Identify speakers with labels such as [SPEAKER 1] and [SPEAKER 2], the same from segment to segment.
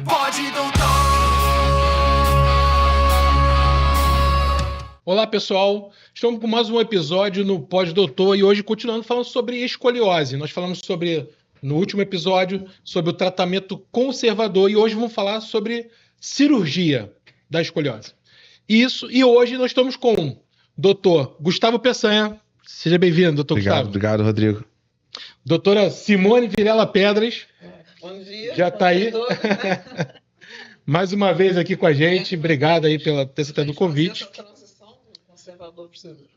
[SPEAKER 1] Pode Doutor.
[SPEAKER 2] Olá pessoal, estamos com mais um episódio no Pode Doutor e hoje continuando falando sobre escoliose. Nós falamos no último episódio sobre o tratamento conservador e hoje vamos falar sobre cirurgia da escoliose. E hoje nós estamos com o Dr. Gustavo Peçanha. Seja bem-vindo, doutor Gustavo.
[SPEAKER 3] Obrigado, Rodrigo.
[SPEAKER 2] Doutora Simone Vilela Pedras.
[SPEAKER 4] Bom dia.
[SPEAKER 2] Já está aí. Mais uma vez aqui com a gente. Obrigado aí pela ter aceitado o convite.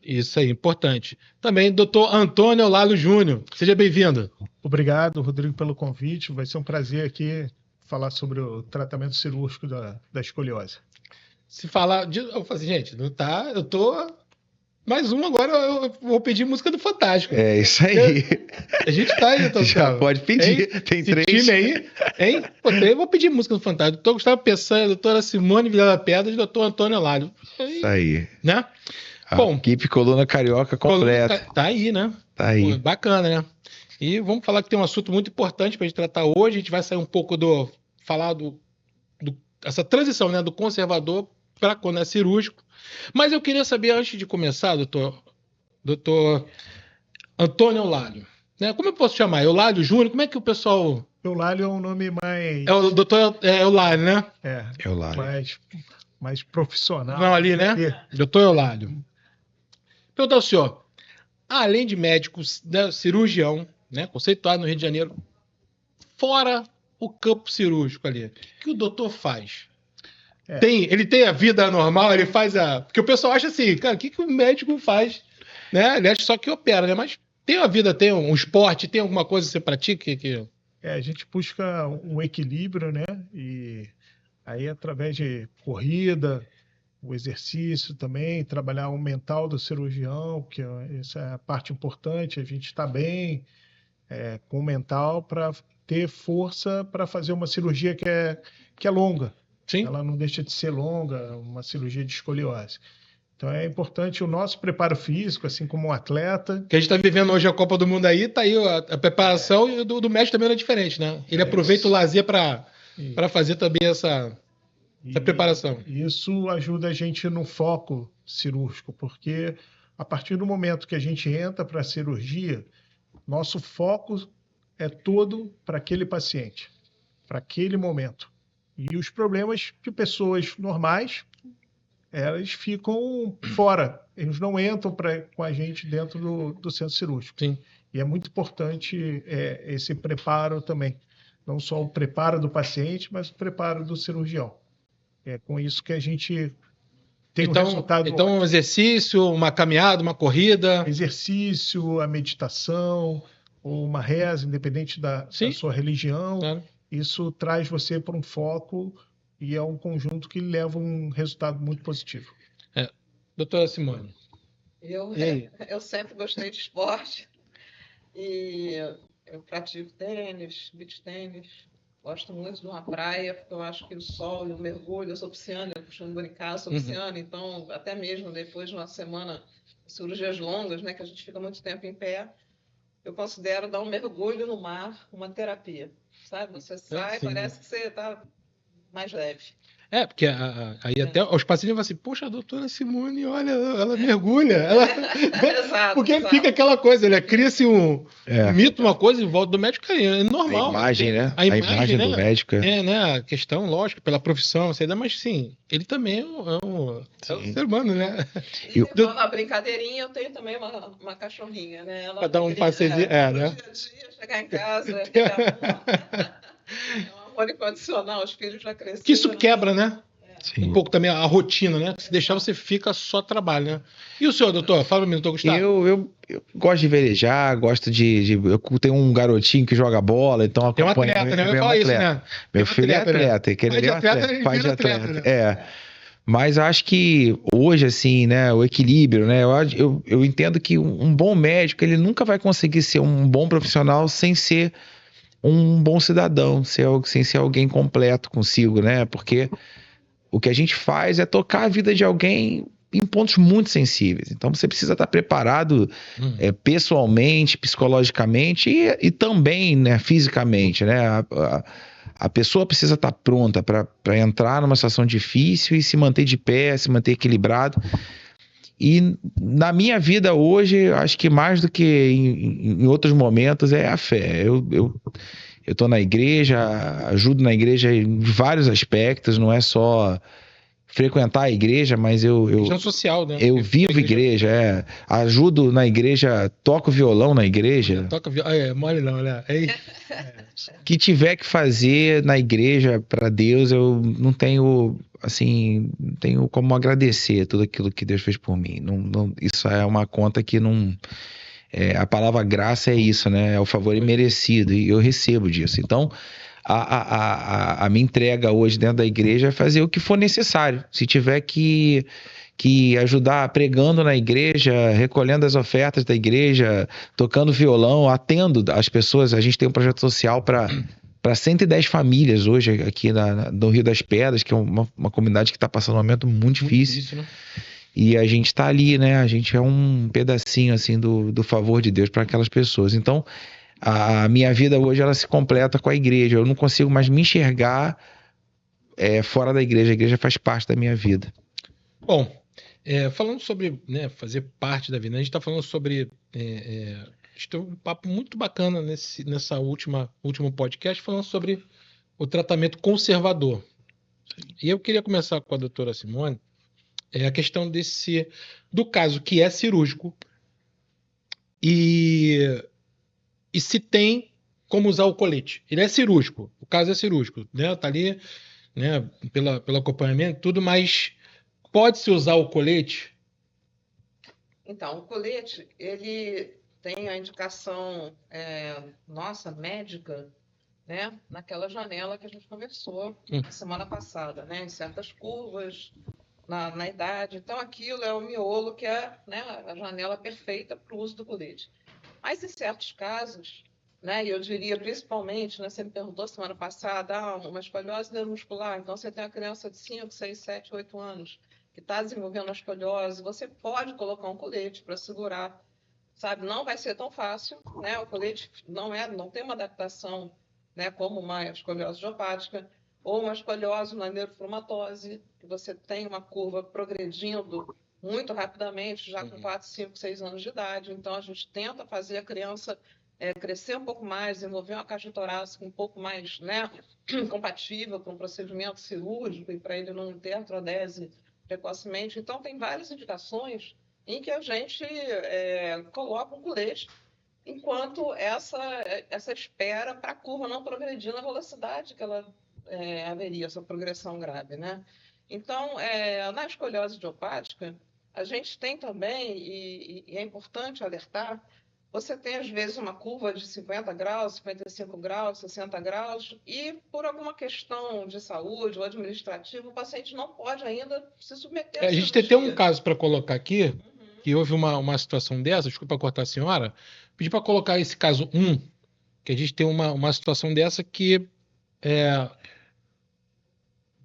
[SPEAKER 2] Isso aí, importante. Também doutor Antônio Lalo Júnior. Seja bem-vindo.
[SPEAKER 5] Obrigado, Rodrigo, pelo convite. Vai ser um prazer aqui falar sobre o tratamento cirúrgico da escoliose.
[SPEAKER 2] Se falar... Eu falo assim, gente, não tá... Eu tô... Mais um agora, eu vou pedir música do Fantástico.
[SPEAKER 3] É isso aí.
[SPEAKER 2] A gente tá aí, doutor
[SPEAKER 3] Já
[SPEAKER 2] Gustavo.
[SPEAKER 3] pode pedir.
[SPEAKER 2] Hein?
[SPEAKER 3] Tem
[SPEAKER 2] Esse
[SPEAKER 3] três.
[SPEAKER 2] time aí, hein? Pô, eu vou pedir música do Fantástico. Doutor Gustavo Peçanha, doutora Simone Vilela Pedras e doutor Antônio Lalo.
[SPEAKER 3] Isso aí.
[SPEAKER 2] Né?
[SPEAKER 3] A
[SPEAKER 2] Bom,
[SPEAKER 3] equipe Coluna Carioca completa.
[SPEAKER 2] Tá aí, né?
[SPEAKER 3] Tá aí.
[SPEAKER 2] Pô, bacana, né? E vamos falar que tem um assunto muito importante pra gente tratar hoje. A gente vai sair um pouco essa transição, né? Do conservador para quando é cirúrgico. Mas eu queria saber, antes de começar, doutor Antônio Eulálio, né? Como eu posso chamar? Eulálio Júnior? Como é que o pessoal...
[SPEAKER 5] Eulálio é um nome mais...
[SPEAKER 2] É o doutor Eulálio, né?
[SPEAKER 3] Eulálio.
[SPEAKER 5] Mais profissional.
[SPEAKER 2] Não, ali, né? Doutor Eulálio. Perguntar ao senhor, além de médico, né, cirurgião, né, conceituado no Rio de Janeiro, fora o campo cirúrgico ali, o que o doutor faz? Ele tem a vida normal, ele faz a... Porque o pessoal acha assim, cara, o que o médico faz? Né? Ele acha só que opera, né? Mas tem uma vida, tem um esporte, tem alguma coisa que você pratica?
[SPEAKER 5] A gente busca um equilíbrio, né? E aí, através de corrida, o exercício também, trabalhar o mental do cirurgião, que essa é a parte importante, a gente está bem com o mental para ter força para fazer uma cirurgia que é longa.
[SPEAKER 2] Sim.
[SPEAKER 5] Ela não deixa de ser longa, uma cirurgia de escoliose. Então é importante o nosso preparo físico, assim como um atleta.
[SPEAKER 2] Que a gente está vivendo hoje a Copa do Mundo aí, tá aí a preparação e do médico também é diferente, né? Ele aproveita o lazer para fazer também essa preparação.
[SPEAKER 5] Isso ajuda a gente no foco cirúrgico, porque a partir do momento que a gente entra para a cirurgia, nosso foco é todo para aquele paciente, para aquele momento. E os problemas de pessoas normais, elas ficam fora. Eles não entram com a gente dentro do centro cirúrgico.
[SPEAKER 2] Sim.
[SPEAKER 5] E é muito importante esse preparo também. Não só o preparo do paciente, mas o preparo do cirurgião. É com isso que a gente tem um resultado.
[SPEAKER 2] Então, um exercício, uma caminhada, uma corrida.
[SPEAKER 5] Exercício, a meditação, ou uma reza, independente da sua religião.
[SPEAKER 2] Claro.
[SPEAKER 5] Isso traz você para um foco e é um conjunto que leva um resultado muito positivo.
[SPEAKER 2] Doutora Simone.
[SPEAKER 4] Eu sempre gostei de esporte e eu pratico tênis, beach tênis. Gosto muito de uma praia, porque eu acho que o sol e o mergulho, eu sou pisciana, eu costumo brincar, sou pisciana, então até mesmo depois de uma semana de cirurgias longas, né, que a gente fica muito tempo em pé, eu considero dar um mergulho no mar uma terapia, sabe? Você sai, parece que você está mais leve.
[SPEAKER 2] Porque aí até os pacientes vão assim, poxa, a doutora Simone, olha, ela mergulha.
[SPEAKER 4] Exato,
[SPEAKER 2] porque fica aquela coisa, cria-se um mito, uma coisa em volta do médico, é normal.
[SPEAKER 3] A imagem, né?
[SPEAKER 2] A imagem
[SPEAKER 3] do médico.
[SPEAKER 2] Né? A questão, lógico, pela profissão, mas sim, ele também é um ser humano, né?
[SPEAKER 4] E uma brincadeirinha, eu tenho também uma cachorrinha, né?
[SPEAKER 2] Para dar um passeio, né?
[SPEAKER 4] Dia a dia, chegar em casa, amor incondicional, os filhos já cresceram.
[SPEAKER 2] Que isso quebra, né?
[SPEAKER 3] Sim.
[SPEAKER 2] Um pouco também a rotina, né? Se deixar, você fica só trabalho, né? E o senhor, doutor? Fala para mim, doutor Gustavo.
[SPEAKER 3] Eu gosto de velejar, gosto eu tenho um garotinho que joga bola, então
[SPEAKER 2] tem um
[SPEAKER 3] acompanho.
[SPEAKER 2] atleta, né? Eu falo isso, né?
[SPEAKER 3] Meu filho é atleta. Pai de atleta. Né? Mas eu acho que hoje, assim, né, o equilíbrio, né? Eu entendo que um bom médico, ele nunca vai conseguir ser um bom profissional sem ser um bom cidadão, sem ser alguém completo consigo, né? Porque o que a gente faz é tocar a vida de alguém em pontos muito sensíveis. Então você precisa estar preparado pessoalmente, psicologicamente e também, né, fisicamente, né? A pessoa precisa estar pronta para entrar numa situação difícil e se manter de pé, se manter equilibrado. E na minha vida hoje, acho que mais do que em outros momentos é a fé. Eu estou na igreja, ajudo na igreja em vários aspectos, não é só frequentar a igreja, mas
[SPEAKER 2] questão social, né?
[SPEAKER 3] Eu vivo igreja, ajudo na igreja, toco violão na igreja.
[SPEAKER 2] Toca violão, mole não, né?
[SPEAKER 3] Que tiver que fazer na igreja para Deus, eu não tenho, assim, não tenho como agradecer tudo aquilo que Deus fez por mim. Isso é uma conta que não... a palavra graça é isso, né? É o favor imerecido e eu recebo disso. Então, a minha entrega hoje dentro da igreja é fazer o que for necessário. Se tiver que ajudar pregando na igreja, recolhendo as ofertas da igreja, tocando violão, atendo as pessoas. A gente tem um projeto social para 110 famílias hoje aqui no Rio das Pedras, que é uma comunidade que está passando um momento muito difícil. Né? E a gente está ali, né? A gente é um pedacinho assim do favor de Deus para aquelas pessoas. Então, a minha vida hoje ela se completa com a igreja. Eu não consigo mais me enxergar fora da igreja. A igreja faz parte da minha vida.
[SPEAKER 2] Bom, falando sobre, né, fazer parte da vida, a gente está falando sobre... a gente teve um papo muito bacana nessa último podcast, falando sobre o tratamento conservador. E eu queria começar com a doutora Simone, a questão do caso que é cirúrgico e se tem como usar o colete. Ele é cirúrgico, o caso é cirúrgico, né? Tá ali, né, pelo acompanhamento, tudo, mas pode-se usar o colete?
[SPEAKER 4] Então, o colete, ele tem a indicação médica, né, naquela janela que a gente conversou na semana passada, né, em certas curvas, na idade. Então, aquilo é o miolo que é, né, a janela perfeita para o uso do colete. Mas, em certos casos, né, e eu diria principalmente, né, você me perguntou semana passada, uma escoliose neuromuscular, então você tem uma criança de 5, 6, 7, 8 anos que está desenvolvendo a escoliose, você pode colocar um colete para segurar, sabe? Não vai ser tão fácil, né? O colete não tem uma adaptação, né, como uma escoliose idiopática, ou uma escoliose na neurofibromatose, que você tem uma curva progredindo muito rapidamente, já com 4, 5, 6 anos de idade. Então, a gente tenta fazer a criança crescer um pouco mais, desenvolver uma caixa torácica um pouco mais, né, compatível com um procedimento cirúrgico e para ele não ter artrodese precocemente. Então, tem várias indicações em que a gente coloca um colete enquanto essa espera para a curva não progredir na velocidade que ela haveria, essa progressão grave, né? Então, na escoliose idiopática, a gente tem também, e é importante alertar, você tem, às vezes, uma curva de 50 graus, 55 graus, 60 graus, e por alguma questão de saúde ou administrativa, o paciente não pode ainda se submeter à
[SPEAKER 2] cirurgia. A gente tem até um caso para colocar aqui, que houve uma situação dessa, desculpa cortar a senhora, pedi para colocar esse caso 1, que a gente tem uma situação dessa que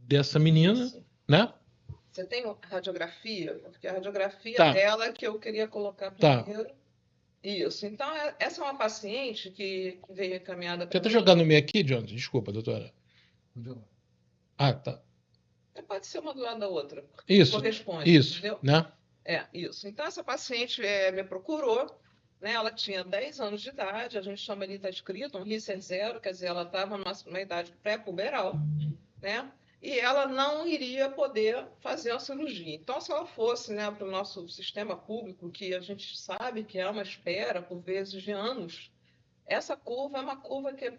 [SPEAKER 2] dessa menina, isso, né?
[SPEAKER 4] Você tem radiografia? Porque a radiografia dela que eu queria colocar primeiro. Tá. Isso. Então, essa é uma paciente que veio encaminhada para
[SPEAKER 2] Você está jogando no meio aqui, John? Desculpa, doutora. Ah, tá.
[SPEAKER 4] Pode ser uma do lado da outra.
[SPEAKER 2] Isso.
[SPEAKER 4] Corresponde.
[SPEAKER 2] Isso,
[SPEAKER 4] entendeu?
[SPEAKER 2] Né?
[SPEAKER 4] Isso. Então, essa paciente me procurou, né? Ela tinha 10 anos de idade, a gente chama ali, está escrito, um Risser 0, quer dizer, ela estava numa idade pré-puberal, né? E ela não iria poder fazer a cirurgia. Então, se ela fosse, né, para o nosso sistema público, que a gente sabe que é uma espera, por vezes, de anos, essa curva é uma curva que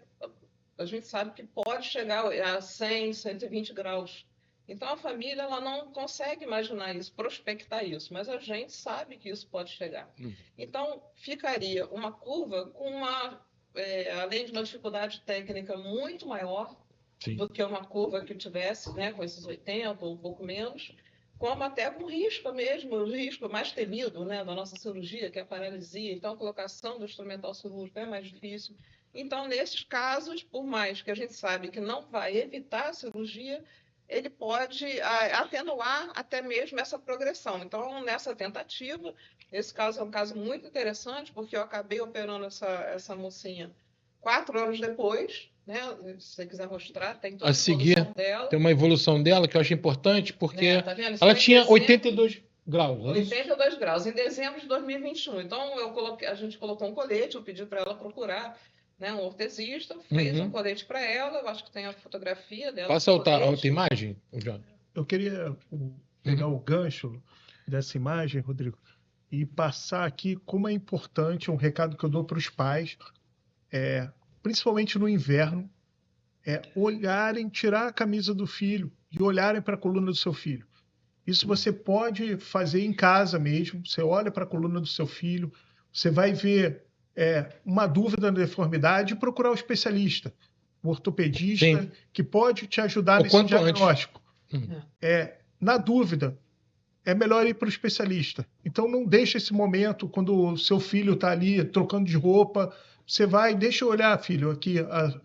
[SPEAKER 4] a gente sabe que pode chegar a 100, 120 graus. Então, a família ela não consegue imaginar isso, prospectar isso, mas a gente sabe que isso pode chegar. Então, ficaria uma curva com além de uma dificuldade técnica muito maior, sim, do que uma curva que tivesse, né, com esses 80 ou um pouco menos, como até com risco mesmo, o risco mais temido, né, da nossa cirurgia, que é a paralisia. Então, a colocação do instrumental cirúrgico é mais difícil. Então, nesses casos, por mais que a gente sabe que não vai evitar a cirurgia, ele pode atenuar até mesmo essa progressão. Então, nessa tentativa, esse caso é um caso muito interessante, porque eu acabei operando essa mocinha 4 anos depois, né? Se você quiser mostrar, tem toda a evolução dela.
[SPEAKER 2] Tem uma evolução dela que eu acho importante, porque tá ela tinha 82 graus.
[SPEAKER 4] 82 graus, em dezembro de 2021. Então, a gente colocou um colete, eu pedi para ela procurar, né, um ortesista, fez um colete para ela, eu acho que tem a fotografia dela.
[SPEAKER 2] Passa a outra imagem, John.
[SPEAKER 5] Eu queria pegar o gancho dessa imagem, Rodrigo, e passar aqui como é importante um recado que eu dou para os pais, principalmente no inverno, olharem, tirar a camisa do filho e olharem para a coluna do seu filho. Isso você pode fazer em casa mesmo. Você olha para a coluna do seu filho, você vai ver uma dúvida na deformidade e procurar o especialista, o ortopedista, Sim. que pode te ajudar nesse diagnóstico. Na dúvida, é melhor ir para o especialista. Então, não deixe esse momento, quando o seu filho está ali trocando de roupa, você vai, deixa eu olhar, filho, aqui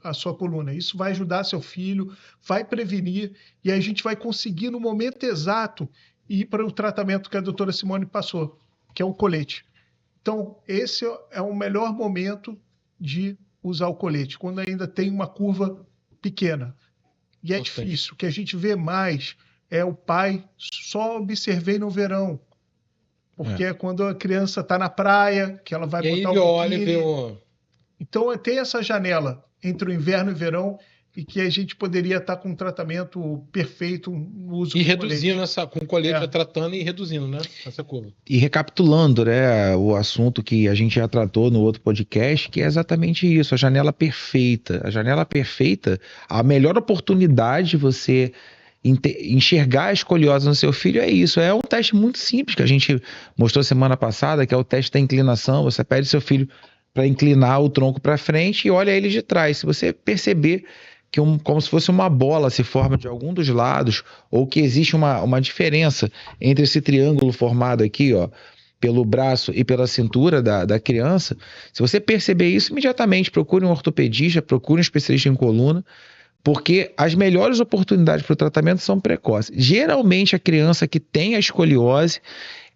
[SPEAKER 5] a sua coluna. Isso vai ajudar seu filho, vai prevenir, e aí a gente vai conseguir, no momento exato, ir para o tratamento que a doutora Simone passou, que é o colete. Então, esse é o melhor momento de usar o colete, quando ainda tem uma curva pequena. E é difícil. O que a gente vê mais é o pai só observei no verão. Porque é quando a criança está na praia, que ela vai botar o biquíni. Então, tem essa janela entre o inverno e o verão e que a gente poderia estar com um tratamento perfeito no uso
[SPEAKER 2] do reduzindo colete. Com o colete, tratando e reduzindo, né? Essa curva.
[SPEAKER 3] E recapitulando, né, o assunto que a gente já tratou no outro podcast, que é exatamente isso, a janela perfeita. A janela perfeita, a melhor oportunidade de você enxergar a escoliose no seu filho é isso. É um teste muito simples que a gente mostrou semana passada, que é o teste da inclinação. Você pede seu filho para inclinar o tronco para frente e olha ele de trás. Se você perceber que como se fosse uma bola se forma de algum dos lados, ou que existe uma diferença entre esse triângulo formado aqui, ó, pelo braço e pela cintura da criança, se você perceber isso, imediatamente procure um ortopedista, procure um especialista em coluna, porque as melhores oportunidades para o tratamento são precoces. Geralmente a criança que tem a escoliose,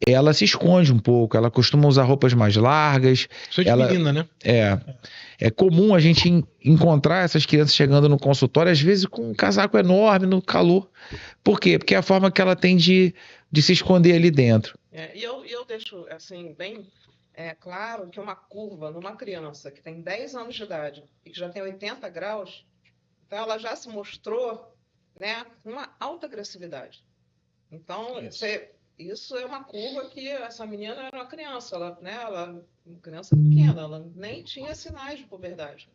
[SPEAKER 3] ela se esconde um pouco, ela costuma usar roupas mais largas.
[SPEAKER 2] Isso é de menina, né?
[SPEAKER 3] É comum a gente encontrar essas crianças chegando no consultório, às vezes com um casaco enorme no calor. Por quê? Porque é a forma que ela tem de se esconder ali dentro.
[SPEAKER 4] E eu deixo assim, bem claro que uma curva numa criança que tem 10 anos de idade e que já tem 80 graus, então ela já se mostrou, né, uma alta agressividade. Então, isso é uma curva que essa menina era uma criança, ela uma criança pequena, ela nem tinha sinais de puberdade.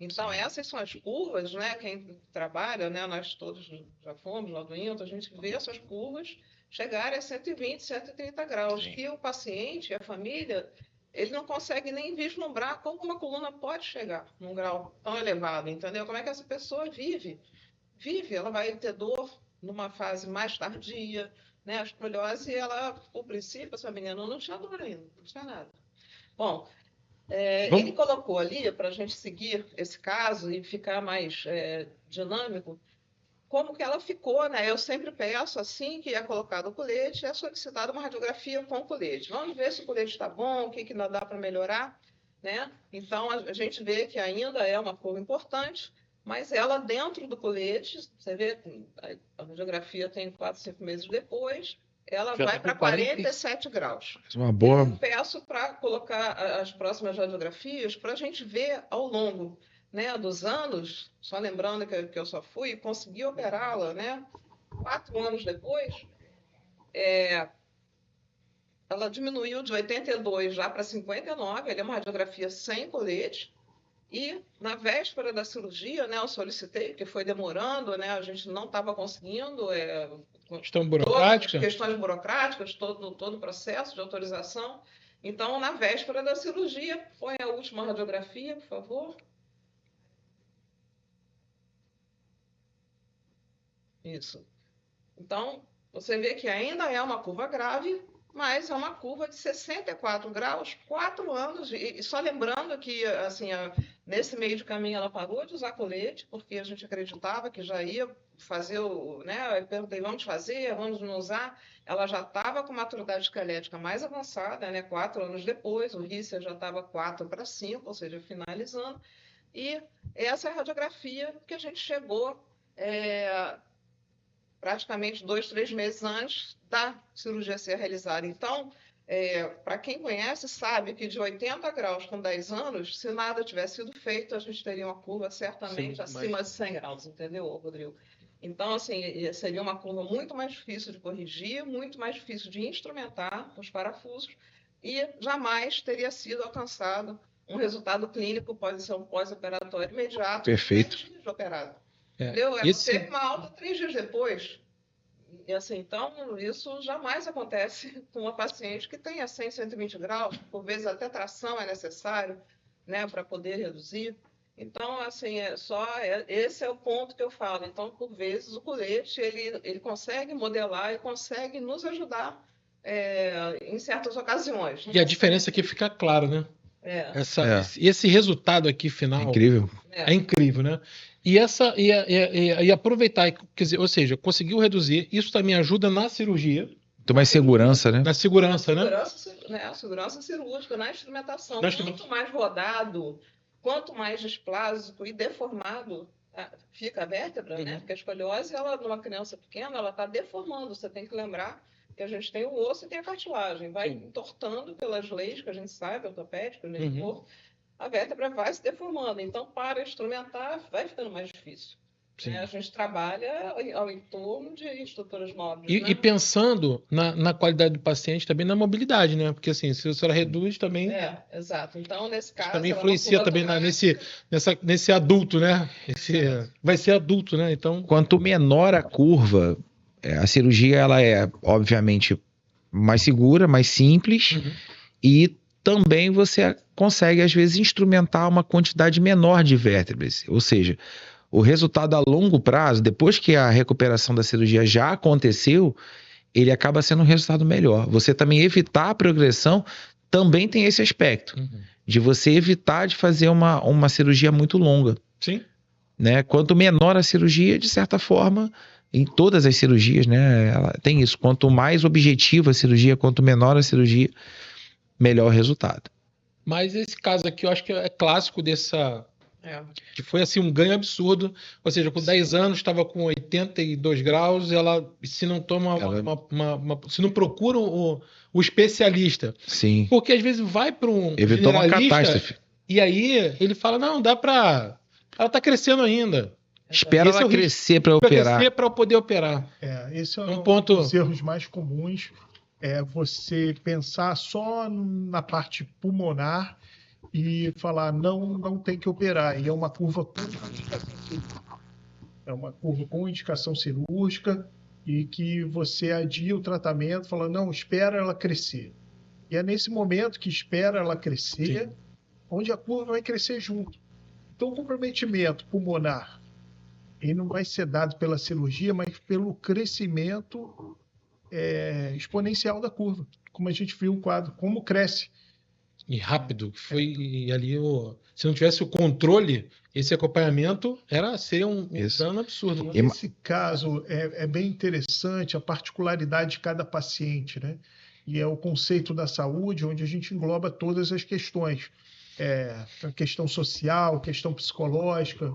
[SPEAKER 4] Então, essas são as curvas, né? Quem trabalha, né? Nós todos já fomos lá do INTO, a gente vê essas curvas chegarem a 120, 130 graus. Sim. E o paciente, a família, ele não consegue nem vislumbrar como uma coluna pode chegar num grau tão elevado, entendeu? Como é que essa pessoa vive? Ela vai ter dor numa fase mais tardia, né? A escoliose, o princípio, essa menina não tinha dor ainda, não tinha nada. Bom, ele colocou ali, para a gente seguir esse caso e ficar mais dinâmico, como que ela ficou, né? Eu sempre peço, assim que é colocado o colete, é solicitada uma radiografia com o colete. Vamos ver se o colete está bom, o que ainda dá para melhorar, né? Então, a gente vê que ainda é uma curva importante, mas ela dentro do colete, você vê, a radiografia tem 4, 5 meses depois, ela já vai para 47 graus.
[SPEAKER 3] Uma boa...
[SPEAKER 4] Eu peço para colocar as próximas radiografias para a gente ver ao longo, né, dos anos, só lembrando que eu só fui, consegui operá-la, né, 4 anos depois, ela diminuiu de 82 já para 59, ele é uma radiografia sem colete. E na véspera da cirurgia, né, eu solicitei, porque foi demorando, né, a gente não estava conseguindo. Questões burocráticas, todo o processo de autorização. Então, na véspera da cirurgia, põe a última radiografia, por favor. Isso. Então, você vê que ainda é uma curva grave, mas é uma curva de 64 graus, 4 anos. E só lembrando que, assim, Nesse meio de caminho, ela parou de usar colete, porque a gente acreditava que já ia fazer né? Eu perguntei, vamos fazer, vamos não usar. Ela já estava com maturidade esquelética mais avançada, né? 4 anos depois, o Richter já estava 4 para 5, ou seja, finalizando. E essa é a radiografia que a gente chegou praticamente 2, 3 meses antes da cirurgia ser realizada. Então, para quem conhece, sabe que de 80 graus com 10 anos, se nada tivesse sido feito, a gente teria uma curva certamente acima de 100 graus, entendeu, Rodrigo? Então, assim, seria uma curva muito mais difícil de corrigir, muito mais difícil de instrumentar os parafusos e jamais teria sido alcançado um resultado clínico, pode ser um pós-operatório imediato.
[SPEAKER 3] Perfeito.
[SPEAKER 4] De operado. Entendeu? Ela teve uma alta 3 dias depois. E assim, então, isso jamais acontece com uma paciente que tenha 100, 120 graus, por vezes até tração é necessário, né, para poder reduzir. Então, assim, esse é o ponto que eu falo. Então, por vezes, o colete, ele consegue modelar e consegue nos ajudar em certas ocasiões.
[SPEAKER 2] E a diferença aqui fica clara, né? Esse resultado aqui final é incrível, né? E aproveitar, quer dizer, ou seja, conseguiu reduzir, isso também ajuda na cirurgia.
[SPEAKER 3] Muito mais segurança, né?
[SPEAKER 2] Na segurança, né?
[SPEAKER 4] Segurança cirúrgica, na instrumentação. Quanto mais rodado, quanto mais displásico e deformado fica a vértebra, né? Porque a escoliose, numa criança pequena, ela está deformando. Você tem que lembrar que a gente tem o osso e tem a cartilagem. Vai entortando pelas leis que a gente sabe, ortopédicas, né? A vértebra vai se deformando. Então, para instrumentar, vai ficando mais difícil. A gente trabalha ao entorno de estruturas móveis.
[SPEAKER 2] E pensando na qualidade do paciente, também na mobilidade, né? Porque assim, se a senhora reduz também...
[SPEAKER 4] Exato. Então, nesse caso...
[SPEAKER 2] Também influencia também nesse adulto, né? Vai ser adulto, né? Então...
[SPEAKER 3] Quanto menor a curva, a cirurgia ela é, obviamente, mais segura, mais simples e também você consegue, às vezes, instrumentar uma quantidade menor de vértebras. Ou seja, o resultado a longo prazo, depois que a recuperação da cirurgia já aconteceu, ele acaba sendo um resultado melhor. Você também evitar a progressão também tem esse aspecto, de você evitar de fazer uma cirurgia muito longa.
[SPEAKER 2] Sim.
[SPEAKER 3] Né? Quanto menor a cirurgia, de certa forma, em todas as cirurgias, né, ela tem isso. Quanto mais objetiva a cirurgia, quanto menor a cirurgia, melhor o resultado.
[SPEAKER 2] Mas esse caso aqui eu acho que é clássico dessa... Que foi assim um ganho absurdo. Ou seja, com 10 anos estava com 82 graus, ela se não toma se não procura o especialista.
[SPEAKER 3] Sim.
[SPEAKER 2] Porque às vezes vai para um
[SPEAKER 3] evitou uma catástrofe.
[SPEAKER 2] E aí ele fala, não, dá para... Ela está crescendo ainda.
[SPEAKER 3] Espera ela crescer para operar.
[SPEAKER 2] Crescer para poder operar.
[SPEAKER 5] Esse é um dos erros mais comuns. É você pensar só na parte pulmonar e falar, não tem que operar. E é uma curva com indicação cirúrgica. É uma curva com indicação cirúrgica e que você adia o tratamento falando, não, espera ela crescer. E é nesse momento que espera ela crescer, onde a curva vai crescer junto. Então, o comprometimento pulmonar, ele não vai ser dado pela cirurgia, mas pelo crescimento exponencial da curva. Como a gente viu o quadro, como cresce.
[SPEAKER 2] E rápido. E ali, se não tivesse o controle, esse acompanhamento seria um dano absurdo. Né?
[SPEAKER 5] Nesse caso, é bem interessante a particularidade de cada paciente, né? E é o conceito da saúde, onde a gente engloba todas as questões. A questão social, a questão psicológica,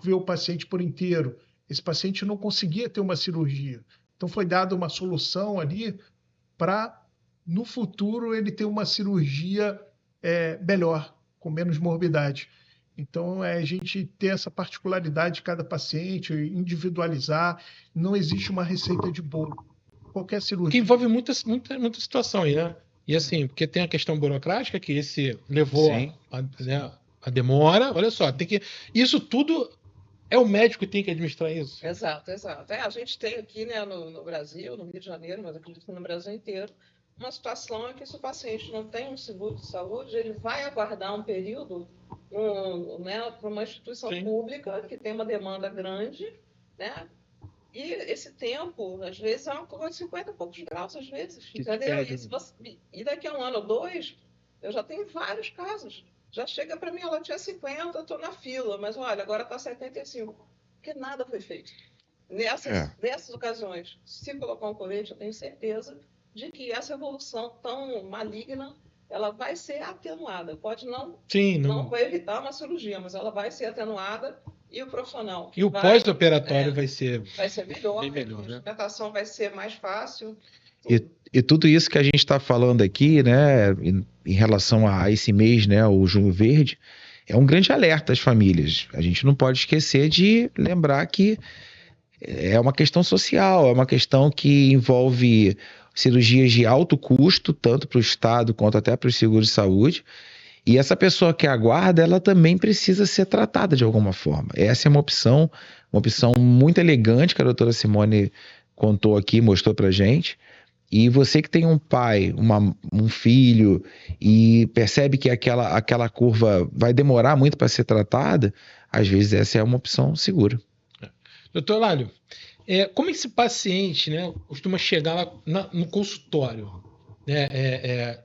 [SPEAKER 5] ver o paciente por inteiro. Esse paciente não conseguia ter uma cirurgia. Então, foi dada uma solução ali para, no futuro, ele ter uma cirurgia melhor, com menos morbidade. Então, a gente ter essa particularidade de cada paciente, individualizar. Não existe uma receita de bolo. Qualquer cirurgia.
[SPEAKER 2] Que envolve muita situação aí, né? E assim, porque tem a questão burocrática, que esse levou a demora. Olha só, isso tudo... É o médico que tem que administrar isso.
[SPEAKER 4] Exato. A gente tem aqui, né, no Brasil, no Rio de Janeiro, mas acredito que no Brasil inteiro, uma situação em que se o paciente não tem um seguro de saúde, ele vai aguardar um período para uma instituição pública que tem uma demanda grande, né? E esse tempo, às vezes, é uma coisa de 50 e poucos graus, às vezes. Entendeu? E daqui a 1 ano ou 2, eu já tenho vários casos já chega para mim, ela tinha 50, estou na fila, mas olha, agora está 75. Porque nada foi feito. Nessas ocasiões, se colocar um colete, eu tenho certeza de que essa evolução tão maligna, ela vai ser atenuada. Pode não vai evitar uma cirurgia, mas ela vai ser atenuada e o profissional...
[SPEAKER 2] E o pós-operatório vai ser
[SPEAKER 4] melhor,
[SPEAKER 2] bem melhor,
[SPEAKER 4] a
[SPEAKER 2] né?
[SPEAKER 4] instrumentação vai ser mais fácil.
[SPEAKER 3] E tudo isso que a gente está falando aqui, né, em relação a esse mês, né, o Junho Verde, é um grande alerta às famílias. A gente não pode esquecer de lembrar que é uma questão social, é uma questão que envolve cirurgias de alto custo, tanto para o Estado quanto até para os seguros de saúde. E essa pessoa que aguarda, ela também precisa ser tratada de alguma forma. Essa é uma opção muito elegante que a doutora Simone contou aqui, mostrou para gente. E você que tem um pai, um filho, e percebe que aquela curva vai demorar muito para ser tratada, às vezes essa é uma opção segura.
[SPEAKER 2] Doutor Lálio, como esse paciente, né, costuma chegar lá no consultório?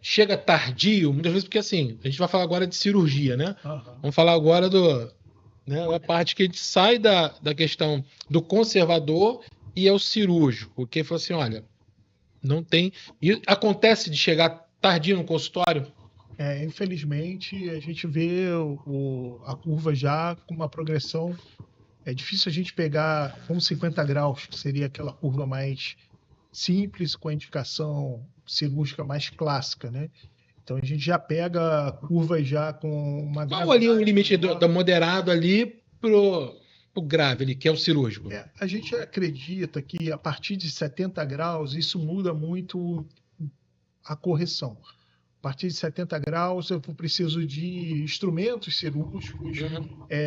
[SPEAKER 2] Chega tardio, muitas vezes, porque assim, a gente vai falar agora de cirurgia, né?
[SPEAKER 5] Uhum.
[SPEAKER 2] Vamos falar agora da parte que a gente sai da questão do conservador e é o cirúrgico, porque fala assim, olha, não tem... E acontece de chegar tardio no consultório?
[SPEAKER 5] Infelizmente, a gente vê a curva já com uma progressão. É difícil a gente pegar com 50 graus, que seria aquela curva mais simples, com a indicação cirúrgica mais clássica, né? Então, a gente já pega curvas já com uma...
[SPEAKER 2] Qual ali o limite do moderado ali pro grave, ali, que é o cirúrgico?
[SPEAKER 5] A gente acredita que a partir de 70 graus, isso muda muito a correção. A partir de 70 graus, eu preciso de instrumentos cirúrgicos,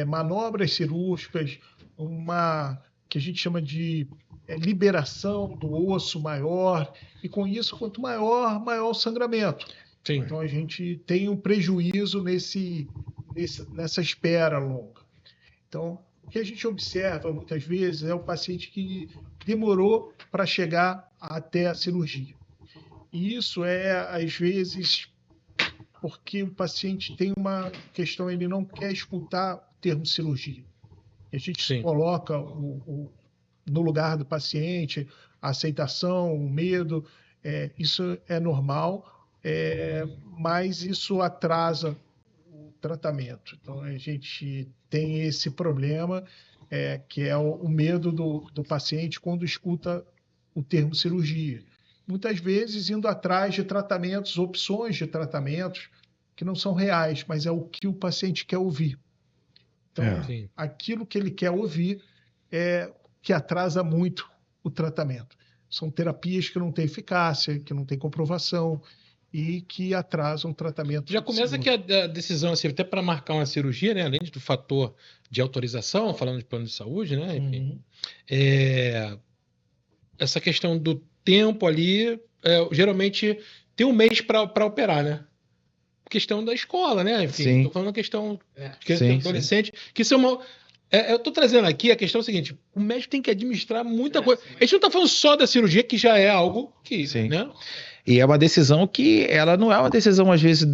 [SPEAKER 5] manobras cirúrgicas, uma que a gente chama de liberação do osso maior, e com isso, quanto maior o sangramento.
[SPEAKER 2] Sim.
[SPEAKER 5] Então, a gente tem um prejuízo nessa espera longa. Então, o que a gente observa muitas vezes é o paciente que demorou para chegar até a cirurgia. E isso às vezes, porque o paciente tem uma questão, ele não quer escutar o termo cirurgia. A gente coloca no lugar do paciente a aceitação, o medo, isso é normal, mas isso atrasa o tratamento. Então, a gente tem esse problema, que é o medo do paciente quando escuta o termo cirurgia. Muitas vezes indo atrás de tratamentos, opções de tratamentos que não são reais, mas é o que o paciente quer ouvir. Então, aquilo que ele quer ouvir é que atrasa muito o tratamento. São terapias que não têm eficácia, que não têm comprovação e que atrasam o tratamento.
[SPEAKER 2] Já começa que a decisão, assim, até para marcar uma cirurgia, né, além do fator de autorização, falando de plano de saúde, né, enfim, essa questão do tempo ali, geralmente tem um mês para operar, né? Questão da escola, né? Enfim, estou falando questão adolescente, que isso é uma... eu estou trazendo aqui a questão seguinte, o médico tem que administrar muita coisa. A gente não está falando só da cirurgia, que já é algo que... Né?
[SPEAKER 3] E é uma decisão que ela não é uma decisão, às vezes,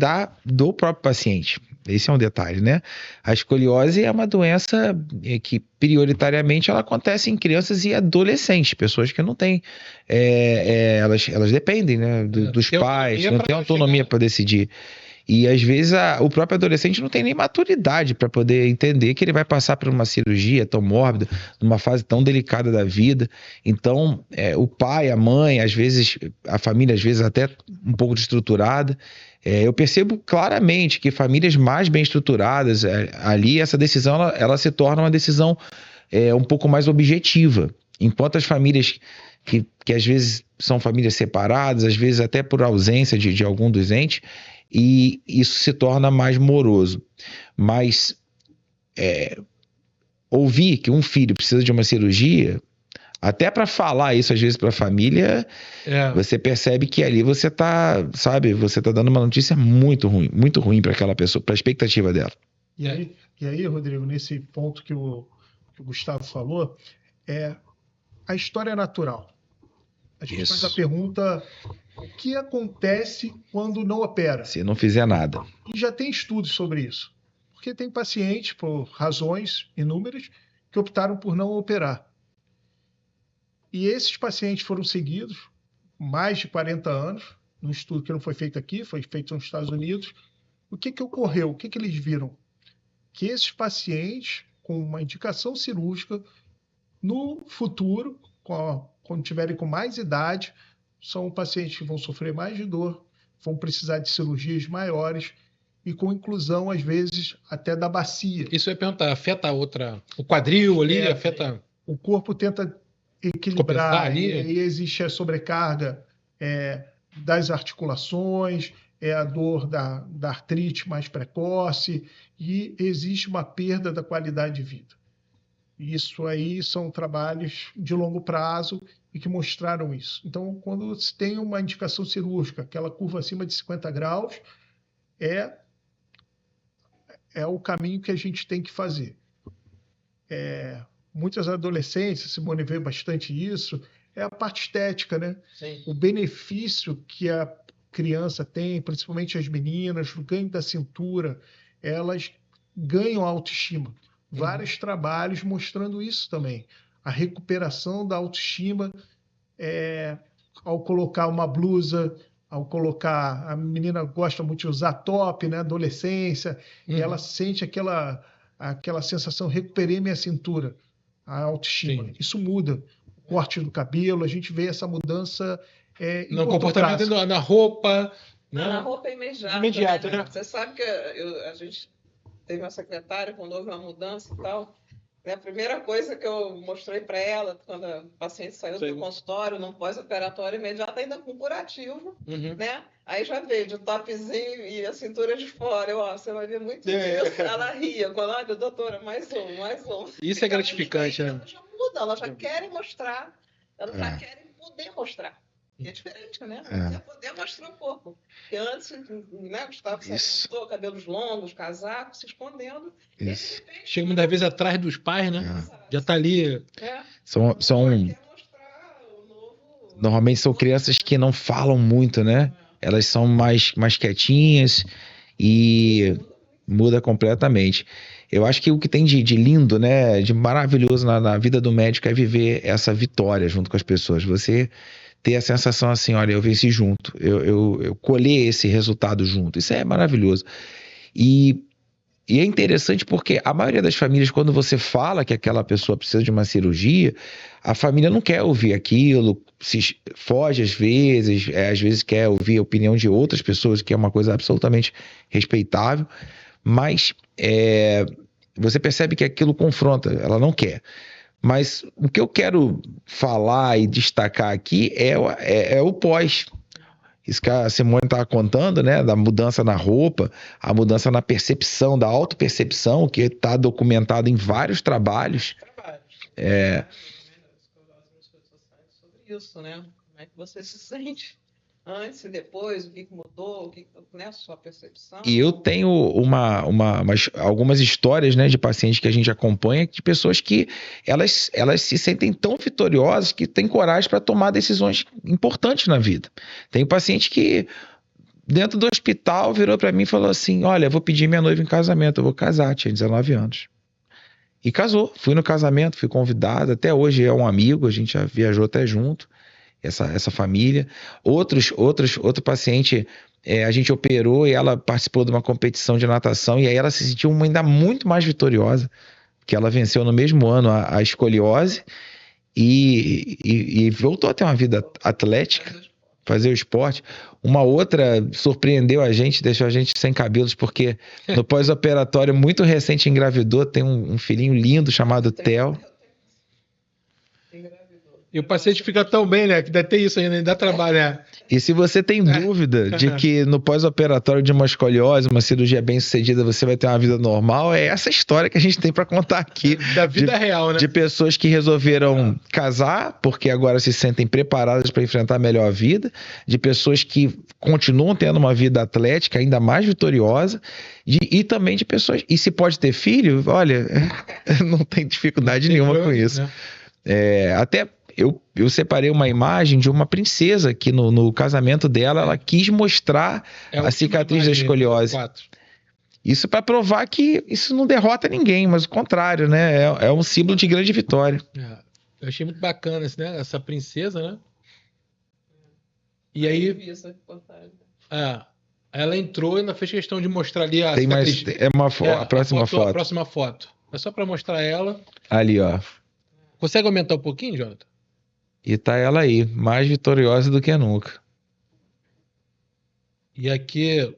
[SPEAKER 3] do próprio paciente. Esse é um detalhe, né? A escoliose é uma doença que, prioritariamente, ela acontece em crianças e adolescentes, pessoas que não têm... elas dependem, né, dos pais, não têm autonomia para decidir. E às vezes o próprio adolescente não tem nem maturidade para poder entender que ele vai passar por uma cirurgia tão mórbida, numa fase tão delicada da vida. Então, o pai, a mãe, às vezes, a família, às vezes até um pouco desestruturada. Eu percebo claramente que famílias mais bem estruturadas, ali essa decisão ela se torna uma decisão um pouco mais objetiva. Enquanto as famílias que às vezes são famílias separadas, às vezes até por ausência de algum dos entes, e isso se torna mais moroso. Mas ouvir que um filho precisa de uma cirurgia, até para falar isso às vezes para a família, você percebe que ali você está dando uma notícia muito ruim para aquela pessoa, para a expectativa dela.
[SPEAKER 5] E aí, Rodrigo, nesse ponto que o Gustavo falou, a história natural. A gente faz a pergunta O que acontece quando não opera?
[SPEAKER 3] Se não fizer nada.
[SPEAKER 5] E já tem estudos sobre isso. Porque tem pacientes, por razões inúmeras, que optaram por não operar. E esses pacientes foram seguidos mais de 40 anos, num estudo que não foi feito aqui, foi feito nos Estados Unidos. O que ocorreu? O que eles viram? Que esses pacientes com uma indicação cirúrgica, no futuro, quando tiverem com mais idade, são pacientes que vão sofrer mais de dor, vão precisar de cirurgias maiores e com inclusão, às vezes, até da bacia.
[SPEAKER 2] Isso eu ia perguntar, afeta o quadril ali, afeta...
[SPEAKER 5] O corpo tenta equilibrar, ali. E aí existe a sobrecarga das articulações, a dor da artrite mais precoce e existe uma perda da qualidade de vida. Isso aí são trabalhos de longo prazo e que mostraram isso. Então, quando se tem uma indicação cirúrgica, aquela curva acima de 50 graus, é o caminho que a gente tem que fazer. Muitas adolescentes, Simone vê bastante isso, é a parte estética, né?
[SPEAKER 4] Sim.
[SPEAKER 5] O benefício que a criança tem, principalmente as meninas, o ganho da cintura, elas ganham autoestima. Vários trabalhos mostrando isso também. A recuperação da autoestima ao colocar uma blusa, ao colocar... A menina gosta muito de usar top, né? Adolescência, e ela sente aquela sensação, recuperei minha cintura, a autoestima. Sim. Isso muda. O corte do cabelo, a gente vê essa mudança
[SPEAKER 2] no comportamento, na roupa...
[SPEAKER 4] Né? Na roupa imediata,
[SPEAKER 2] né?
[SPEAKER 4] Você sabe que a gente teve uma secretária, quando houve uma mudança e tal, né? A primeira coisa que eu mostrei para ela, quando a paciente saiu do consultório, no pós-operatório imediato, ainda com curativo, né? Aí já veio de topzinho e a cintura de fora. Você vai ver muito isso. Ela ria, olha, doutora, mais um.
[SPEAKER 2] Isso é gratificante, né?
[SPEAKER 4] Elas já mudam, elas já querem mostrar, elas já querem poder mostrar. E é diferente, né? Você poder mostrar o corpo. Porque antes, né, Gustavo, você montou cabelos longos, casaco, se escondendo. E de repente,
[SPEAKER 2] chega muitas vezes atrás dos pais, né? Já tá ali.
[SPEAKER 3] São... Normalmente são crianças que não falam muito, né? Elas são mais quietinhas e muda completamente. Eu acho que o que tem de lindo, né? De maravilhoso na vida do médico é viver essa vitória junto com as pessoas. Você ter a sensação assim, olha, eu venci junto, eu colhei esse resultado junto. Isso é maravilhoso. E é interessante porque a maioria das famílias, quando você fala que aquela pessoa precisa de uma cirurgia, a família não quer ouvir aquilo, se foge às vezes quer ouvir a opinião de outras pessoas, que é uma coisa absolutamente respeitável, mas você percebe que aquilo confronta, ela não quer. Mas o que eu quero falar e destacar aqui é o pós. Isso que a Simone estava contando, né? Da mudança na roupa, a mudança na percepção, da autopercepção, que está documentado em vários trabalhos.
[SPEAKER 4] Sobre isso, né? Como é que você se sente antes e depois, o que mudou, né, a sua percepção.
[SPEAKER 3] E eu tenho algumas histórias, né, de pacientes que a gente acompanha, de pessoas que elas se sentem tão vitoriosas que têm coragem para tomar decisões importantes na vida. Tem um paciente que, dentro do hospital, virou para mim e falou assim, olha, eu vou pedir minha noiva em casamento, eu vou casar, tinha 19 anos. E casou, fui no casamento, fui convidado, até hoje é um amigo, a gente já viajou até junto. Essa família. Outro paciente, a gente operou e ela participou de uma competição de natação e aí ela se sentiu ainda muito mais vitoriosa, porque ela venceu no mesmo ano a escoliose e voltou a ter uma vida atlética, fazer o esporte. Uma outra surpreendeu a gente, deixou a gente sem cabelos, porque no pós-operatório muito recente engravidou, tem um filhinho lindo chamado Theo.
[SPEAKER 2] E o paciente fica tão bem, né? Que deve ter isso ainda, dá trabalho, né?
[SPEAKER 3] E se você tem dúvida de que no pós-operatório de uma escoliose, uma cirurgia bem sucedida, você vai ter uma vida normal, é essa história que a gente tem para contar aqui.
[SPEAKER 2] Da vida real, né?
[SPEAKER 3] De pessoas que resolveram casar, porque agora se sentem preparadas para enfrentar melhor a vida, de pessoas que continuam tendo uma vida atlética ainda mais vitoriosa, e também de pessoas... E se pode ter filho, olha, não tem dificuldade nenhuma com isso. Né? Até... eu separei uma imagem de uma princesa que no casamento dela, ela quis mostrar a cicatriz da escoliose. Isso para provar que isso não derrota ninguém, mas o contrário, né? É um símbolo de grande vitória.
[SPEAKER 2] Eu achei muito bacana né? Essa princesa, né? E aí... ela entrou e ainda fez questão de mostrar ali a cicatriz.
[SPEAKER 3] A próxima foto.
[SPEAKER 2] A próxima foto. É só para mostrar ela.
[SPEAKER 3] Ali, ó.
[SPEAKER 2] Consegue aumentar um pouquinho, Jonathan?
[SPEAKER 3] E tá ela aí, mais vitoriosa do que nunca.
[SPEAKER 2] E aqui,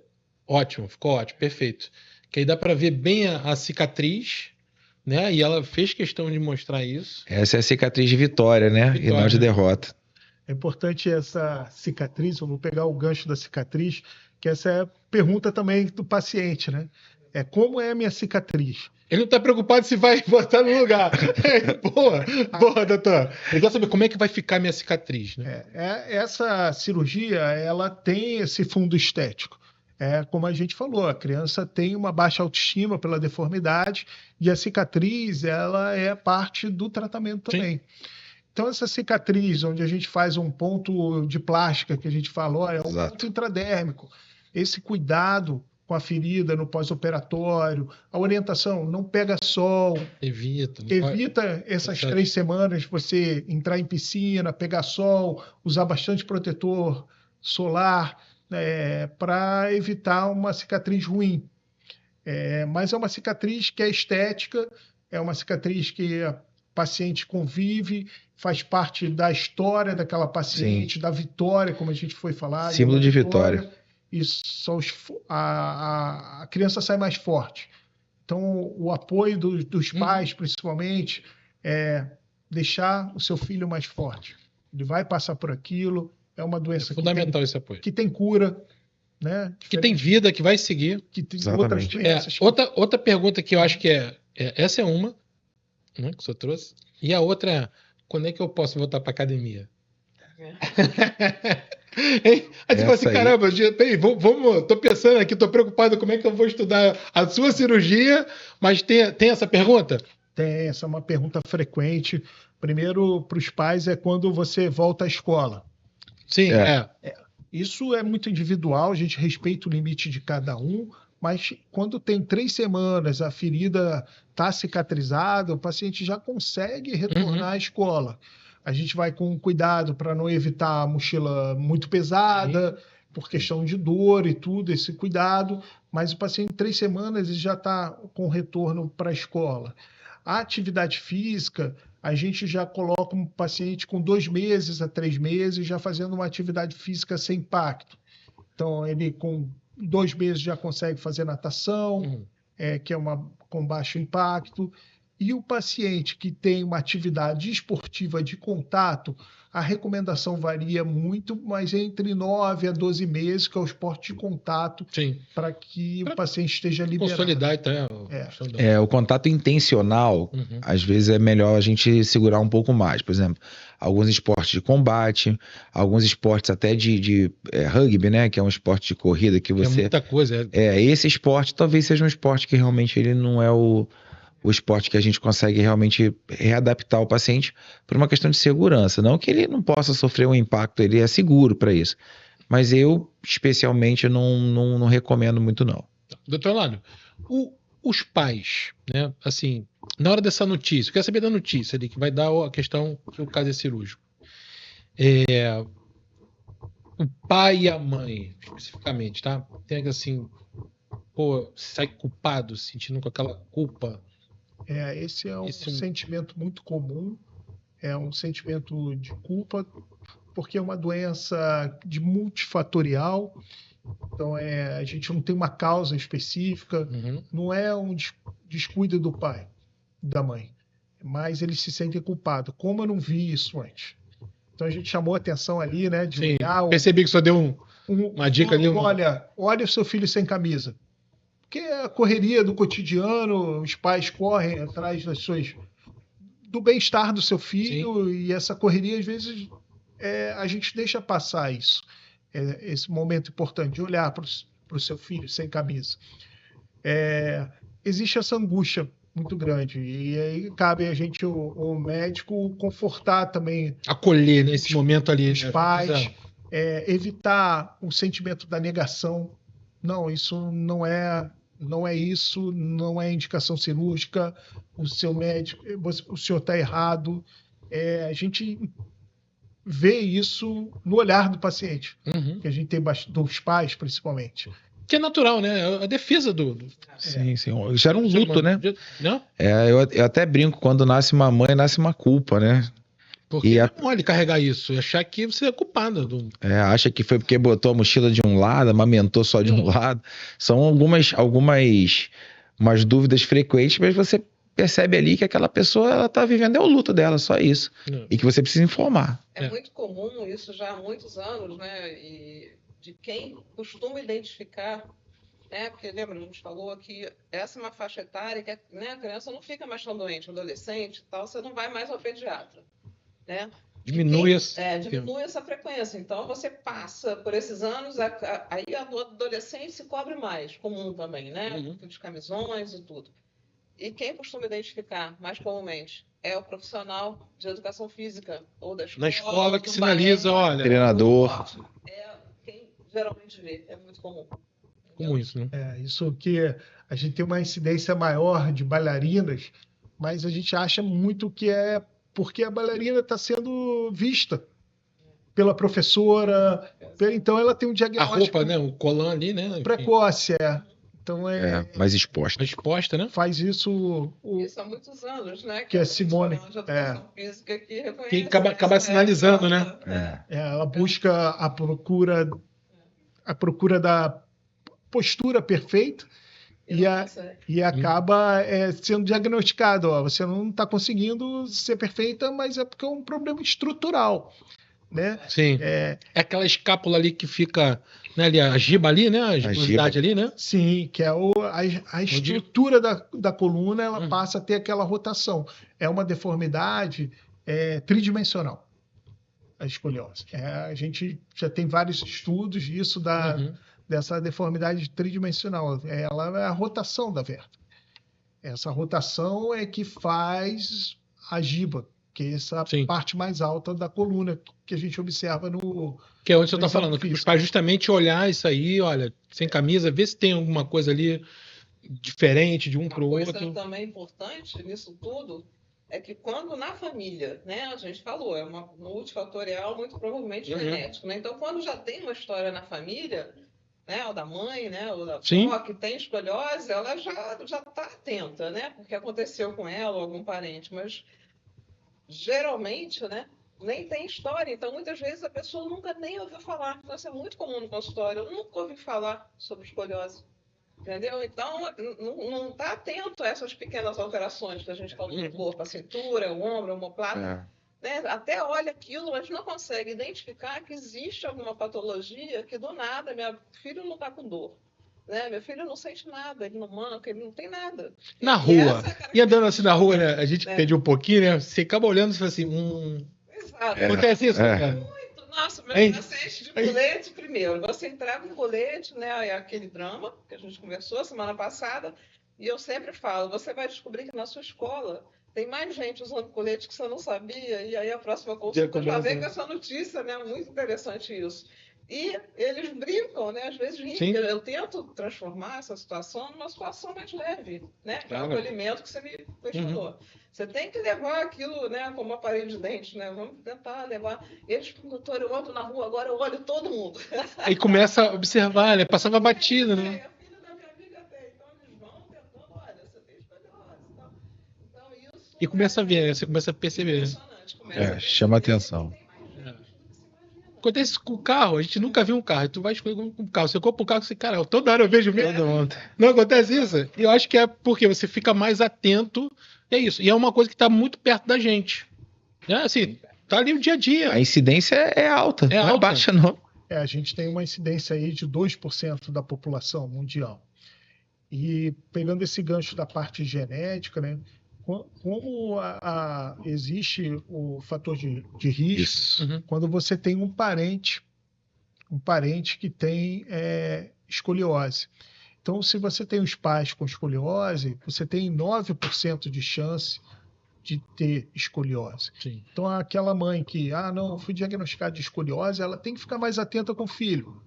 [SPEAKER 2] ótimo, ficou ótimo, perfeito. Que aí dá para ver bem a cicatriz, né? E ela fez questão de mostrar isso.
[SPEAKER 3] Essa é a cicatriz de vitória, né? E não de derrota.
[SPEAKER 5] É importante essa cicatriz, eu vou pegar o gancho da cicatriz, que essa é a pergunta também do paciente, né? Como é a minha cicatriz?
[SPEAKER 2] Ele não está preocupado se vai botar no lugar. Boa, doutor. Ele quer saber como é que vai ficar a minha cicatriz, né?
[SPEAKER 5] Essa cirurgia, ela tem esse fundo estético. Como a gente falou, a criança tem uma baixa autoestima pela deformidade e a cicatriz, ela é parte do tratamento também. Sim. Então, essa cicatriz, onde a gente faz um ponto de plástica, que a gente falou, é um ponto intradérmico. Esse cuidado com a ferida no pós-operatório, a orientação, não pega sol.
[SPEAKER 2] Evita
[SPEAKER 5] essas 3 semanas você entrar em piscina, pegar sol, usar bastante protetor solar, para evitar uma cicatriz ruim. Mas é uma cicatriz que é estética, é uma cicatriz que a paciente convive, faz parte da história daquela paciente, Sim. da vitória, como a gente foi falar.
[SPEAKER 3] Símbolo de vitória.
[SPEAKER 5] Isso, a criança sai mais forte. Então, o apoio dos pais, principalmente, é deixar o seu filho mais forte. Ele vai passar por aquilo, é uma doença
[SPEAKER 2] fundamental esse apoio.
[SPEAKER 5] Que tem cura, né?
[SPEAKER 2] Que tem vida, que vai seguir.
[SPEAKER 5] Que tem outras doenças.
[SPEAKER 2] Outra pergunta que eu acho que essa é uma, né, que o senhor trouxe, e a outra é, quando é que eu posso voltar para academia? Aí você fala assim, caramba, tô pensando aqui, tô preocupado como é que eu vou estudar a sua cirurgia, mas tem essa pergunta?
[SPEAKER 5] Tem, essa é uma pergunta frequente. Primeiro, para os pais, é quando você volta à escola.
[SPEAKER 2] Sim,
[SPEAKER 5] Isso é muito individual, a gente respeita o limite de cada um, mas quando tem 3 semanas, a ferida está cicatrizada, o paciente já consegue retornar à escola. A gente vai com cuidado para não evitar a mochila muito pesada, por questão de dor e tudo, esse cuidado, mas o paciente em 3 semanas ele já está com retorno para a escola. A atividade física, a gente já coloca um paciente com 2 meses a 3 meses já fazendo uma atividade física sem impacto. Então, ele com 2 meses já consegue fazer natação, que é com baixo impacto. E o paciente que tem uma atividade esportiva de contato, a recomendação varia muito, mas entre 9 a 12 meses, que é o esporte de contato, para que o paciente esteja liberado.
[SPEAKER 2] Consolidar, então.
[SPEAKER 3] O contato intencional, às vezes é melhor a gente segurar um pouco mais. Por exemplo, alguns esportes de combate, alguns esportes até de rugby, né? Que é um esporte de corrida que você...
[SPEAKER 2] É muita coisa.
[SPEAKER 3] Esse esporte talvez seja um esporte que realmente ele não é o esporte que a gente consegue realmente readaptar o paciente por uma questão de segurança. Não que ele não possa sofrer um impacto, ele é seguro para isso. Mas eu, especialmente, não recomendo muito, não.
[SPEAKER 2] Doutor Orlando, os pais, né, assim, na hora dessa notícia, eu quero saber da notícia ali, que vai dar a questão que o caso é cirúrgico. O pai e a mãe, especificamente, tá? Tem assim, sai culpado, sentindo com aquela culpa.
[SPEAKER 5] Esse é um sentimento muito comum, é um sentimento de culpa, porque é uma doença multifatorial, então a gente não tem uma causa específica, não é um descuido do pai, da mãe, mas eles se sentem culpados. Como eu não vi isso antes? Então a gente chamou a atenção ali, né? De olhar
[SPEAKER 2] percebi que só deu uma dica ali.
[SPEAKER 5] Olha o seu filho sem camisa. Porque a correria do cotidiano, os pais correm atrás do bem-estar do seu filho. Sim. E essa correria, às vezes, a gente deixa passar isso. Esse momento importante de olhar para o seu filho sem camisa. Existe essa angústia muito grande. E aí cabe a gente, o médico, confortar também.
[SPEAKER 2] Acolher nesse momento ali.
[SPEAKER 5] Os pais, evitar o sentimento da negação. Não, isso não é isso, não é indicação cirúrgica, o seu médico, o senhor está errado. A gente vê isso no olhar do paciente, que a gente tem dos pais, principalmente.
[SPEAKER 2] Que é natural, né? A defesa do...
[SPEAKER 3] Sim. Isso era um luto, né?
[SPEAKER 2] Não?
[SPEAKER 3] Eu até brinco, quando nasce uma mãe, nasce uma culpa, né?
[SPEAKER 2] Porque é mole carregar isso e achar que você é culpado.
[SPEAKER 3] Acha que foi porque botou a mochila de um lado, amamentou só de um lado. São algumas umas dúvidas frequentes, mas você percebe ali que aquela pessoa ela tá vivendo o luto dela, só isso. E que você precisa informar.
[SPEAKER 4] É muito comum isso já há muitos anos, né? E de quem costuma identificar, né? Porque lembra, a gente falou que essa é uma faixa etária que né, a criança não fica mais tão doente, adolescente e tal, você não vai mais ao pediatra. Né?
[SPEAKER 2] Diminui
[SPEAKER 4] essa frequência. Então, você passa por esses anos, aí a do adolescente se cobre mais, comum também, né? De camisões e tudo. E quem costuma identificar mais comumente é o profissional de educação física ou da escola.
[SPEAKER 2] Na escola que sinaliza, olha...
[SPEAKER 3] Treinador.
[SPEAKER 4] Quem geralmente vê, é muito comum.
[SPEAKER 2] Como isso, né?
[SPEAKER 5] Isso que a gente tem uma incidência maior de bailarinas, mas a gente acha muito que é porque a bailarina está sendo vista pela professora, então ela tem um diagnóstico...
[SPEAKER 2] A roupa, né? O colã ali, né?
[SPEAKER 5] Precoce, Então
[SPEAKER 3] mais exposta.
[SPEAKER 2] Exposta, né?
[SPEAKER 5] Faz isso...
[SPEAKER 4] Isso há muitos anos, né?
[SPEAKER 5] Que é Simone.
[SPEAKER 4] Física
[SPEAKER 2] que acaba sinalizando, né?
[SPEAKER 5] Ela busca a procura da postura perfeita, e acaba sendo diagnosticado. Você não está conseguindo ser perfeita, mas é porque é um problema estrutural. Né?
[SPEAKER 2] Sim. É aquela escápula ali que fica, né, ali, a giba ali, né? A gibosidade ali, né?
[SPEAKER 5] Sim, que é a estrutura da coluna, ela passa a ter aquela rotação. É uma deformidade tridimensional, a escoliose. A gente já tem vários estudos disso dessa deformidade tridimensional. Ela é a rotação da vértebra. Essa rotação é que faz a giba, que é essa parte mais alta da coluna que a gente observa no...
[SPEAKER 2] Que é onde você está falando, que os pais justamente olhar isso aí, olha, sem camisa, ver se tem alguma coisa ali diferente de um para o outro.
[SPEAKER 4] Uma coisa também importante nisso tudo é que quando na família, né, a gente falou, é uma multifatorial, muito provavelmente genético, né? Então, quando já tem uma história na família... Né, ou da mãe, né, ou da avó que tem escoliose, ela já está atenta, né, porque aconteceu com ela ou algum parente, mas geralmente, né, nem tem história, então muitas vezes a pessoa nunca nem ouviu falar. Então, isso é muito comum no consultório, eu nunca ouvi falar sobre escoliose, entendeu? Então, não está atento a essas pequenas alterações que a gente fala no corpo, a cintura, o ombro, a omoplata. Né? Até olha aquilo, mas não consegue identificar que existe alguma patologia que do nada, meu filho não está com dor, né? Meu filho não sente nada, ele não manca, ele não tem nada.
[SPEAKER 2] Na rua, e andando assim na rua, né? A gente pede um pouquinho, né? Você acaba olhando e fala assim,
[SPEAKER 4] Exato.
[SPEAKER 2] Acontece isso, cara?
[SPEAKER 4] Muito. Nossa, meu paciente de colete primeiro. Você entrega um colete, né? É aquele drama que a gente conversou semana passada, e eu sempre falo, você vai descobrir que na sua escola tem mais gente usando colete que você não sabia, e aí a próxima consulta já vem com essa notícia, né? Muito interessante isso. E eles brincam, né? Às vezes riem. Eu tento transformar essa situação numa situação mais leve, né? Que é o acolhimento que você me questionou. Você tem que levar aquilo, né? Como aparelho de dente, né? Vamos tentar levar. Eles, doutor, eu ando na rua agora, eu olho todo mundo.
[SPEAKER 2] Aí começa a observar, né? Passava batida, né? E começa a ver, você começa a perceber.
[SPEAKER 3] Chama atenção.
[SPEAKER 2] Acontece com o carro, a gente nunca viu um carro. Tu vai escolher um carro, você compra um carro, você, cara, toda hora eu vejo mesmo. Não acontece isso? E eu acho que é porque você fica mais atento. É isso. E é uma coisa que está muito perto da gente. Assim, tá ali o dia a dia.
[SPEAKER 3] A incidência é alta, não é baixa, não.
[SPEAKER 5] A gente tem uma incidência aí de 2% da população mundial. E pegando esse gancho da parte genética, né? Como existe o fator de risco, quando você tem um parente que tem escoliose. Então, se você tem os pais com escoliose, você tem 9% de chance de ter escoliose.
[SPEAKER 2] Sim.
[SPEAKER 5] Então, aquela mãe que, não, fui diagnosticada de escoliose, ela tem que ficar mais atenta com o filho.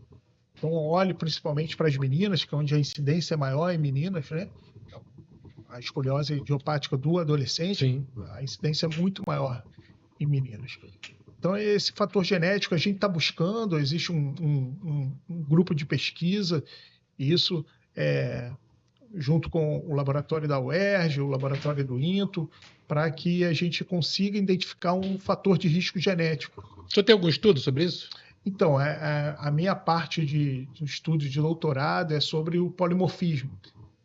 [SPEAKER 5] Então, olhe principalmente para as meninas, que é onde a incidência é maior em meninas, né? A escoliose idiopática do adolescente,
[SPEAKER 2] Sim.
[SPEAKER 5] a incidência é muito maior em meninas. Então, esse fator genético a gente está buscando, existe um grupo de pesquisa, e isso junto com o laboratório da UERJ, o laboratório do INTO, para que a gente consiga identificar um fator de risco genético.
[SPEAKER 2] O senhor tem algum estudo sobre isso?
[SPEAKER 5] Então, a minha parte de estudo de doutorado é sobre o polimorfismo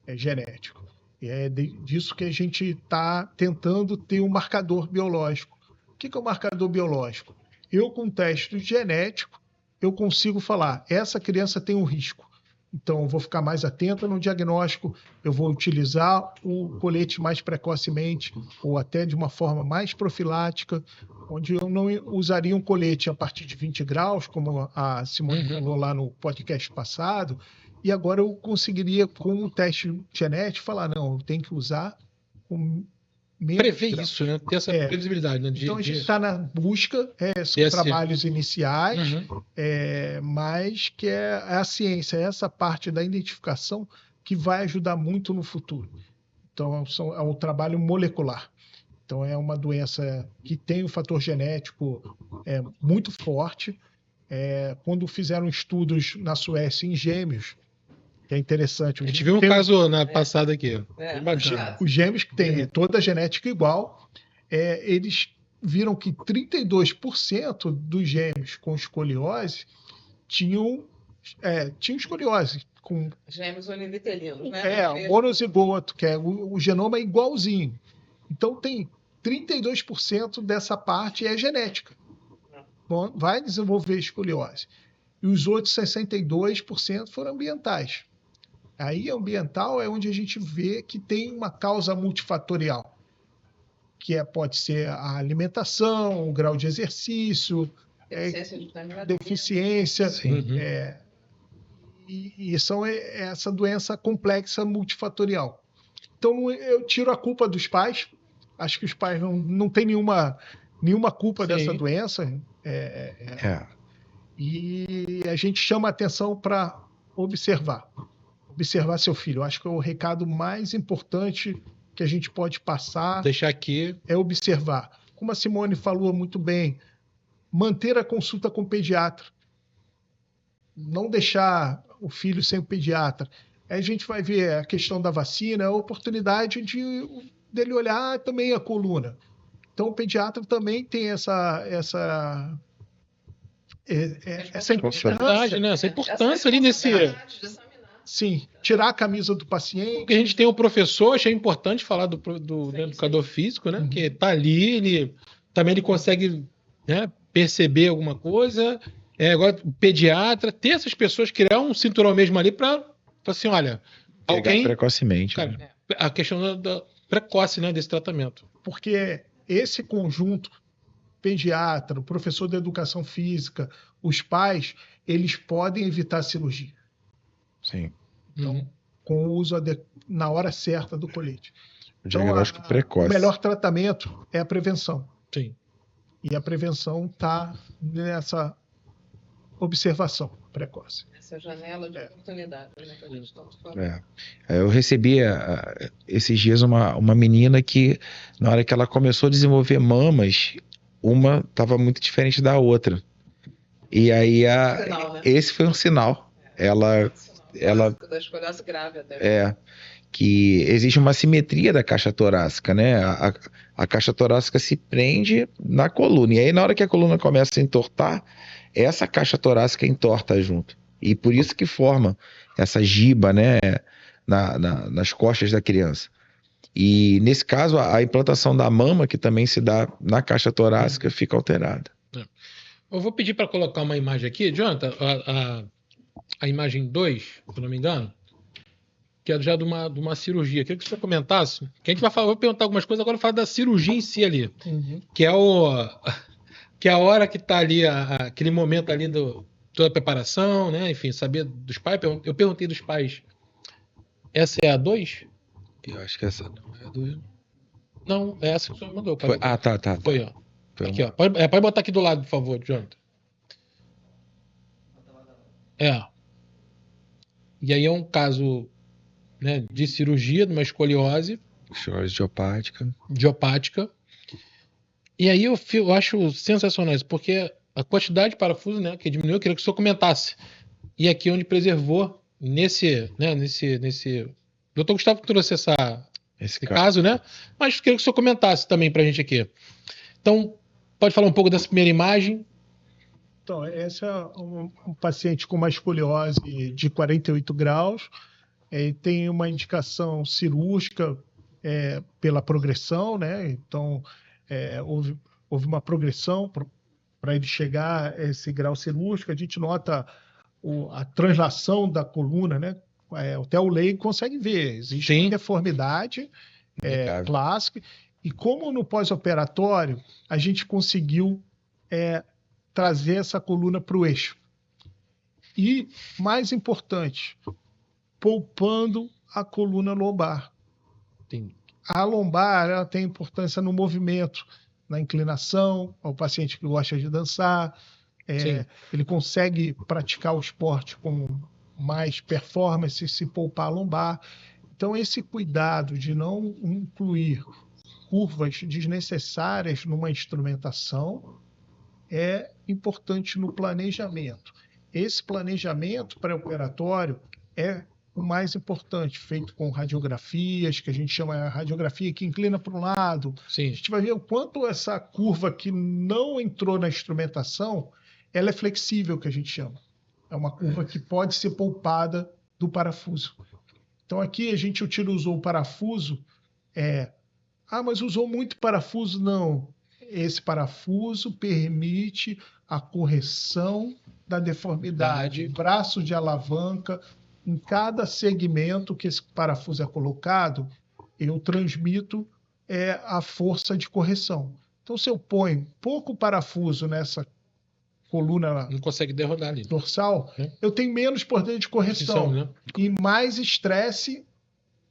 [SPEAKER 5] genético. E é disso que a gente está tentando ter um marcador biológico. O que é um marcador biológico? Eu, com teste genético, eu consigo falar, essa criança tem um risco. Então, eu vou ficar mais atento no diagnóstico, eu vou utilizar o colete mais precocemente ou até de uma forma mais profilática, onde eu não usaria um colete a partir de 20 graus, como a Simone falou lá no podcast passado, e agora eu conseguiria, com o teste genético, falar, não, eu tenho que usar com
[SPEAKER 2] prever isso, né? Ter essa previsibilidade. Né?
[SPEAKER 5] Então, a gente está na busca, são trabalhos iniciais, mas que é a ciência, essa parte da identificação que vai ajudar muito no futuro. Então, é um trabalho molecular. Então, é uma doença que tem um fator genético muito forte. Quando fizeram estudos na Suécia em gêmeos, que é interessante.
[SPEAKER 2] A gente viu um caso na passada aqui.
[SPEAKER 5] Os gêmeos que têm toda a genética igual, eles viram que 32% dos gêmeos com escoliose tinham escoliose. Com
[SPEAKER 4] gêmeos univitelinos, né?
[SPEAKER 5] Monozigoto, que é o genoma é igualzinho. Então, tem 32% dessa parte é genética. Bom, vai desenvolver escoliose. E os outros 62% foram ambientais. Aí, ambiental é onde a gente vê que tem uma causa multifatorial, que pode ser a alimentação, o grau de exercício, deficiência. E são essa doença complexa multifatorial. Então, eu tiro a culpa dos pais. Acho que os pais não têm nenhuma culpa dessa doença. E a gente chama a atenção para observar seu filho. Eu acho que é o recado mais importante que a gente pode passar.
[SPEAKER 2] Deixar aqui.
[SPEAKER 5] É observar. Como a Simone falou muito bem, manter a consulta com o pediatra. Não deixar o filho sem o pediatra. Aí a gente vai ver a questão da vacina, a oportunidade dele olhar também a coluna. Então, o pediatra também tem essa
[SPEAKER 2] importância, né? Essa importância ali nesse...
[SPEAKER 5] Sim, tirar a camisa do paciente.
[SPEAKER 2] Porque a gente tem um professor, achei importante falar do educador físico, né? Que tá ali, ele consegue, né, perceber alguma coisa. Agora, o pediatra, ter essas pessoas, criar um cinturão mesmo ali para assim, olha,
[SPEAKER 3] alguém precocemente.
[SPEAKER 2] Cara, né? A questão da precoce, né, desse tratamento.
[SPEAKER 5] Porque esse conjunto, pediatra, o professor de educação física, os pais, eles podem evitar a cirurgia.
[SPEAKER 3] Sim.
[SPEAKER 5] Então, com o uso na hora certa do colete.
[SPEAKER 3] O diagnóstico precoce.
[SPEAKER 5] O melhor tratamento é a prevenção.
[SPEAKER 2] Sim.
[SPEAKER 5] E a prevenção está nessa observação precoce.
[SPEAKER 4] Essa janela de oportunidade, né, que a gente tanto falou.
[SPEAKER 3] Eu recebi esses dias uma menina que, na hora que ela começou a desenvolver mamas, uma estava muito diferente da outra. E aí
[SPEAKER 4] sinal, né?
[SPEAKER 3] Esse foi um sinal. Ela
[SPEAKER 4] da escoliose grave até.
[SPEAKER 3] Que existe uma simetria da caixa torácica, né? A caixa torácica se prende na coluna. E aí, na hora que a coluna começa a entortar, essa caixa torácica entorta junto. E por isso que forma essa giba, né, nas costas da criança. E nesse caso, a implantação da mama, que também se dá na caixa torácica, fica alterada.
[SPEAKER 2] Eu vou pedir para colocar uma imagem aqui, Jonathan, a imagem 2, se eu não me engano, que é já de uma cirurgia. Queria que você comentasse, que a gente vai perguntar algumas coisas, agora falar da cirurgia em si ali, que é a hora que está ali, aquele momento ali toda a preparação, né? Enfim, saber dos pais. Eu perguntei dos pais Essa é a 2?
[SPEAKER 3] Eu acho que essa não é a 2.
[SPEAKER 2] Não, é essa que você mandou.
[SPEAKER 3] Foi... Ah, tá.
[SPEAKER 2] Foi, ó. Aqui, ó. Pode botar aqui do lado, por favor, Jonathan. E aí é um caso, né, de cirurgia, de uma escoliose.
[SPEAKER 3] Escoliose
[SPEAKER 2] idiopática. E aí eu acho sensacional isso, porque a quantidade de parafuso, né, que diminuiu, eu queria que o senhor comentasse. E aqui onde preservou, nesse o doutor Gustavo trouxe esse caso, né? Mas queria que o senhor comentasse também pra gente aqui. Então, pode falar um pouco dessa primeira imagem?
[SPEAKER 5] Então, esse é um paciente com uma escoliose de 48 graus, tem uma indicação cirúrgica pela progressão, né? Então, houve uma progressão para ele chegar a esse grau cirúrgico. A gente nota a translação da coluna, né? Até o leigo consegue ver, existe uma deformidade clássica. E como no pós-operatório, a gente conseguiu trazer essa coluna para o eixo. E, mais importante, poupando a coluna lombar. A lombar ela tem importância no movimento, na inclinação, ao paciente que gosta de dançar, ele consegue praticar o esporte com mais performance se poupar a lombar. Então, esse cuidado de não incluir curvas desnecessárias numa instrumentação é importante no planejamento. Esse planejamento pré-operatório é o mais importante, feito com radiografias, que a gente chama de radiografia que inclina para um lado.
[SPEAKER 2] Sim.
[SPEAKER 5] A gente vai ver o quanto essa curva que não entrou na instrumentação, ela é flexível, que a gente chama. É uma curva que pode ser poupada do parafuso. Então aqui a gente utilizou o parafuso. Mas usou muito parafuso? Não. Esse parafuso permite a correção da deformidade, braço de alavanca. Em cada segmento que esse parafuso é colocado, eu transmito a força de correção. Então, se eu ponho pouco parafuso nessa coluna
[SPEAKER 2] não consegue derrotar ali.
[SPEAKER 5] Dorsal, eu tenho menos poder de correção,
[SPEAKER 2] né?
[SPEAKER 5] E mais estresse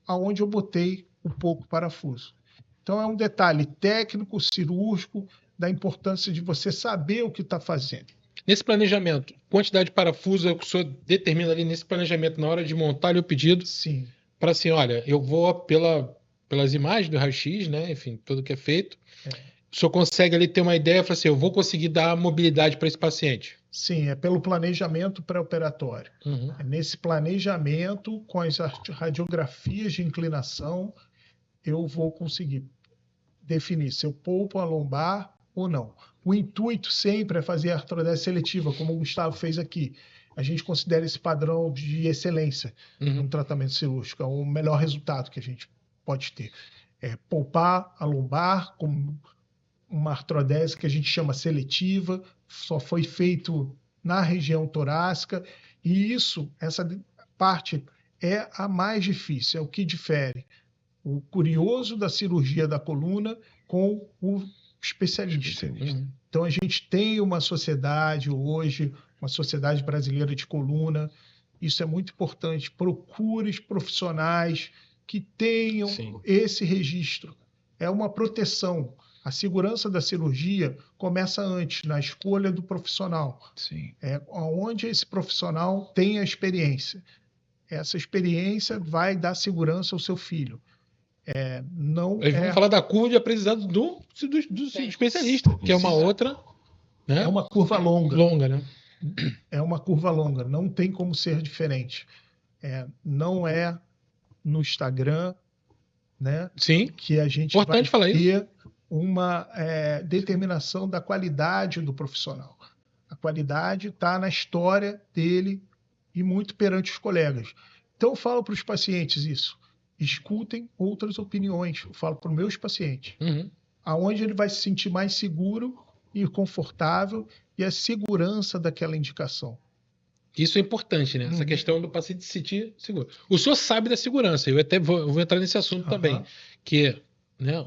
[SPEAKER 5] aonde eu botei o pouco parafuso. Então, é um detalhe técnico, cirúrgico, da importância de você saber o que está fazendo.
[SPEAKER 2] Nesse planejamento, quantidade de parafuso é o que o senhor determina ali nesse planejamento, na hora de montar ali o pedido?
[SPEAKER 5] Sim.
[SPEAKER 2] Para assim, olha, eu vou pelas imagens do raio-x, né? Enfim, tudo que é feito. O senhor consegue ali ter uma ideia, fala assim, eu vou conseguir dar mobilidade para esse paciente?
[SPEAKER 5] Sim, é pelo planejamento pré-operatório.
[SPEAKER 2] Uhum.
[SPEAKER 5] É nesse planejamento, com as radiografias de inclinação, eu vou conseguir definir se eu poupo a lombar ou não. O intuito sempre é fazer a artrodese seletiva, como o Gustavo fez aqui. A gente considera esse padrão de excelência no tratamento cirúrgico, é o melhor resultado que a gente pode ter. Poupar a lombar com uma artrodese que a gente chama seletiva, só foi feito na região torácica, e essa parte é a mais difícil, é o que difere o curioso da cirurgia da coluna com o especialista. Então, a gente tem uma sociedade hoje, uma sociedade brasileira de coluna, isso é muito importante. Procure profissionais que tenham esse registro. É uma proteção. A segurança da cirurgia começa antes, na escolha do profissional. É onde esse profissional tem a experiência. Essa experiência vai dar segurança ao seu filho.
[SPEAKER 2] Vamos falar da curva de aprendizado do especialista, que é uma outra... Né?
[SPEAKER 5] É uma curva longa.
[SPEAKER 2] Né?
[SPEAKER 5] É uma curva longa, não tem como ser diferente. Não é no Instagram, né?
[SPEAKER 2] Sim.
[SPEAKER 5] Que a gente
[SPEAKER 2] importante
[SPEAKER 5] vai
[SPEAKER 2] ter
[SPEAKER 5] isso. Uma determinação da qualidade do profissional. A qualidade está na história dele e muito perante os colegas. Então, eu falo para os pacientes isso. Escutem outras opiniões. Eu falo para os meus pacientes. Aonde ele vai se sentir mais seguro e confortável e a segurança daquela indicação.
[SPEAKER 2] Isso é importante, né? Essa questão do paciente se sentir seguro. O senhor sabe da segurança. Eu até vou entrar nesse assunto também. Que, né,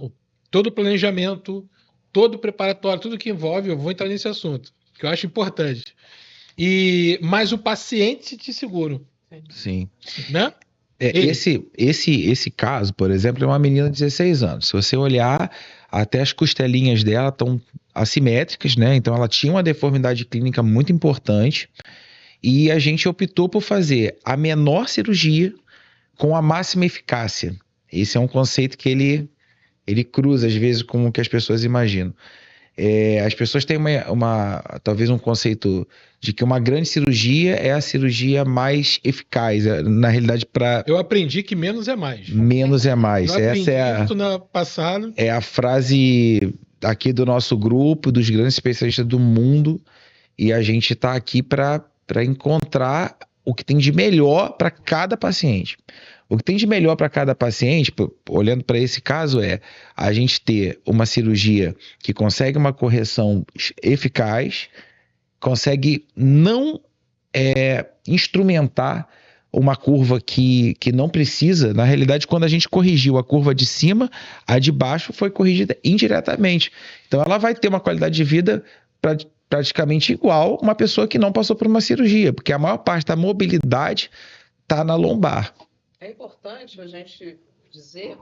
[SPEAKER 2] todo o planejamento, todo o preparatório, tudo que envolve, eu vou entrar nesse assunto, que eu acho importante. Mas o paciente se sentir seguro.
[SPEAKER 3] Sim.
[SPEAKER 2] Né?
[SPEAKER 3] Esse caso, por exemplo, é uma menina de 16 anos. Se você olhar, até as costelinhas dela estão assimétricas, né? Então ela tinha uma deformidade clínica muito importante e a gente optou por fazer a menor cirurgia com a máxima eficácia. Esse é um conceito que ele cruza às vezes com o que as pessoas imaginam. As pessoas têm talvez um conceito de que uma grande cirurgia é a cirurgia mais eficaz. Na realidade,
[SPEAKER 2] eu aprendi que menos é mais.
[SPEAKER 3] Menos é mais.
[SPEAKER 2] Eu aprendi isso no passado.
[SPEAKER 3] É a frase aqui do nosso grupo, dos grandes especialistas do mundo, e a gente está aqui para encontrar o que tem de melhor para cada paciente. O que tem de melhor para cada paciente, olhando para esse caso, é a gente ter uma cirurgia que consegue uma correção eficaz, consegue não instrumentar uma curva que não precisa. Na realidade, quando a gente corrigiu a curva de cima, a de baixo foi corrigida indiretamente. Então, ela vai ter uma qualidade de vida praticamente igual a uma pessoa que não passou por uma cirurgia, porque a maior parte da mobilidade está na lombar.
[SPEAKER 4] É importante a gente dizer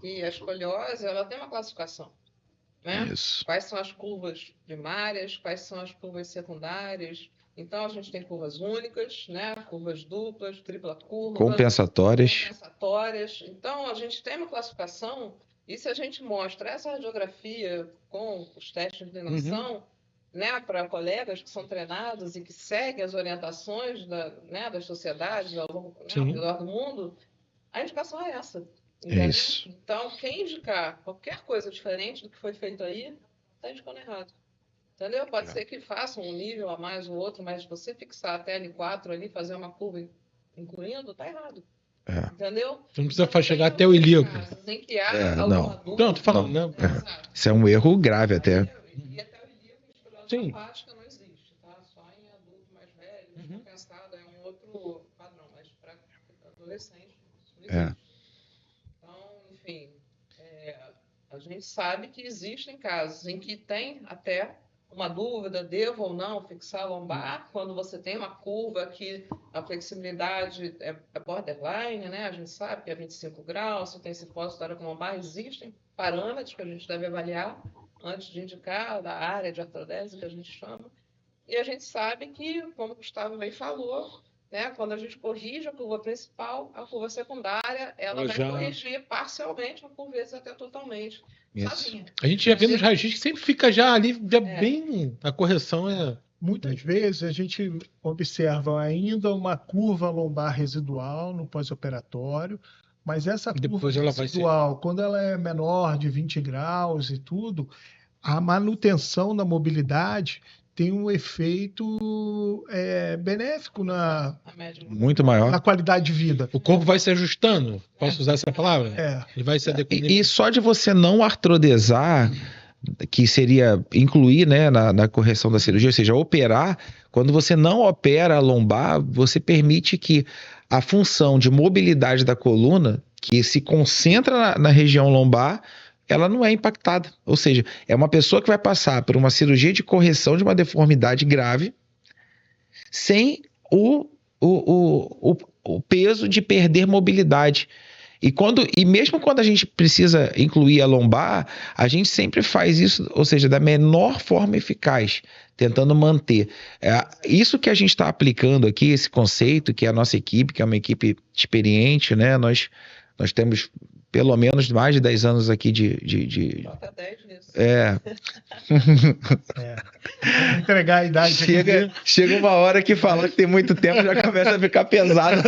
[SPEAKER 4] que a escoliose ela tem uma classificação, né?
[SPEAKER 3] Isso.
[SPEAKER 4] Quais são as curvas primárias, quais são as curvas secundárias. Então, a gente tem curvas únicas, né? Curvas duplas, tripla curva.
[SPEAKER 3] Compensatórias.
[SPEAKER 4] Então, a gente tem uma classificação e se a gente mostra essa radiografia com os testes de inclinação, né, para colegas que são treinados e que seguem as orientações das sociedades ao redor do mundo, a indicação é essa.
[SPEAKER 3] Isso.
[SPEAKER 4] Então, quem indicar qualquer coisa diferente do que foi feito aí, está indicando errado. Entendeu? Pode ser que faça um nível a mais ou outro, mas você fixar até L4 ali, fazer uma curva incluindo, está errado. Entendeu?
[SPEAKER 2] Você não precisa chegar até o ilíaco.
[SPEAKER 4] Tem que criar alguma dúvida.
[SPEAKER 2] Não, tô falando. Não.
[SPEAKER 3] Isso é um erro grave até.
[SPEAKER 4] Sim. Hepática não existe, tá? Só em adulto mais velho, compensado é um outro padrão, mas para adolescente isso não existe. Então, enfim, a gente sabe que existem casos em que tem até uma dúvida, devo ou não fixar a lombar, quando você tem uma curva que a flexibilidade é borderline, né? A gente sabe que é 25 graus, se tem cifose tóraco lombar, existem parâmetros que a gente deve avaliar antes de indicar, da área de artrodese, que a gente chama. E a gente sabe que, como o Gustavo bem falou, né, quando a gente corrige a curva principal, a curva secundária, ela vai corrigir parcialmente, a curva vezes até totalmente, sozinha.
[SPEAKER 2] A gente já vê nos raios-x que sempre fica já ali, bem... A correção é...
[SPEAKER 5] Muitas vezes a gente observa ainda uma curva lombar residual no pós-operatório, mas essa curva residual, quando ela é menor de 20 graus e tudo, a manutenção da mobilidade tem um efeito benéfico
[SPEAKER 3] muito maior
[SPEAKER 5] na qualidade de vida.
[SPEAKER 2] O corpo vai se ajustando, posso usar essa palavra? Ele vai se adequando.
[SPEAKER 3] E só de você não artrodesar, que seria incluir, né, na correção da cirurgia, ou seja, operar, quando você não opera a lombar, você permite que a função de mobilidade da coluna, que se concentra na região lombar, ela não é impactada. Ou seja, é uma pessoa que vai passar por uma cirurgia de correção de uma deformidade grave sem o peso de perder mobilidade. E mesmo quando a gente precisa incluir a lombar, a gente sempre faz isso, ou seja, da menor forma eficaz, tentando manter. Isso que a gente está aplicando aqui, esse conceito, que é a nossa equipe, que é uma equipe experiente, né? Nós temos pelo menos mais de 10 anos aqui de...
[SPEAKER 4] Até 10 nisso.
[SPEAKER 5] Vamos entregar a idade.
[SPEAKER 3] Chega uma hora que fala que tem muito tempo, já começa a ficar pesado.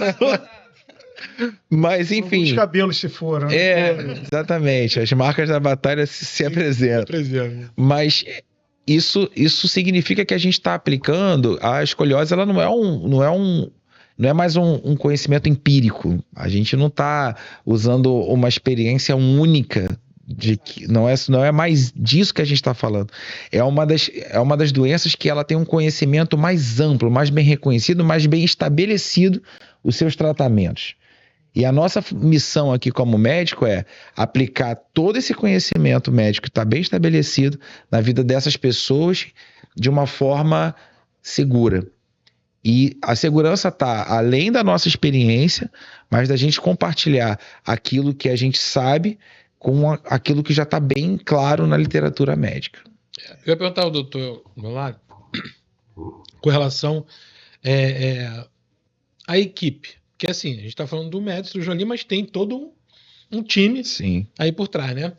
[SPEAKER 3] Mas, enfim...
[SPEAKER 5] Os cabelos se foram.
[SPEAKER 3] Exatamente. As marcas da batalha se apresentam. Mas isso significa que a gente está aplicando a escoliose, ela não é mais um conhecimento empírico. A gente não está usando uma experiência única, de que não é mais disso que a gente está falando. É uma das doenças que ela tem um conhecimento mais amplo, mais bem reconhecido, mais bem estabelecido os seus tratamentos. E a nossa missão aqui como médico é aplicar todo esse conhecimento médico que está bem estabelecido na vida dessas pessoas de uma forma segura. E a segurança está além da nossa experiência, mas da gente compartilhar aquilo que a gente sabe com aquilo que já está bem claro na literatura médica.
[SPEAKER 2] Eu ia perguntar ao doutor Goulart com relação à equipe. Porque assim, a gente está falando do médico cirurgião ali, mas tem todo um time
[SPEAKER 3] Sim.
[SPEAKER 2] aí por trás, né?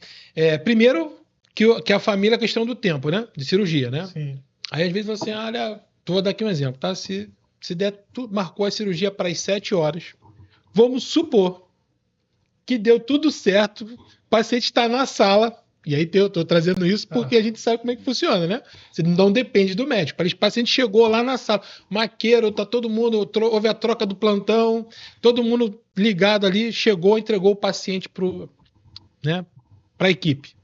[SPEAKER 2] Primeiro, que a família é a questão do tempo, né? De cirurgia, né?
[SPEAKER 5] Sim.
[SPEAKER 2] Aí às vezes você, olha, vou dar aqui um exemplo, tá? Se der, tu marcou a cirurgia para as 7 horas, vamos supor que deu tudo certo, o paciente está na sala, e aí eu tô trazendo isso porque a gente sabe como é que funciona, né? Você não depende do médico. O paciente chegou lá na sala, maqueiro, tá todo mundo, houve a troca do plantão, todo mundo ligado ali, chegou, entregou o paciente para a equipe.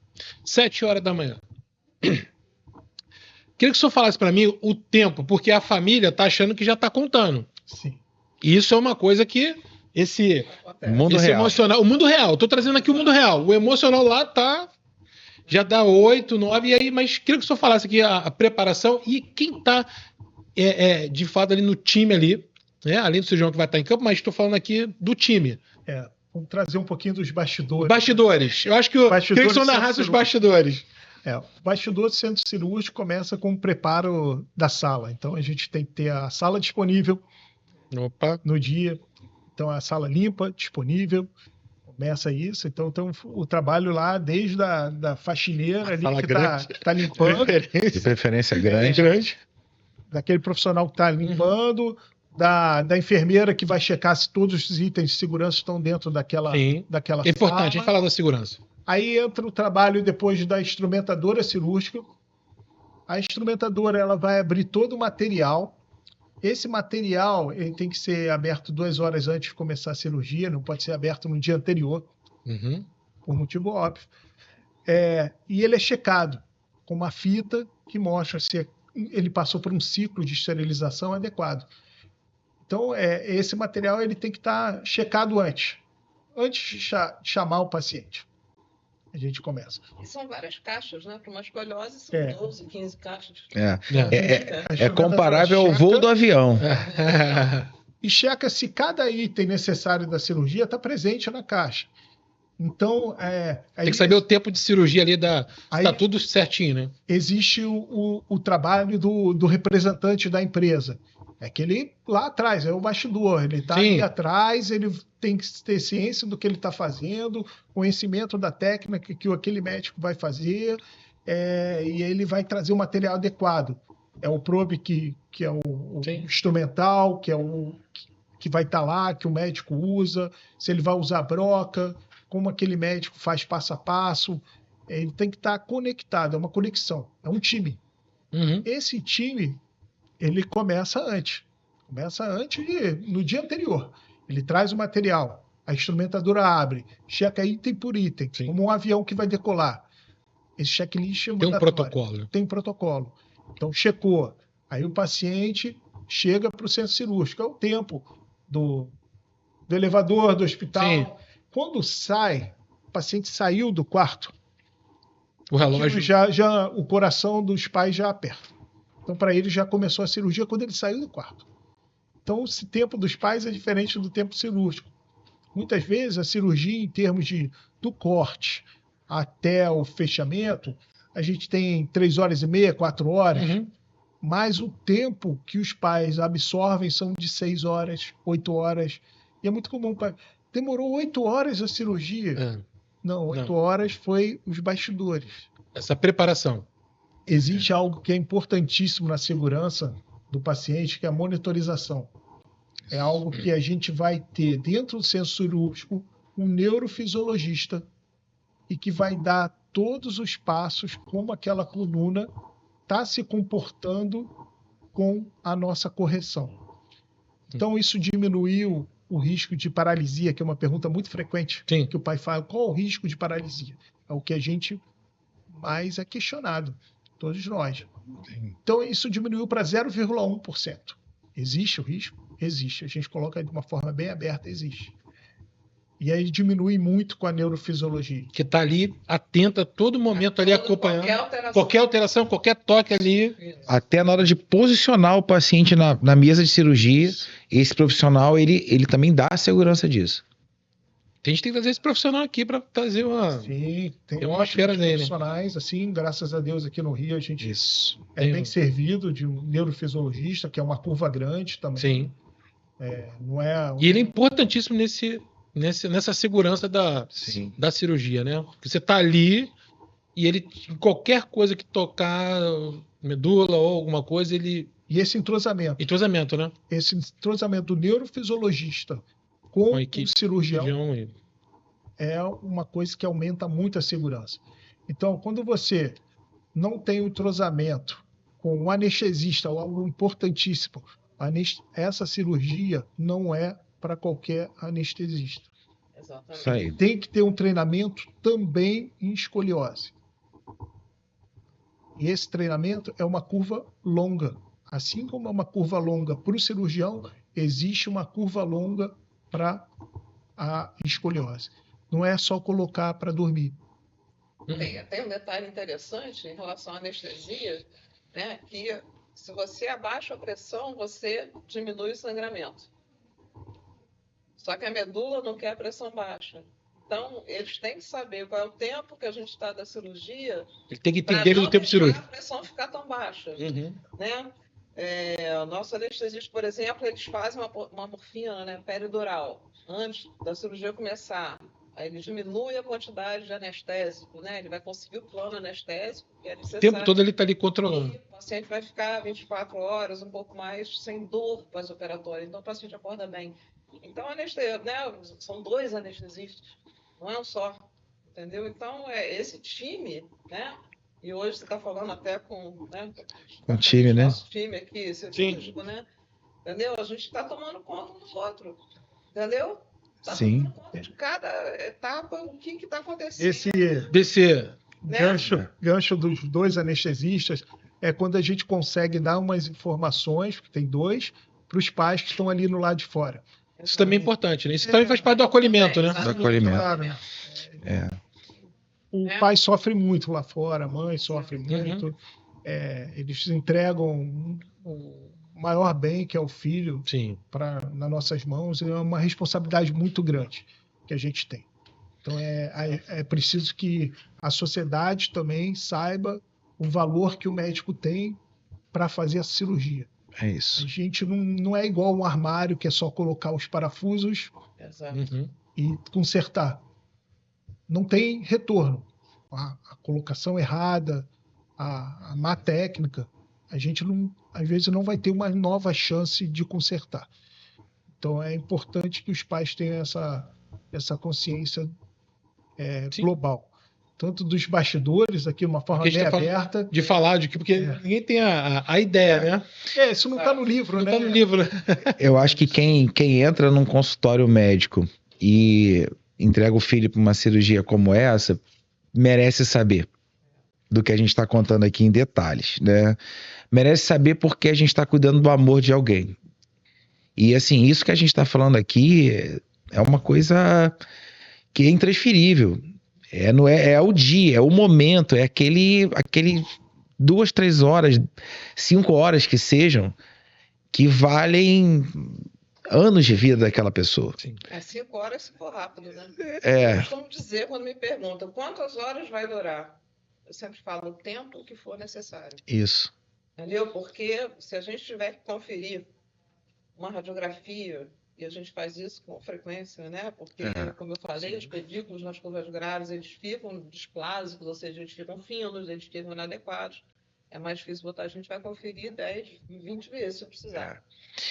[SPEAKER 2] 7 horas da manhã. Queria que o senhor falasse para mim o tempo, porque a família tá achando que já tá contando.
[SPEAKER 5] Sim.
[SPEAKER 2] E isso é uma coisa que esse
[SPEAKER 3] real.
[SPEAKER 2] emocional, o mundo real, tô trazendo aqui o mundo real. O emocional lá tá já dá 8, 9 e aí, mas queria que o senhor falasse aqui a preparação e quem tá de fato ali no time ali, né? Além do cirurgião que vai estar em campo, mas estou falando aqui do time.
[SPEAKER 5] Vamos trazer um pouquinho dos bastidores.
[SPEAKER 2] Bastidores. Eu acho que queria que o senhor narrasse os bastidores.
[SPEAKER 5] O bastidor do centro cirúrgico começa com o preparo da sala. Então, a gente tem que ter a sala disponível no dia. Então, a sala limpa, disponível. Começa isso. Então o trabalho lá, desde da faxineira ali que está limpando.
[SPEAKER 3] De preferência grande.
[SPEAKER 5] Daquele profissional que está limpando. Da enfermeira que vai checar se todos os itens de segurança estão dentro daquela sala.
[SPEAKER 2] É importante, a gente falar da segurança.
[SPEAKER 5] Aí entra o trabalho depois da instrumentadora cirúrgica. A instrumentadora ela vai abrir todo o material. Esse material ele tem que ser aberto 2 horas antes de começar a cirurgia, não pode ser aberto no dia anterior, por motivo óbvio. E ele é checado com uma fita que mostra se ele passou por um ciclo de esterilização adequado. Então, esse material ele tem que estar checado antes de chamar o paciente. A gente começa.
[SPEAKER 4] E são várias caixas, né? Para uma escoliose são 12, 15 caixas.
[SPEAKER 3] É comparável ao voo do avião.
[SPEAKER 5] E checa se cada item necessário da cirurgia está presente na caixa. Então,
[SPEAKER 2] tem que saber o tempo de cirurgia ali, está tudo certinho, né?
[SPEAKER 5] Existe o trabalho do representante da empresa. Aquele lá atrás, é o bastidor. Ele está ali atrás, ele tem que ter ciência do que ele está fazendo, conhecimento da técnica que aquele médico vai fazer, e ele vai trazer o material adequado. É o probe que é o instrumental, que é o que vai estar lá, que o médico usa, se ele vai usar broca, como aquele médico faz passo a passo. Ele tem que estar conectado, é uma conexão, é um time. Esse time ele começa antes no dia anterior. Ele traz o material, a instrumentadora abre, checa item por item, como um avião que vai decolar. Esse checklist é
[SPEAKER 2] tem um protocolo.
[SPEAKER 5] Tem um protocolo. Então, checou. Aí o paciente chega para o centro cirúrgico. É o tempo do elevador, do hospital.
[SPEAKER 2] Sim.
[SPEAKER 5] Quando sai, o paciente saiu do quarto,
[SPEAKER 2] o relógio...
[SPEAKER 5] o coração dos pais já aperta. Então, para ele, já começou a cirurgia quando ele saiu do quarto. Então, esse tempo dos pais é diferente do tempo cirúrgico. Muitas vezes, a cirurgia, em termos do corte até o fechamento, a gente tem 3 horas e meia, 4 horas, mas o tempo que os pais absorvem são de 6 horas, 8 horas. E é muito comum. Demorou 8 horas a cirurgia. Não, 8 horas foi os bastidores.
[SPEAKER 2] Essa preparação.
[SPEAKER 5] Existe algo que é importantíssimo na segurança do paciente, que é a monitorização. É algo que a gente vai ter dentro do centro cirúrgico um neurofisiologista e que vai dar todos os passos como aquela coluna está se comportando com a nossa correção. Então, isso diminuiu o risco de paralisia, que é uma pergunta muito frequente que o pai fala. Qual o risco de paralisia? É o que a gente mais é questionado. Todos nós. Então, isso diminuiu para 0,1%. Existe o risco? Existe. A gente coloca de uma forma bem aberta, existe. E aí diminui muito com a neurofisiologia.
[SPEAKER 2] Que está ali atenta a todo momento ali acompanhando. Qualquer alteração, qualquer toque ali.
[SPEAKER 3] Até na hora de posicionar o paciente na mesa de cirurgia, esse profissional, ele também dá a segurança disso.
[SPEAKER 2] A gente tem que trazer esse profissional aqui para fazer uma...
[SPEAKER 5] Sim, tem
[SPEAKER 2] uma fera dele.
[SPEAKER 5] Profissionais, assim, graças a Deus aqui no Rio a gente bem servido de um neurofisiologista, que é uma curva grande também.
[SPEAKER 2] Sim.
[SPEAKER 5] Não é...
[SPEAKER 2] E ele é importantíssimo nessa segurança da cirurgia, né? Porque você tá ali e ele, em qualquer coisa que tocar, medula ou alguma coisa, ele...
[SPEAKER 5] E esse entrosamento.
[SPEAKER 2] Entrosamento, né?
[SPEAKER 5] Esse entrosamento do neurofisiologista com o cirurgião é uma coisa que aumenta muito a segurança. Então, quando você não tem o entrosamento com o anestesista, algo importantíssimo, essa cirurgia não é para qualquer anestesista.
[SPEAKER 4] Exatamente.
[SPEAKER 5] Tem que ter um treinamento também em escoliose. E esse treinamento é uma curva longa. Assim como é uma curva longa para o cirurgião, existe uma curva longa para a escoliose. Não é só colocar para dormir.
[SPEAKER 4] Tem um detalhe interessante em relação à anestesia, né, que se você abaixa a pressão, você diminui o sangramento. Só que a medula não quer a pressão baixa. Então, eles têm que saber qual é o tempo que a gente está da cirurgia.
[SPEAKER 2] Ele tem que entender o tempo cirúrgico.
[SPEAKER 4] Para a pressão ficar tão baixa. Né? O nosso anestesista, por exemplo, eles fazem uma morfina, né, peridural, antes da cirurgia começar. Aí ele diminui a quantidade de anestésico, né? Ele vai conseguir o plano anestésico que é necessário.
[SPEAKER 2] O tempo todo ele está ali controlando.
[SPEAKER 4] E o paciente vai ficar 24 horas, um pouco mais, sem dor pós-operatória. Então o paciente acorda bem. Então, né, são 2 anestesistas, não é um só, entendeu? Então, esse time, né? E hoje você está falando até com... Né,
[SPEAKER 3] com o time, né?
[SPEAKER 4] Nosso time aqui, cirúrgico, né? Entendeu? A gente está tomando conta dos outros, entendeu? Está tomando conta de cada etapa, o que está acontecendo.
[SPEAKER 5] Esse gancho dos 2 anestesistas é quando a gente consegue dar umas informações, porque tem 2, para os pais que estão ali no lado de fora.
[SPEAKER 2] Isso também é importante, né? Isso também faz parte do acolhimento, né?
[SPEAKER 3] Do acolhimento.
[SPEAKER 5] Claro. O pai sofre muito lá fora, a mãe sofre muito. Eles entregam o maior bem, que é o filho, nas nossas mãos. É uma responsabilidade muito grande que a gente tem. Então, é preciso que a sociedade também saiba o valor que o médico tem para fazer a cirurgia.
[SPEAKER 3] É isso.
[SPEAKER 5] A gente não é igual um armário que é só colocar os parafusos e consertar. Não tem retorno. A colocação errada, a má técnica, a gente às vezes não vai ter uma nova chance de consertar. Então é importante que os pais tenham essa consciência global. Tanto dos bastidores, aqui de uma forma bem aberta.
[SPEAKER 2] De falar, porque ninguém tem a ideia, né?
[SPEAKER 5] Isso não está no livro,
[SPEAKER 2] não
[SPEAKER 5] né?
[SPEAKER 2] Não está no livro.
[SPEAKER 3] Eu acho que quem entra num consultório médico e entrega o filho para uma cirurgia como essa, merece saber do que a gente está contando aqui em detalhes, né? Merece saber porque a gente está cuidando do amor de alguém. E assim, isso que a gente está falando aqui é uma coisa que é intransferível. É o dia, é o momento, é aquele 2, 3 horas, 5 horas que sejam, que valem anos de vida daquela pessoa.
[SPEAKER 4] 5 horas se for rápido, né?
[SPEAKER 3] Eu
[SPEAKER 4] costumo dizer, quando me perguntam quantas horas vai durar, eu sempre falo o tempo que for necessário.
[SPEAKER 3] Isso.
[SPEAKER 4] Entendeu? Porque se a gente tiver que conferir uma radiografia, e a gente faz isso com frequência, né? Porque, como eu falei, os pedículos nas curvas grávidas, eles ficam displásicos, ou seja, eles ficam finos, eles ficam inadequados. É mais difícil botar, a gente vai conferir 10, 20 vezes se precisar.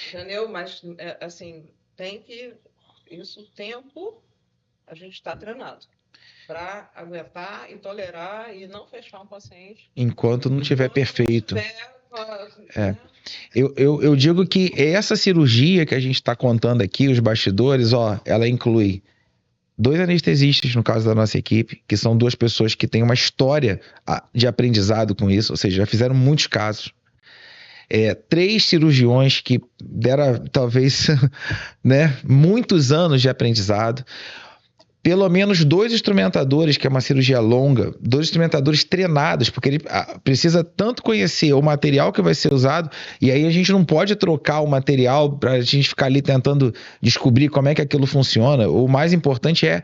[SPEAKER 4] Entendeu? Mas, assim, isso, tempo, a gente está treinado para aguentar e tolerar e não fechar um paciente.
[SPEAKER 3] Enquanto não estiver perfeito. Eu digo que essa cirurgia que a gente está contando aqui, os bastidores, ela inclui 2 anestesistas, no caso da nossa equipe, que são 2 pessoas que têm uma história de aprendizado com isso, ou seja, já fizeram muitos casos. 3 cirurgiões que deram, talvez, né, muitos anos de aprendizado. pelo menos 2 instrumentadores, que é uma cirurgia longa, 2 instrumentadores treinados, porque ele precisa tanto conhecer o material que vai ser usado, e aí a gente não pode trocar o material para a gente ficar ali tentando descobrir como é que aquilo funciona. O mais importante é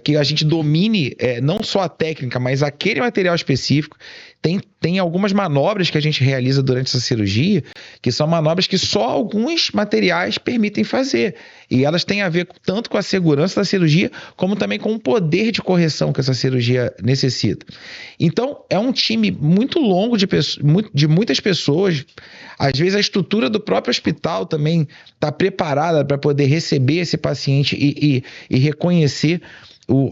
[SPEAKER 3] que a gente domine não só a técnica, mas aquele material específico. Tem algumas manobras que a gente realiza durante essa cirurgia, que são manobras que só alguns materiais permitem fazer. E elas têm a ver tanto com a segurança da cirurgia, como também com o poder de correção que essa cirurgia necessita. Então, é um time muito longo de muitas pessoas. Às vezes, a estrutura do próprio hospital também está preparada para poder receber esse paciente e reconhecer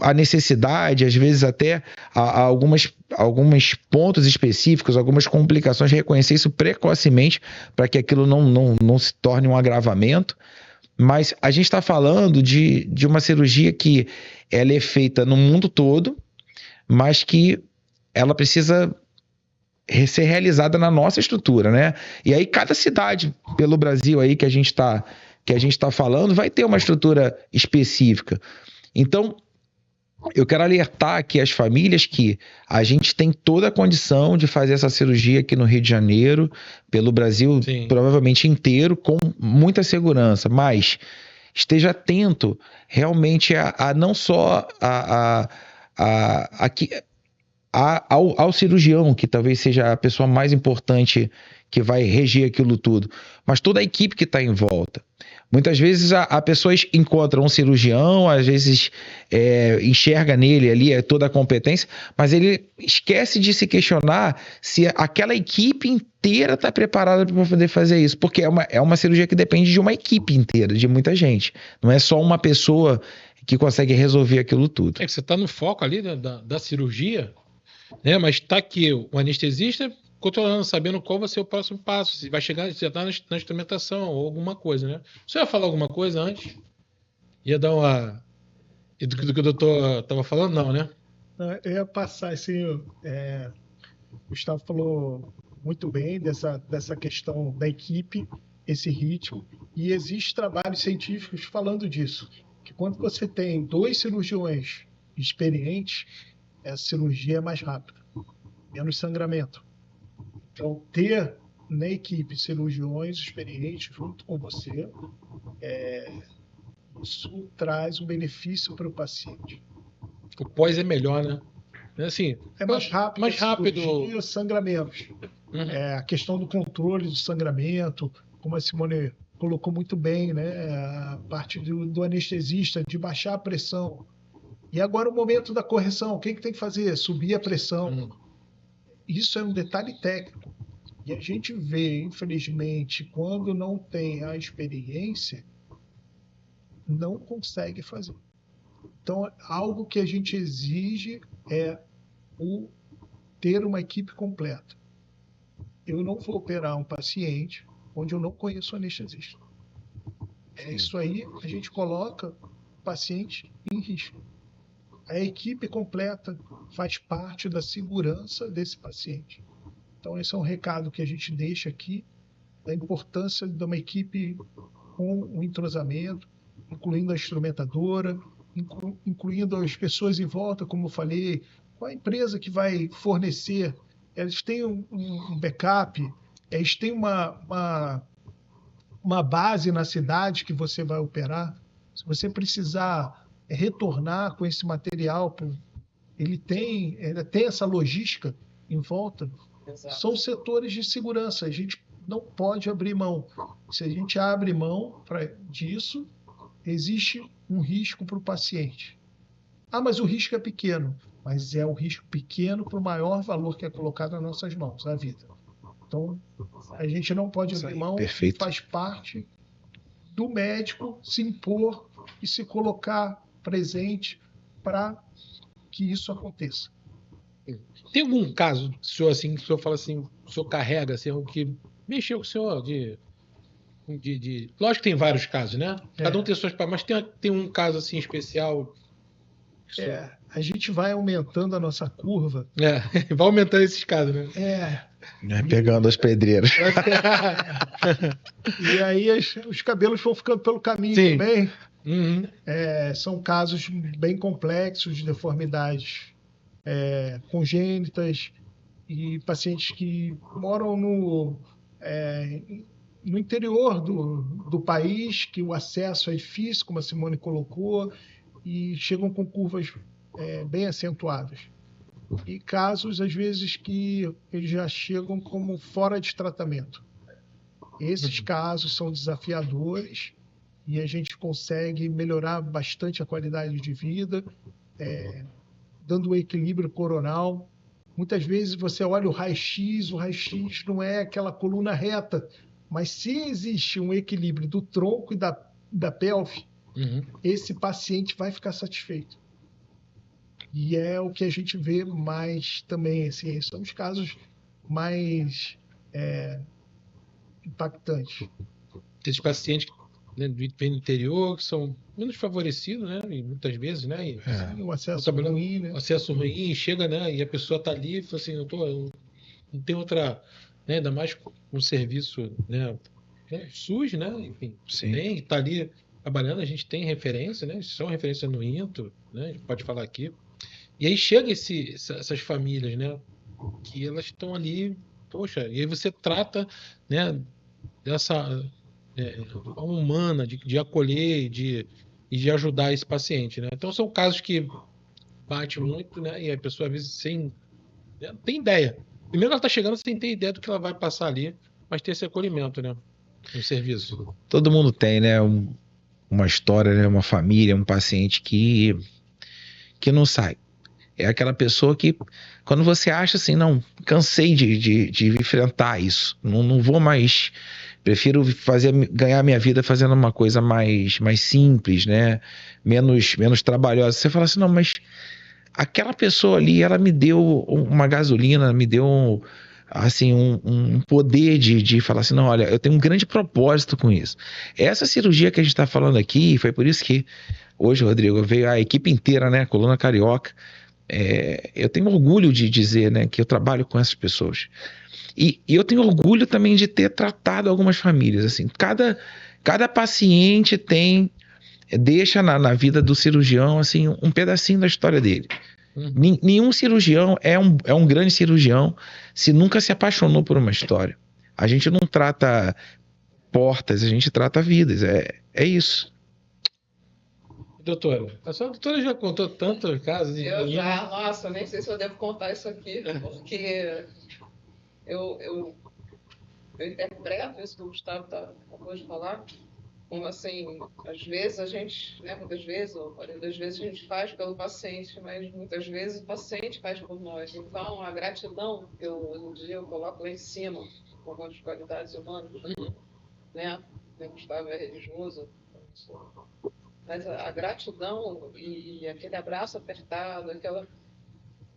[SPEAKER 3] a necessidade, às vezes até alguns pontos específicos, algumas complicações, reconhecer isso precocemente para que aquilo não se torne um agravamento. Mas a gente está falando de uma cirurgia que ela é feita no mundo todo, mas que ela precisa ser realizada na nossa estrutura, né? E aí cada cidade pelo Brasil aí que a gente tá falando vai ter uma estrutura específica. Então, eu quero alertar aqui as famílias que a gente tem toda a condição de fazer essa cirurgia aqui no Rio de Janeiro, pelo Brasil, sim, provavelmente inteiro, com muita segurança, mas esteja atento realmente a não só ao cirurgião, que talvez seja a pessoa mais importante que vai reger aquilo tudo, mas toda a equipe que está em volta. Muitas vezes a pessoa encontra um cirurgião, às vezes enxerga nele ali toda a competência, mas ele esquece de se questionar se aquela equipe inteira está preparada para poder fazer isso, porque é uma cirurgia que depende de uma equipe inteira, de muita gente. Não é só uma pessoa que consegue resolver aquilo tudo.
[SPEAKER 2] Você está no foco ali da cirurgia, né? Mas está aqui o anestesista controlando, sabendo qual vai ser o próximo passo, se vai chegar, se já está na instrumentação ou alguma coisa, né? Você ia falar alguma coisa antes? Ia dar uma... do que o doutor estava falando? Não, né?
[SPEAKER 5] Eu ia passar assim... o Gustavo falou muito bem dessa questão da equipe, esse ritmo, e existem trabalhos científicos falando disso, que quando você tem 2 cirurgiões experientes, essa cirurgia é mais rápida, menos sangramento. Então, ter na equipe cirurgiões experientes junto com você, isso traz um benefício para o paciente.
[SPEAKER 2] O pós é melhor, né? Assim,
[SPEAKER 5] é mais rápido.
[SPEAKER 2] Mais rápido.
[SPEAKER 5] Cirurgia, sangramentos. Uhum. A questão do controle do sangramento, como a Simone colocou muito bem, né? A parte do anestesista, de baixar a pressão. E agora o momento da correção. O que tem que fazer? Subir a pressão. Isso é um detalhe técnico. E a gente vê, infelizmente, quando não tem a experiência, não consegue fazer. Então, algo que a gente exige é ter uma equipe completa. Eu não vou operar um paciente onde eu não conheço o anestesista. Isso aí, a gente coloca o paciente em risco. A equipe completa faz parte da segurança desse paciente. Então, esse é um recado que a gente deixa aqui, da importância de uma equipe com um entrosamento, incluindo a instrumentadora, incluindo as pessoas em volta, como eu falei, qual a empresa que vai fornecer. Eles têm um backup, eles têm uma base na cidade que você vai operar. Se você precisar retornar com esse material, ele tem essa logística em volta. Exato. São setores de segurança, a gente não pode abrir mão. Se a gente abre mão disso, existe um risco para o paciente. Mas o risco é pequeno. Mas é um risco pequeno para o maior valor que é colocado nas nossas mãos, a vida. Então, a gente não pode abrir mão.
[SPEAKER 3] Perfeito.
[SPEAKER 5] Faz parte do médico se impor e se colocar presente para que isso aconteça.
[SPEAKER 2] Tem algum caso, senhor, assim, que o senhor fala assim, o senhor carrega, assim, o que mexeu com o senhor de... Lógico que tem vários casos, né? Cada um tem suas... Mas tem um caso, assim, especial...
[SPEAKER 5] A gente vai aumentando a nossa curva.
[SPEAKER 2] Vai aumentando esses casos, né?
[SPEAKER 3] Pegando as pedreiras.
[SPEAKER 5] E aí os cabelos vão ficando pelo caminho também. São casos bem complexos de deformidades congênitas e pacientes que moram no interior do país, que o acesso é difícil, como a Simone colocou, e chegam com curvas bem acentuadas. E casos, às vezes, que eles já chegam como fora de tratamento. Esses casos são desafiadores e a gente consegue melhorar bastante a qualidade de vida, dando o equilíbrio coronal. Muitas vezes você olha o raio-x não é aquela coluna reta, mas se existe um equilíbrio do tronco e da pelve, esse paciente vai ficar satisfeito. E é o que a gente vê mais também, assim, são os casos mais impactantes.
[SPEAKER 2] Esses pacientes, né, vêm do interior, que são menos favorecidos, né? E muitas vezes, né?
[SPEAKER 5] O acesso ruim, né?
[SPEAKER 2] O acesso ruim, chega, né? E a pessoa está ali e fala assim, não tem outra, né? Ainda mais um serviço, né? SUS, né? Enfim, tem, está ali trabalhando, a gente tem referência, né? São referências no INTO, né? A gente pode falar aqui. E aí chega essas famílias, né? Que elas estão ali, poxa, e aí você trata, né? Dessa humana, de acolher e de ajudar esse paciente, né? Então são casos que bate muito, né? E a pessoa às vezes não tem ideia. Primeiro ela está chegando sem ter ideia do que ela vai passar ali, mas ter esse acolhimento, né? No serviço.
[SPEAKER 3] Todo mundo tem, né? Uma história, né? Uma família, um paciente que não sai. É aquela pessoa que, quando você acha assim, não, cansei de enfrentar isso, não vou mais, prefiro ganhar minha vida fazendo uma coisa mais simples, né? Menos trabalhosa. Você fala assim, não, mas aquela pessoa ali, ela me deu uma gasolina, me deu assim, um poder de falar assim, não, olha, eu tenho um grande propósito com isso. Essa cirurgia que a gente está falando aqui, foi por isso que hoje, Rodrigo, veio a equipe inteira, né? Coluna Carioca. Eu tenho orgulho de dizer, né, que eu trabalho com essas pessoas. E eu tenho orgulho também de ter tratado algumas famílias. Assim, cada paciente deixa na vida do cirurgião assim, um pedacinho da história dele. Nenhum cirurgião é um grande cirurgião se nunca se apaixonou por uma história. A gente não trata portas, a gente trata vidas. É isso.
[SPEAKER 2] Doutora, a sua doutora já contou tantos casos?
[SPEAKER 4] Eu já, nossa, nem sei se eu devo contar isso aqui, porque eu interpreto isso que o Gustavo acabou de falar, como assim, às vezes a gente, né, muitas vezes, ou das vezes a gente faz pelo paciente, mas muitas vezes o paciente faz por nós. Então, a gratidão, que hoje em dia eu coloco lá em cima, com algumas qualidades humanas, né? O Gustavo é religioso, mas a gratidão e aquele abraço apertado,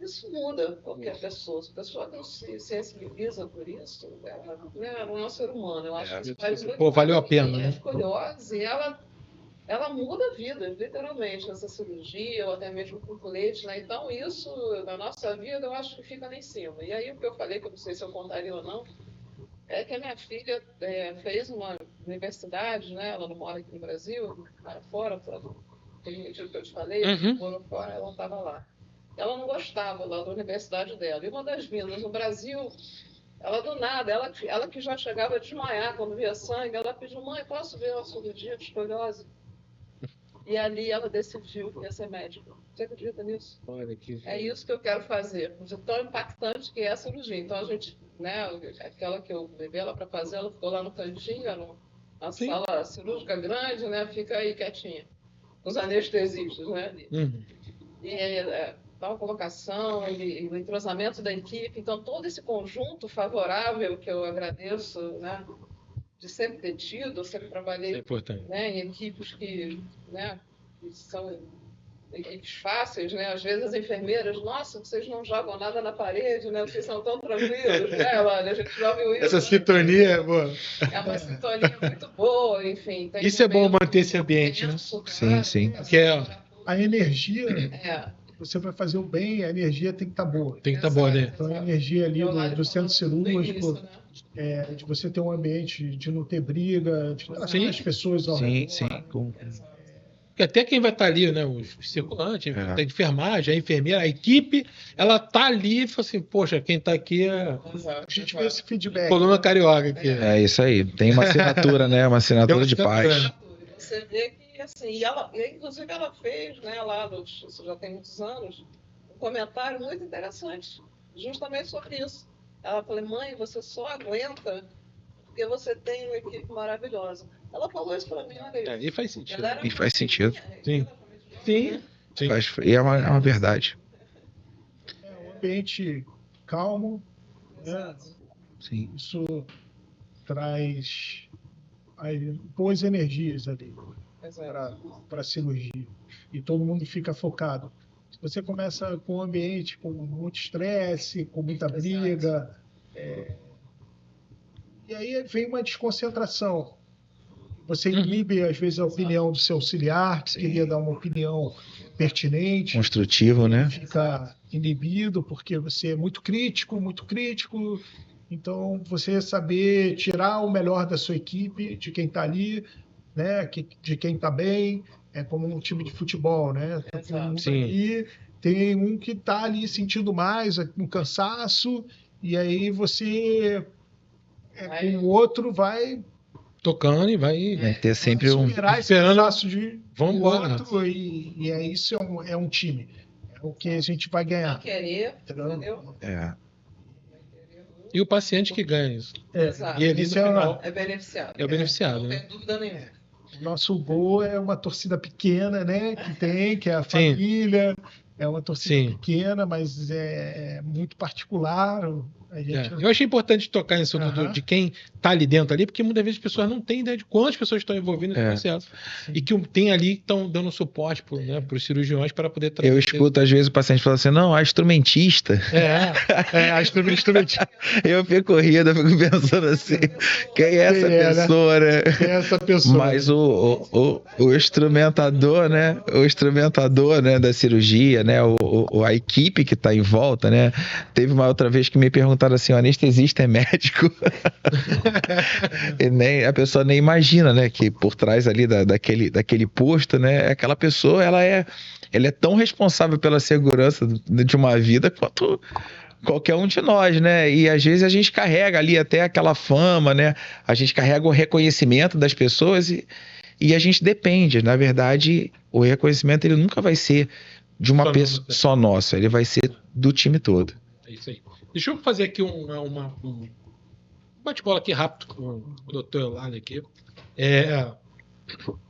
[SPEAKER 4] isso muda qualquer pessoa. Se a pessoa não se sensibiliza por isso, ela não é um ser humano. Eu acho que isso faz muito
[SPEAKER 2] valeu a pena, né?
[SPEAKER 4] É curiosa e ela muda a vida, literalmente, essa cirurgia, ou até mesmo com colete, né? Então, isso, na nossa vida, eu acho que fica lá em cima. E aí, o que eu falei, que eu não sei se eu contaria ou não, é que a minha filha fez uma universidade, né? Ela não mora aqui no Brasil, mora fora, tem motivo que eu te falei, morou fora, ela não estava lá. Ela não gostava lá da universidade dela. E uma das meninas no Brasil, ela do nada, ela que já chegava a desmaiar quando via sangue, ela pediu, mãe, posso ver uma cirurgia de escoliose? E ali ela decidiu que ia ser médica. Você acredita nisso?
[SPEAKER 2] Olha que...
[SPEAKER 4] É isso que eu quero fazer. De tão impactante que é a cirurgia. Então a gente, né, aquela que eu levei ela para fazer, ela ficou lá no cantinho, na sala cirúrgica grande, né? Fica aí quietinha. Os anestesistas, né? E tal colocação e o entrosamento da equipe. Então todo esse conjunto favorável que eu agradeço, né? De sempre ter tido, eu sempre trabalhei né, em equipes que são equipes fáceis, né? Às vezes as enfermeiras, nossa, vocês não jogam nada na parede, né? Vocês são tão tranquilos, né? Olha, a gente já viu isso.
[SPEAKER 2] Essa sintonia é boa.
[SPEAKER 4] É uma sintonia muito boa, enfim.
[SPEAKER 2] Isso é bom manter esse ambiente, né?
[SPEAKER 3] Sim.
[SPEAKER 2] Que
[SPEAKER 5] a energia, você vai fazer o bem, a energia tem que estar boa.
[SPEAKER 2] Tem que estar boa, né?
[SPEAKER 5] Então a energia ali do centro cirúrgico, de você ter um ambiente de não ter briga, de tratar as pessoas ao redor.
[SPEAKER 3] Sim.
[SPEAKER 2] Porque até quem vai estar ali, né? Os circulantes, a enfermagem, a enfermeira, a equipe, ela tá ali e fala assim, poxa, quem tá aqui é...
[SPEAKER 5] A gente vê esse feedback.
[SPEAKER 2] Coluna carioca aqui.
[SPEAKER 3] É isso aí. Tem uma assinatura, né? Uma assinatura de paz.
[SPEAKER 4] Você vê que, assim, e ela, inclusive ela fez, né, lá, isso já tem muitos anos, um comentário muito interessante, justamente sobre isso. Ela falou, mãe, você só aguenta porque você tem uma equipe maravilhosa. Ela falou isso para mim, olha isso.
[SPEAKER 2] E faz sentido.
[SPEAKER 3] E faz sentido.
[SPEAKER 2] Sim. Sim.
[SPEAKER 3] E é uma verdade.
[SPEAKER 5] É um ambiente calmo, né?
[SPEAKER 3] Sim.
[SPEAKER 5] Isso traz boas energias ali para a cirurgia. E todo mundo fica focado. Se você começa com um ambiente com muito estresse, com muita briga, e aí vem uma desconcentração. Você inibe, às vezes, a opinião do seu auxiliar, que queria dar uma opinião pertinente.
[SPEAKER 3] Construtivo, né?
[SPEAKER 5] Fica inibido, porque você é muito crítico. Então, você saber tirar o melhor da sua equipe, de quem está ali, né? De quem está bem, é como um time de futebol, né?
[SPEAKER 2] Sim.
[SPEAKER 5] Tem um que está ali sentindo mais um cansaço, e aí você, com o outro, vai
[SPEAKER 2] tocando e vai
[SPEAKER 3] ter sempre
[SPEAKER 5] superar esse cansaço de
[SPEAKER 2] outro,
[SPEAKER 5] e é isso, é um time. É o que a gente vai ganhar.
[SPEAKER 4] Querer, entendeu?
[SPEAKER 2] E o paciente que ganha isso.
[SPEAKER 4] Exato.
[SPEAKER 2] E ele
[SPEAKER 4] é beneficiado.
[SPEAKER 2] É o beneficiado,
[SPEAKER 4] não
[SPEAKER 2] né?
[SPEAKER 4] tem dúvida nenhuma.
[SPEAKER 5] Nosso gol é uma torcida pequena, né? Que é a família. É uma torcida pequena, mas é muito particular.
[SPEAKER 2] Eu achei importante tocar nisso de quem está ali dentro ali, porque muitas vezes as pessoas não têm ideia de quantas pessoas estão envolvidas nesse processo. Sim. E que tem ali que estão dando suporte para os cirurgiões para poder trazer.
[SPEAKER 3] Eu escuto às vezes o paciente falando assim, não, a instrumentista.
[SPEAKER 5] A instrumentista.
[SPEAKER 3] Eu fico rindo, eu fico pensando assim, quem é essa pessoa, né?
[SPEAKER 5] Quem é essa pessoa?
[SPEAKER 3] Mas o instrumentador, né? O instrumentador, né, da cirurgia, né? A equipe que está em volta, né? Teve uma outra vez que me perguntaram assim, o anestesista é médico? E a pessoa nem imagina, né? Que por trás ali daquele posto, né? Aquela pessoa, ela é tão responsável pela segurança de uma vida quanto qualquer um de nós, né? E às vezes a gente carrega ali até aquela fama, né? A gente carrega o reconhecimento das pessoas e a gente depende. Na verdade, o reconhecimento ele nunca vai ser de uma pessoa só nossa, ele vai ser do time todo.
[SPEAKER 2] É isso aí. Deixa eu fazer aqui um bate-bola aqui rápido com o doutor Eulalio aqui. A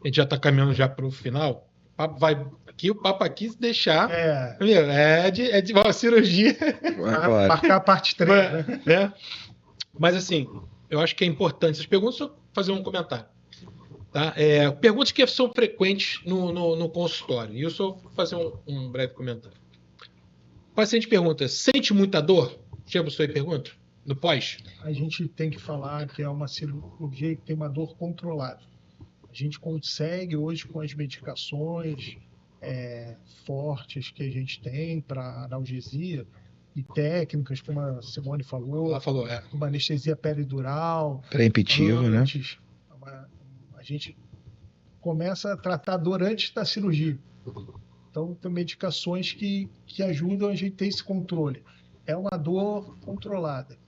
[SPEAKER 2] gente já está caminhando já para o final. O papo aqui, se deixar... É de uma cirurgia.
[SPEAKER 5] Marcar a parte 3,
[SPEAKER 2] né? Mas assim, eu acho que é importante. Essas perguntas, só fazer um comentário. Tá? Perguntas que são frequentes no consultório. E eu só vou fazer um breve comentário. O paciente pergunta, sente muita dor? Chega a pessoa e pergunta, no pós?
[SPEAKER 5] A gente tem que falar que é uma cirurgia que tem uma dor controlada. A gente consegue hoje, com as medicações fortes que a gente tem para analgesia e técnicas, como a Simone falou,
[SPEAKER 2] ela falou,
[SPEAKER 5] uma anestesia peridural,
[SPEAKER 3] pré-empitivo, né?
[SPEAKER 5] A gente começa a tratar a dor antes da cirurgia. Então, tem medicações que ajudam a gente a ter esse controle. É uma dor controlada.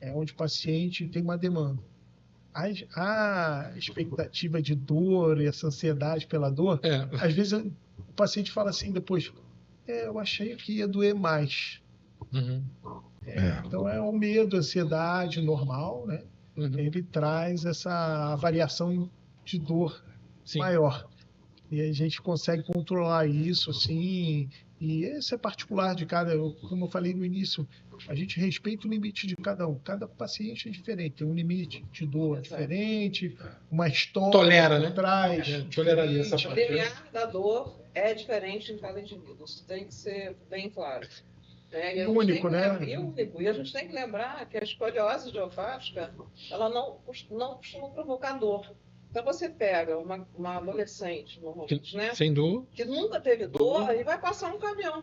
[SPEAKER 5] É onde o paciente tem uma demanda. A expectativa de dor e essa ansiedade pela dor, às vezes o paciente fala assim depois, eu achei que ia doer mais.
[SPEAKER 2] Uhum.
[SPEAKER 5] Então, é um medo, ansiedade normal, né? Uhum. Ele traz essa variação de dor maior. E a gente consegue controlar isso, assim, e esse é particular de como eu falei no início, a gente respeita o limite de cada um. Cada paciente é diferente, tem um limite de dor diferente, uma história
[SPEAKER 2] tolera,
[SPEAKER 5] por trás.
[SPEAKER 2] Toleraria essa
[SPEAKER 4] parte. O limiar da dor é diferente em cada indivíduo, isso tem que ser bem claro.
[SPEAKER 5] Único, né?
[SPEAKER 4] Único. E a gente tem que lembrar que a escoliose idiopática, ela não costuma provocar dor. Então você pega uma adolescente, né?
[SPEAKER 2] Sem dor.
[SPEAKER 4] Que nunca teve dor, e vai passar um caminhão,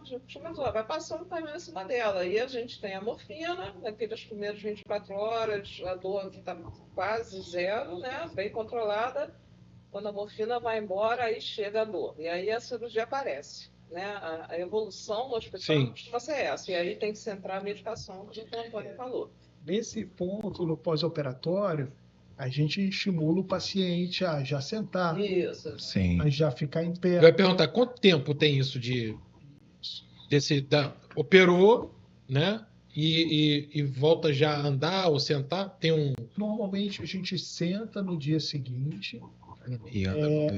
[SPEAKER 4] vai passar um caminhão em cima dela. E a gente tem a morfina, naquelas primeiras 24 horas, a dor está quase zero, né? Bem controlada. Quando a morfina vai embora, aí chega a dor. E aí a cirurgia aparece. Né? A evolução no hospital costuma ser essa. E aí tem que centrar a medicação, como o Antônio falou.
[SPEAKER 5] Nesse ponto, no pós-operatório, a gente estimula o paciente a já sentar.
[SPEAKER 4] Isso.
[SPEAKER 3] Sim.
[SPEAKER 5] A já ficar em pé.
[SPEAKER 2] Vai perguntar quanto tempo tem isso operou, né? E volta já a andar ou sentar?
[SPEAKER 5] Normalmente a gente senta no dia seguinte.
[SPEAKER 3] E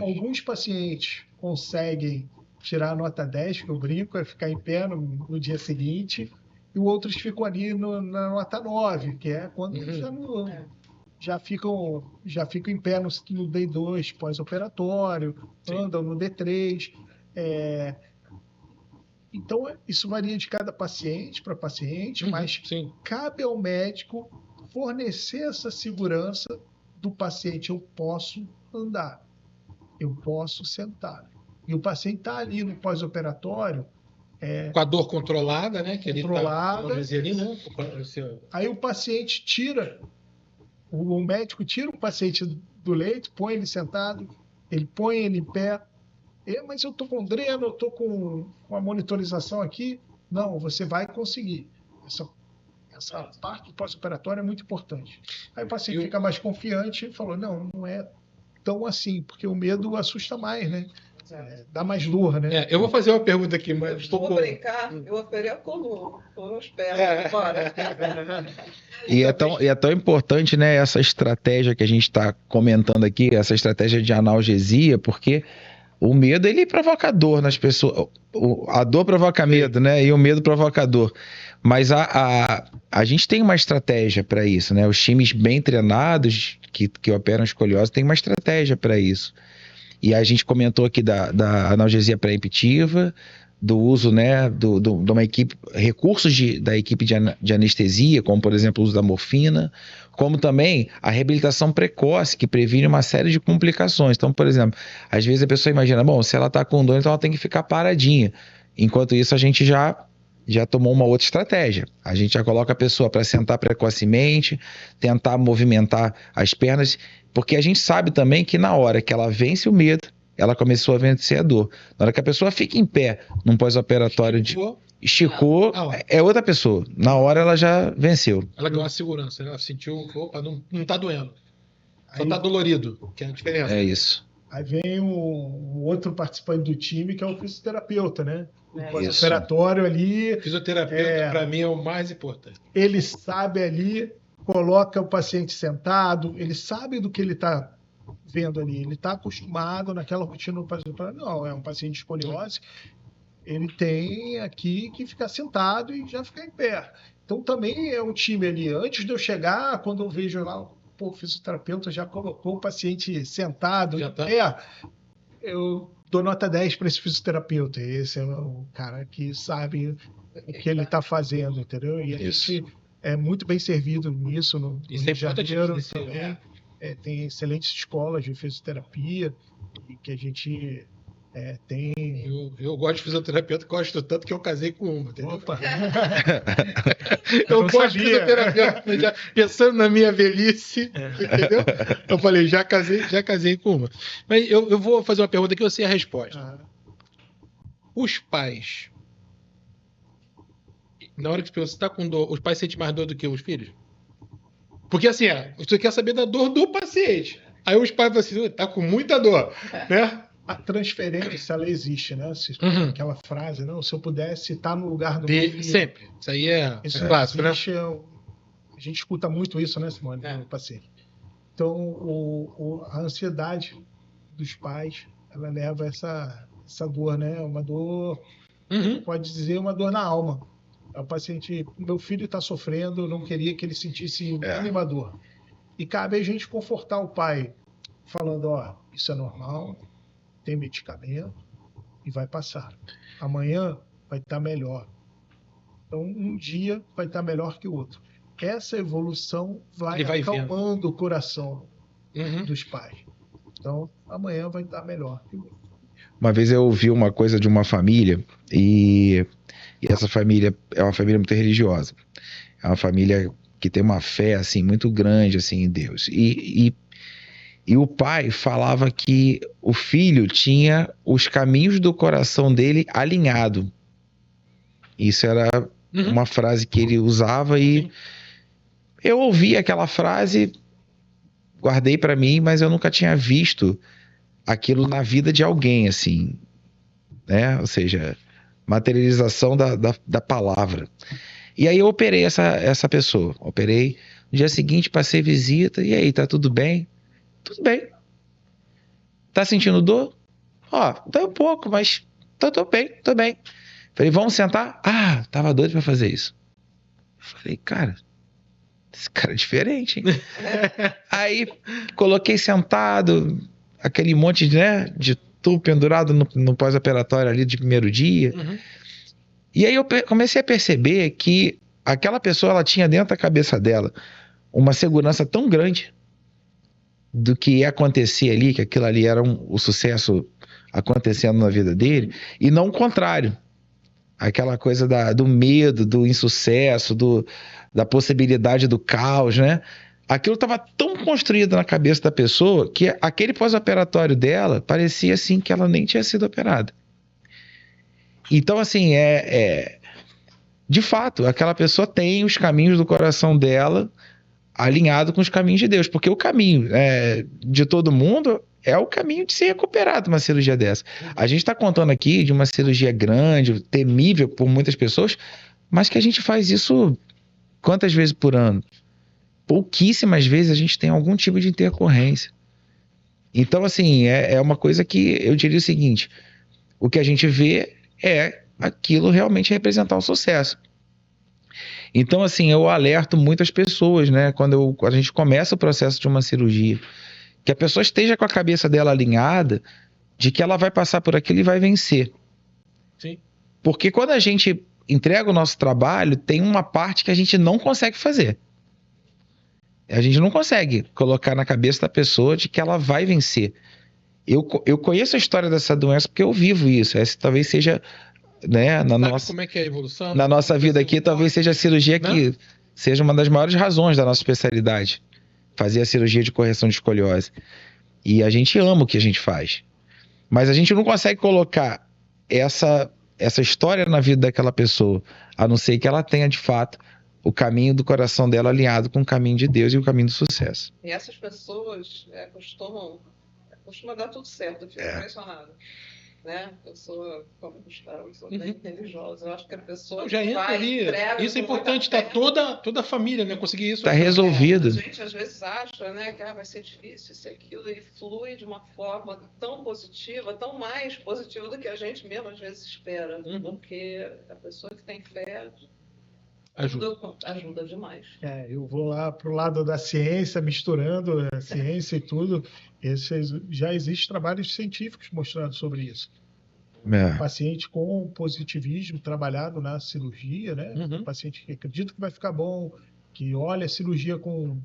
[SPEAKER 5] alguns pacientes conseguem tirar a nota 10, que eu brinco, é ficar em pé no dia seguinte, e outros ficam ali na nota 9, que é quando já ficam em pé no D2 pós-operatório, andam no D3. Então, isso varia de cada paciente para paciente, mas cabe ao médico fornecer essa segurança do paciente. Eu posso andar, eu posso sentar. E o paciente está ali no pós-operatório.
[SPEAKER 2] Com a dor controlada, né? Que
[SPEAKER 5] controlada.
[SPEAKER 2] Ele tá, né?
[SPEAKER 5] Aí o paciente o médico tira o paciente do leito, põe ele sentado, ele põe ele em pé. Mas eu estou com dreno, eu estou com uma monitorização aqui. Não, você vai conseguir. Essa parte do pós-operatório é muito importante. Aí o paciente fica mais confiante e falou, não é tão assim, porque o medo assusta mais, né? Dá mais dor, né?
[SPEAKER 2] Eu vou fazer uma pergunta aqui, mas
[SPEAKER 4] vou brincar, eu operei a coluna, foram os pés agora.
[SPEAKER 3] E é tão importante, né, essa estratégia que a gente está comentando aqui, essa estratégia de analgesia, porque o medo, ele provoca dor nas pessoas. A dor provoca medo, né? E o medo provoca dor. Mas a gente tem uma estratégia para isso, né? Os times bem treinados que operam escoliose têm uma estratégia para isso. E a gente comentou aqui da analgesia pré-emptiva, do uso, né, de uma equipe, recursos da equipe de anestesia, como por exemplo o uso da morfina, como também a reabilitação precoce, que previne uma série de complicações. Então, por exemplo, às vezes a pessoa imagina, bom, se ela está com dor, então ela tem que ficar paradinha. Enquanto isso, a gente já tomou uma outra estratégia. A gente já coloca a pessoa para sentar precocemente, tentar movimentar as pernas, porque a gente sabe também que na hora que ela vence o medo, ela começou a vencer a dor. Na hora que a pessoa fica em pé num pós-operatório, esticou, é outra pessoa. Na hora ela já venceu.
[SPEAKER 2] Ela ganhou a segurança, ela sentiu, opa, não tá doendo. Só tá dolorido, que é a diferença.
[SPEAKER 3] É isso.
[SPEAKER 5] Aí vem o outro participante do time, que é o fisioterapeuta, né? O pós-operatório ali.
[SPEAKER 2] Fisioterapeuta, para mim, é o mais importante.
[SPEAKER 5] Ele sabe ali, coloca o paciente sentado, ele sabe do que ele está vendo ali, ele está acostumado naquela rotina do paciente. Não, é um paciente de escoliose, ele tem aqui que ficar sentado e já ficar em pé. Então também é um time ali. Antes de eu chegar, quando eu vejo lá, o fisioterapeuta já colocou o paciente sentado em pé, eu dou nota 10 para esse fisioterapeuta. Esse é o cara que sabe o que ele está fazendo, entendeu? E a gente é muito bem servido nisso no Rio de Janeiro também. Tem excelentes escolas de fisioterapia e que a gente tem...
[SPEAKER 2] Eu gosto de fisioterapeuta, gosto tanto que eu casei com uma, entendeu?
[SPEAKER 5] Opa!
[SPEAKER 2] Eu gosto de fisioterapeuta, já pensando na minha velhice, entendeu? Eu falei, já casei com uma. Mas eu vou fazer uma pergunta que eu sei a resposta. Os pais, na hora que você está com dor, os pais sentem mais dor do que os filhos? Porque assim, você quer saber da dor do paciente. Aí os pais falam assim, tá com muita dor, né?
[SPEAKER 5] A transferência, ela existe, né? Aquela frase, não, se eu pudesse estar no lugar do
[SPEAKER 2] meu filho. Sempre. Isso aí é clássico,
[SPEAKER 5] existe, né? A gente escuta muito isso, né, Simone? No paciente. Então, a ansiedade dos pais, ela leva essa dor, né? Uma dor, pode dizer, uma dor na alma. O paciente, meu filho está sofrendo, eu não queria que ele sentisse nenhuma dor. E cabe a gente confortar o pai, falando, isso é normal, tem medicamento e vai passar. Amanhã vai estar melhor. Então, um dia vai estar melhor que o outro. Essa evolução vai acalmando o coração dos pais. Então, amanhã vai estar melhor que o outro.
[SPEAKER 3] Uma vez eu ouvi uma coisa de uma família e essa família é uma família muito religiosa. É uma família que tem uma fé assim muito grande assim em Deus. E E o pai falava que o filho tinha os caminhos do coração dele alinhado. Isso era uma frase que ele usava e eu ouvi aquela frase, guardei para mim, mas eu nunca tinha visto aquilo na vida de alguém, assim, né? Ou seja, materialização da palavra. E aí eu operei essa pessoa. Operei. No dia seguinte, passei visita. E aí, tá tudo bem? Tudo bem. Tá sentindo dor? Ó, dói um pouco, mas tô bem, tô bem. Falei, vamos sentar? Ah, tava doido pra fazer isso. Falei, cara, esse cara é diferente, hein? Aí, coloquei sentado, aquele monte, né, de tubo pendurado no pós-operatório ali de primeiro dia. E aí eu comecei a perceber que aquela pessoa, ela tinha dentro da cabeça dela uma segurança tão grande do que ia acontecer ali, que aquilo ali era o sucesso acontecendo na vida dele, e não o contrário. Aquela coisa do medo, do insucesso, da possibilidade do caos, né? Aquilo estava tão construído na cabeça da pessoa que aquele pós-operatório dela parecia assim que ela nem tinha sido operada. Então, assim, de fato, aquela pessoa tem os caminhos do coração dela alinhado com os caminhos de Deus, porque o caminho de todo mundo é o caminho de ser recuperado uma cirurgia dessa. A gente está contando aqui de uma cirurgia grande, temível por muitas pessoas, mas que a gente faz isso quantas vezes por ano? Pouquíssimas vezes a gente tem algum tipo de intercorrência. Então, assim, é uma coisa que eu diria o seguinte, o que a gente vê é aquilo realmente representar o sucesso. Então, assim, eu alerto muitas pessoas, né? Quando a gente começa o processo de uma cirurgia, que a pessoa esteja com a cabeça dela alinhada de que ela vai passar por aquilo e vai vencer.
[SPEAKER 2] Sim.
[SPEAKER 3] Porque quando a gente entrega o nosso trabalho, tem uma parte que a gente não consegue fazer. A gente não consegue colocar na cabeça da pessoa de que ela vai vencer. Eu conheço a história dessa doença porque eu vivo isso. Essa talvez seja, né,
[SPEAKER 2] como é que é a evolução?
[SPEAKER 3] Na nossa vida aqui, talvez seja a cirurgia que seja uma das maiores razões da nossa especialidade. Fazer a cirurgia de correção de escoliose. E a gente ama o que a gente faz. Mas a gente não consegue colocar essa história na vida daquela pessoa, a não ser que ela tenha, de fato, o caminho do coração dela alinhado com o caminho de Deus e o caminho do sucesso.
[SPEAKER 4] E essas pessoas costuma dar tudo certo, eu fico impressionado. Né? Eu sou, como Gustavo, eu sou bem religiosa. Eu acho que a pessoa
[SPEAKER 2] já entra ali. Isso é importante, tá toda a família, né? Conseguir isso.
[SPEAKER 3] Tá resolvido.
[SPEAKER 4] A gente às vezes acha, né, que vai ser difícil isso e aquilo, e flui de uma forma tão positiva, tão mais positiva do que a gente mesmo às vezes espera. Porque a pessoa que tem fé ajuda demais.
[SPEAKER 5] Eu vou lá para o lado da ciência, misturando a ciência e tudo. Já existem trabalhos científicos mostrando sobre isso. Paciente com positivismo trabalhado na cirurgia, né? Paciente que acredita que vai ficar bom, que olha a cirurgia com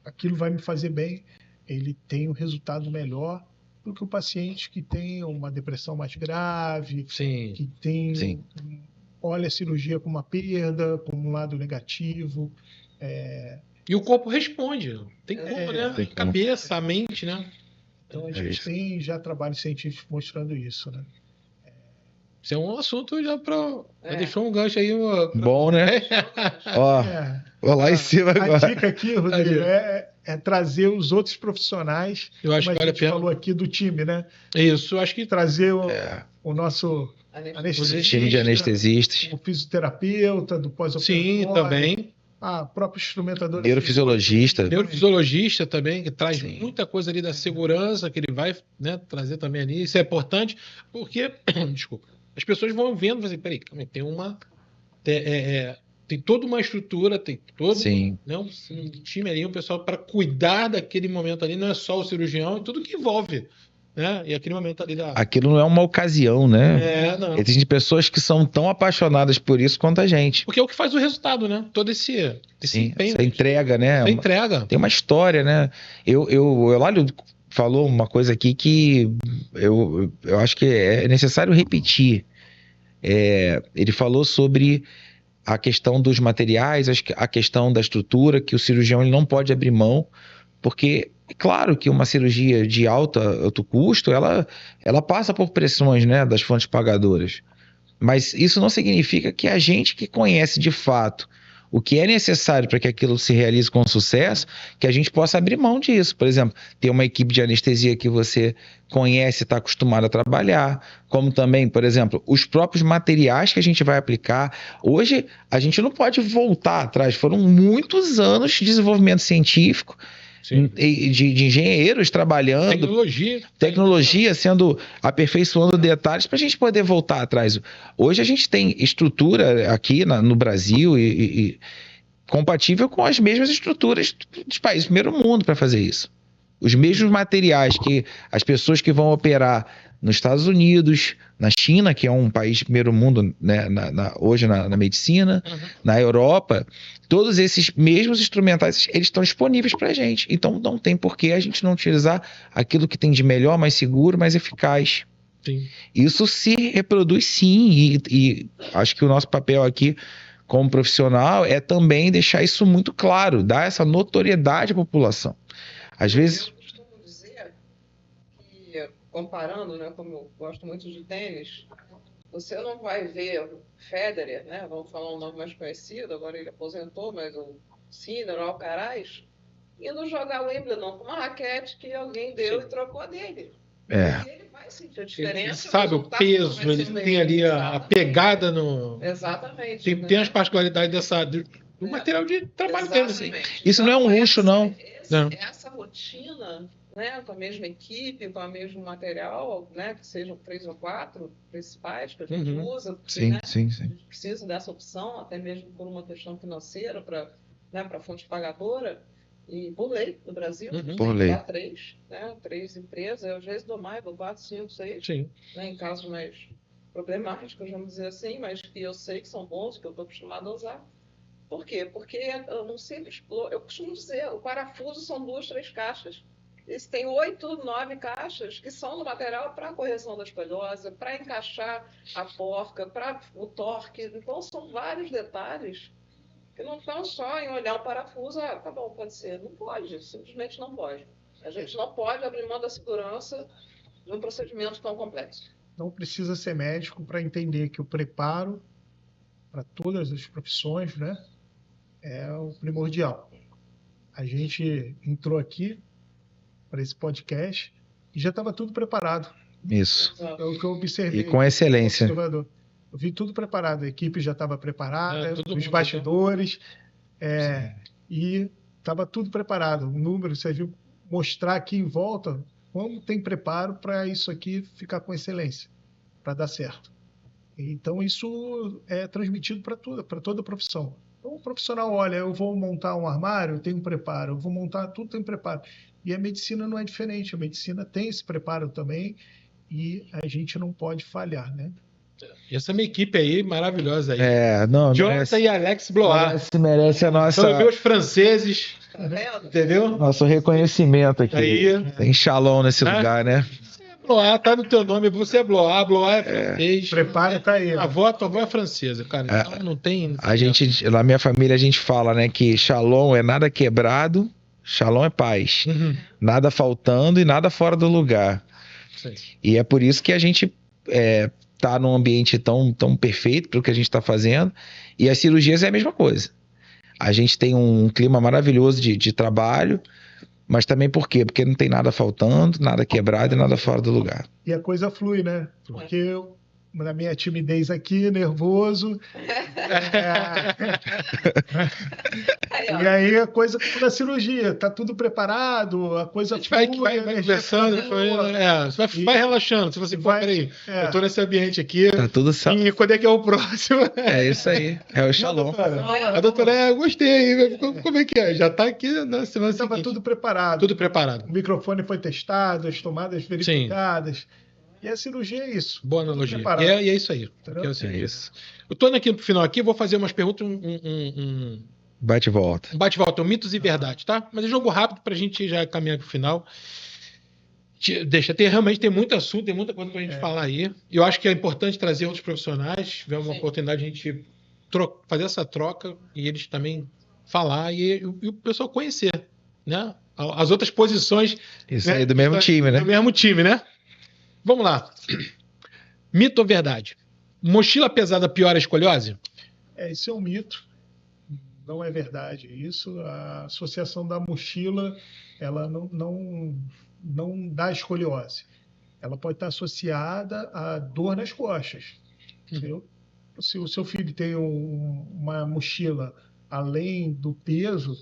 [SPEAKER 5] aquilo vai me fazer bem, ele tem um resultado melhor do que o paciente que tem uma depressão mais grave, que tem olha a cirurgia com uma perda, com um lado negativo.
[SPEAKER 2] E o corpo responde. Tem como, né? Tem cabeça, a mente, né?
[SPEAKER 5] Então a gente tem já trabalhos científicos mostrando isso, né?
[SPEAKER 2] Isso é um assunto já para... Deixou um gancho aí.
[SPEAKER 3] Bom, né? Vou lá em cima agora.
[SPEAKER 5] A dica aqui, Rodrigo, é trazer os outros profissionais,
[SPEAKER 2] eu acho
[SPEAKER 5] como a gente falou aqui do time, né?
[SPEAKER 2] Isso, eu acho que...
[SPEAKER 5] Trazer o nosso...
[SPEAKER 3] time de anestesistas.
[SPEAKER 5] O fisioterapeuta do pós-operatório.
[SPEAKER 2] Sim, também.
[SPEAKER 5] Próprio instrumentador.
[SPEAKER 3] Neurofisiologista
[SPEAKER 2] também, que traz muita coisa ali da segurança, que ele vai, né, trazer também ali. Isso é importante, porque, desculpa, as pessoas vão vendo, assim, peraí, tem uma... tem toda uma estrutura, tem todo né, um time ali, um pessoal para cuidar daquele momento ali, não é só o cirurgião, é tudo que envolve. Né? E aquele momento ali
[SPEAKER 3] Aquilo não é uma ocasião, né?
[SPEAKER 2] Não.
[SPEAKER 3] Existem pessoas que são tão apaixonadas por isso quanto a gente.
[SPEAKER 2] Porque é o que faz o resultado, né? Todo esse empenho.
[SPEAKER 3] Essa entrega, né?
[SPEAKER 2] Essa entrega.
[SPEAKER 3] Tem uma história, né? O Eulálio falou uma coisa aqui que eu acho que é necessário repetir. Ele falou sobre a questão dos materiais, a questão da estrutura, que o cirurgião ele não pode abrir mão, Porque, claro que uma cirurgia de alto custo, ela passa por pressões, né, das fontes pagadoras. Mas isso não significa que a gente que conhece de fato o que é necessário para que aquilo se realize com sucesso, que a gente possa abrir mão disso. Por exemplo, ter uma equipe de anestesia que você conhece e está acostumado a trabalhar, como também, por exemplo, os próprios materiais que a gente vai aplicar. Hoje, a gente não pode voltar atrás, foram muitos anos de desenvolvimento científico, de engenheiros trabalhando, tecnologia sendo aperfeiçoando detalhes para a gente poder voltar atrás. Hoje a gente tem estrutura aqui no Brasil e compatível com as mesmas estruturas dos países do primeiro mundo para fazer isso. Os mesmos materiais que as pessoas que vão operar nos Estados Unidos, na China, que é um país de primeiro mundo, né, hoje na medicina, na Europa, todos esses mesmos instrumentais, eles estão disponíveis para a gente. Então, não tem por que a gente não utilizar aquilo que tem de melhor, mais seguro, mais eficaz.
[SPEAKER 2] Sim.
[SPEAKER 3] Isso se reproduz sim, e acho que o nosso papel aqui como profissional é também deixar isso muito claro, dar essa notoriedade à população. Às vezes...
[SPEAKER 4] Eu costumo dizer que, comparando, né, como eu gosto muito de tênis, você não vai ver o Federer, né, vamos falar um nome mais conhecido, agora ele aposentou, mas o Sinner, o Alcaraz, indo jogar o Wimbledon com uma raquete que alguém deu e trocou a dele. Ele vai sentir a diferença.
[SPEAKER 2] Ele sabe o peso, ele tem ali a pegada no...
[SPEAKER 4] Exatamente.
[SPEAKER 2] Tem as particularidades do material de trabalho dele. Assim.
[SPEAKER 3] Isso não é um luxo, não.
[SPEAKER 4] Essa rotina, né, com a mesma equipe, com o mesmo material, né, que sejam 3 ou 4 principais que a gente usa, porque,
[SPEAKER 3] sim,
[SPEAKER 4] né,
[SPEAKER 3] sim.
[SPEAKER 4] a gente precisa dessa opção, até mesmo por uma questão financeira, para, né, a fonte pagadora, e por lei no Brasil,
[SPEAKER 3] por lei.
[SPEAKER 4] 3 empresas, eu às vezes dou mais, dou 4, 5, 6, né, em casos mais problemáticos, vamos dizer assim, mas que eu sei que são bons, que eu estou acostumado a usar. Por quê? Porque um simples, eu costumo dizer, o parafuso são 2, 3 caixas. Eles têm 8, 9 caixas que são do material para a correção da escoliose, para encaixar a porca, para o torque. Então, são vários detalhes que não estão só em olhar o parafuso. Ah, tá bom, pode ser. Não pode, simplesmente não pode. A gente não pode abrir mão da segurança de um procedimento tão complexo.
[SPEAKER 5] Não precisa ser médico para entender que o preparo para todas as profissões, né, é o primordial. A gente entrou aqui para esse podcast e já estava tudo preparado.
[SPEAKER 3] Isso.
[SPEAKER 5] É o que eu observei.
[SPEAKER 3] E com excelência.
[SPEAKER 5] Eu vi tudo preparado. A equipe já estava preparada, os bastidores, e estava tudo preparado. O número, você viu, mostrar aqui em volta como tem preparo para isso aqui ficar com excelência, para dar certo. Então, isso é transmitido para toda a profissão. Então, o profissional olha, eu vou montar um armário, eu tenho preparo, eu vou montar, tudo tem preparo. E a medicina não é diferente, a medicina tem esse preparo também e a gente não pode falhar, né?
[SPEAKER 2] E essa minha equipe aí, maravilhosa aí.
[SPEAKER 3] Jonathan
[SPEAKER 2] e Alex Blois.
[SPEAKER 3] Merece a nossa...
[SPEAKER 2] São meus franceses, entendeu?
[SPEAKER 3] Nosso reconhecimento aqui.
[SPEAKER 2] Aí.
[SPEAKER 3] Tem Shalom nesse lugar, né?
[SPEAKER 2] Blois, tá no teu nome, você é Blois, Blois é francês.
[SPEAKER 5] Prepara, tá aí.
[SPEAKER 2] Tua avó é francesa, cara. Então não tem...
[SPEAKER 3] A gente, na minha família, a gente fala, né, que Shalom é nada quebrado, Shalom é paz. Nada faltando e nada fora do lugar.
[SPEAKER 2] Sim.
[SPEAKER 3] E é por isso que a gente tá num ambiente tão perfeito para o que a gente está fazendo. E as cirurgias é a mesma coisa. A gente tem um clima maravilhoso de trabalho, mas também por quê? Porque não tem nada faltando, nada quebrado e nada fora do lugar.
[SPEAKER 5] E a coisa flui, né? Porque eu, na minha timidez aqui, nervoso. E aí a coisa da cirurgia, tá tudo preparado, a coisa
[SPEAKER 2] a gente vai conversando, você vai relaxando. Se você for, peraí, eu tô nesse ambiente aqui.
[SPEAKER 3] Tá tudo certo.
[SPEAKER 2] E quando é que é o próximo?
[SPEAKER 3] É isso aí, é o Shalom.
[SPEAKER 2] A doutora, gostei, como é que é? Já tá aqui na semana seguinte.
[SPEAKER 5] Estava tudo preparado.
[SPEAKER 2] Tudo preparado.
[SPEAKER 5] O microfone foi testado, as tomadas verificadas. Sim. E a cirurgia é isso.
[SPEAKER 2] Boa analogia. E é isso aí.
[SPEAKER 3] É isso.
[SPEAKER 2] Eu tô aqui no final aqui, vou fazer umas perguntas,
[SPEAKER 3] bate e volta.
[SPEAKER 2] Um bate-volta, mitos e verdade, tá? Mas é jogo rápido pra gente já caminhar pro final. Realmente tem muito assunto, tem muita coisa pra gente falar aí. Eu acho que é importante trazer outros profissionais, se tiver uma oportunidade de a gente fazer essa troca e eles também falar e o pessoal conhecer, né? as outras posições.
[SPEAKER 3] Isso, né, aí do mesmo time, né?
[SPEAKER 2] Do mesmo time, né? Vamos lá. Mito ou verdade? Mochila pesada piora a escoliose?
[SPEAKER 5] Isso é um mito. Não é verdade. Isso, a associação da mochila, ela não dá escoliose. Ela pode estar associada a dor nas costas. Entendeu? Se o seu filho tem uma mochila além do peso,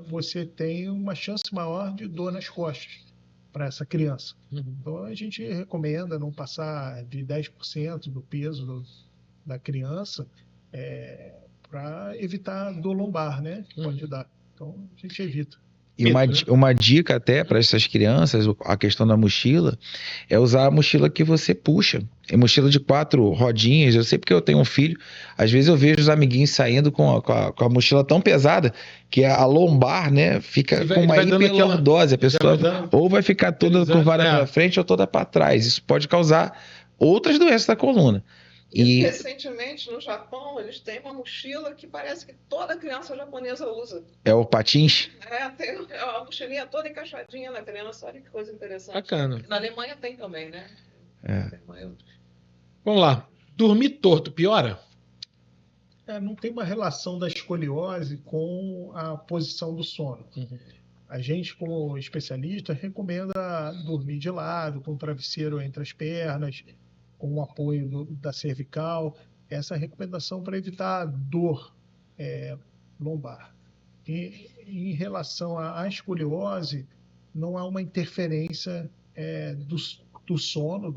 [SPEAKER 5] você tem uma chance maior de dor nas costas para essa criança. Então, a gente recomenda não passar de 10% do peso da criança para evitar dor lombar, né? Que pode dar. Então, a gente evita.
[SPEAKER 3] E uma dica até para essas crianças, a questão da mochila, é usar a mochila que você puxa. É mochila de 4 rodinhas. Eu sei porque eu tenho um filho. Às vezes eu vejo os amiguinhos saindo com a mochila tão pesada que a lombar, né, fica com uma hiperlordose. A pessoa ou vai ficar toda curvada para frente ou toda para trás. Isso pode causar outras doenças da coluna.
[SPEAKER 4] E recentemente, no Japão, eles têm uma mochila que parece que toda criança japonesa usa.
[SPEAKER 3] É o patins?
[SPEAKER 4] Tem a mochilinha toda encaixadinha na criança. Olha que coisa interessante.
[SPEAKER 2] Bacana.
[SPEAKER 4] Na Alemanha tem também, né?
[SPEAKER 2] Vamos lá. Dormir torto piora?
[SPEAKER 5] Não tem uma relação da escoliose com a posição do sono. A gente, como especialista, recomenda dormir de lado, com o travesseiro entre as pernas, com o apoio da cervical, essa é a recomendação para evitar dor lombar. E, em relação à escoliose, não há uma interferência do sono,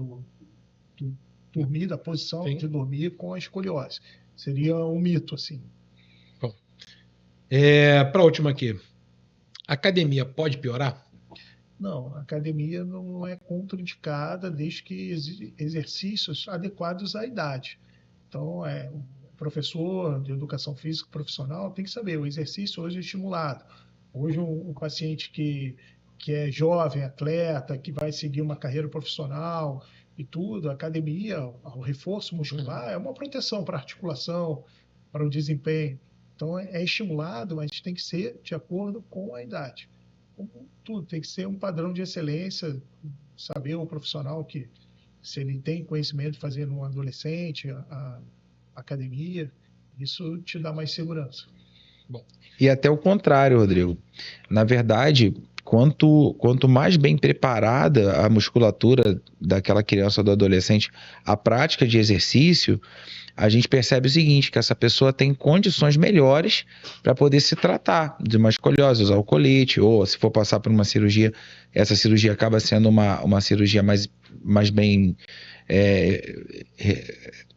[SPEAKER 5] do dormir, da posição de dormir com a escoliose. Seria um mito, assim.
[SPEAKER 2] Bom, para a última aqui, academia pode piorar?
[SPEAKER 5] Não, a academia não é contraindicada desde que exercícios adequados à idade. Então, o professor de educação física profissional tem que saber, o exercício hoje é estimulado. Hoje, um paciente que é jovem, atleta, que vai seguir uma carreira profissional e tudo, a academia, o reforço muscular é uma proteção para a articulação, para o desempenho. Então, é estimulado, mas tem que ser de acordo com a idade. Tudo tem que ser um padrão de excelência, saber o profissional que, se ele tem conhecimento de fazer num adolescente, a academia, isso te dá mais segurança.
[SPEAKER 3] Bom. E até o contrário, Rodrigo. Na verdade, quanto mais bem preparada a musculatura daquela criança ou do adolescente, a prática de exercício, a gente percebe o seguinte, que essa pessoa tem condições melhores para poder se tratar de uma escoliose, usar o colete, ou se for passar por uma cirurgia, essa cirurgia acaba sendo uma cirurgia mais bem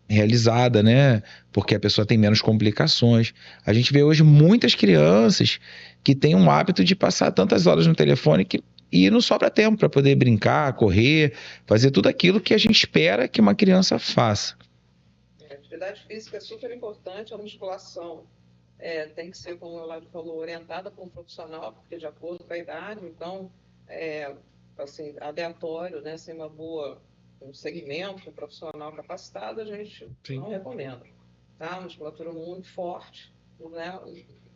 [SPEAKER 3] realizada, né? Porque a pessoa tem menos complicações. A gente vê hoje muitas crianças que têm um hábito de passar tantas horas no telefone e não sobra tempo para poder brincar, correr, fazer tudo aquilo que a gente espera que uma criança faça.
[SPEAKER 4] A atividade física é super importante, a musculação tem que ser, como o Euládio falou, orientada por um profissional, porque de acordo com a idade, então, assim, aleatório, né, sem um segmento profissional capacitado, a gente não recomenda. Tá? Musculatura muito forte, né?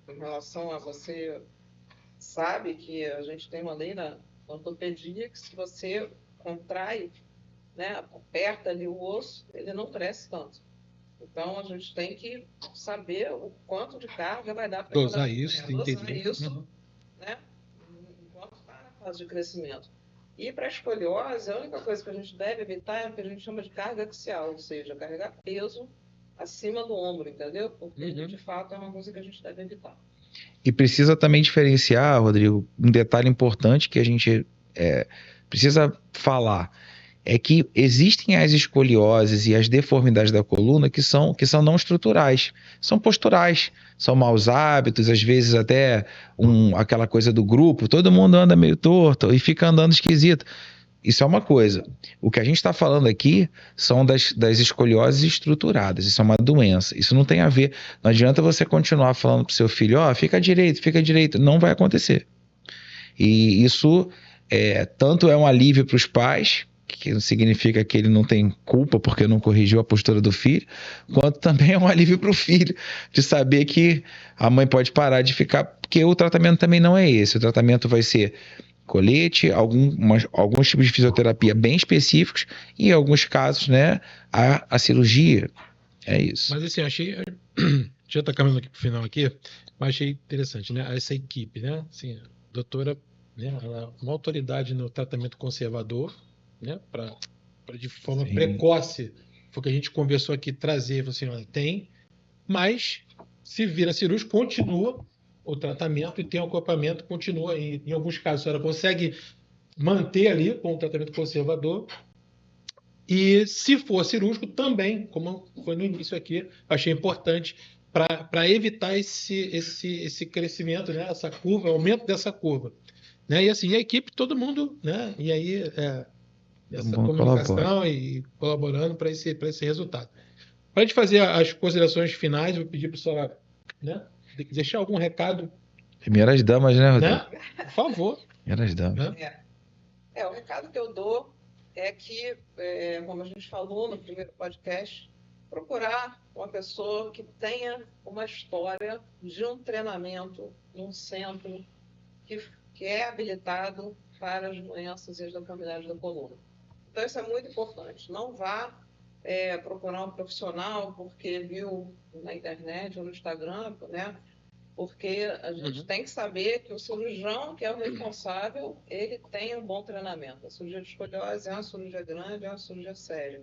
[SPEAKER 4] Em relação a você sabe que a gente tem uma lei na ortopedia que se você contrai, né, aperta ali o osso, ele não cresce tanto. Então, a gente tem que saber o quanto de carga vai dar para
[SPEAKER 2] dosar isso,
[SPEAKER 4] né, enquanto está na fase de crescimento. E para a escoliose, a única coisa que a gente deve evitar é o que a gente chama de carga axial, ou seja, carregar peso acima do ombro, entendeu? Porque, de fato, é uma coisa que a gente deve evitar.
[SPEAKER 3] E precisa também diferenciar, Rodrigo, um detalhe importante que a gente precisa falar. É que existem as escolioses e as deformidades da coluna que são não estruturais, são posturais, são maus hábitos, às vezes até aquela coisa do grupo, todo mundo anda meio torto e fica andando esquisito. Isso é uma coisa. O que a gente está falando aqui são das escolioses estruturadas, isso é uma doença, isso não tem a ver, não adianta você continuar falando para o seu filho, fica direito, não vai acontecer. E isso tanto é um alívio para os pais, que não significa que ele não tem culpa porque não corrigiu a postura do filho, quanto também é um alívio para o filho de saber que a mãe pode parar de ficar, porque o tratamento também não é esse. O tratamento vai ser colete, alguns tipos de fisioterapia bem específicos e, em alguns casos, né, a cirurgia. É isso.
[SPEAKER 2] Mas assim, achei... Já tá caminhando aqui pro final aqui, mas achei interessante, né? Essa equipe, né? Assim, a doutora, né? Ela é uma autoridade no tratamento conservador, né? Para de forma precoce, foi o que a gente conversou aqui, trazer, assim, olha, tem, mas se vira cirúrgico, continua o tratamento e tem o acompanhamento, continua. E, em alguns casos, ela consegue manter ali com o tratamento conservador. E se for cirúrgico, também, como foi no início aqui, achei importante para evitar esse crescimento, né? Essa curva, aumento dessa curva. Né? E assim, a equipe, todo mundo, né? E aí essa comunicação e colaborando para esse resultado. Para a gente fazer as considerações finais, eu vou pedir para a senhora, né, deixar algum recado.
[SPEAKER 3] Primeiras damas, né, Rodrigo?
[SPEAKER 2] Né? Por favor.
[SPEAKER 3] Primeiras damas.
[SPEAKER 4] O recado que eu dou é que, como a gente falou no primeiro podcast, procurar uma pessoa que tenha uma história de um treinamento num centro que é habilitado para as doenças e as deformidades da coluna. Então, isso é muito importante. Não vá procurar um profissional porque viu na internet ou no Instagram, né? Porque a gente tem que saber que o cirurgião, que é o responsável, ele tem um bom treinamento. A cirurgia de escoliose é uma cirurgia grande, é uma cirurgia séria,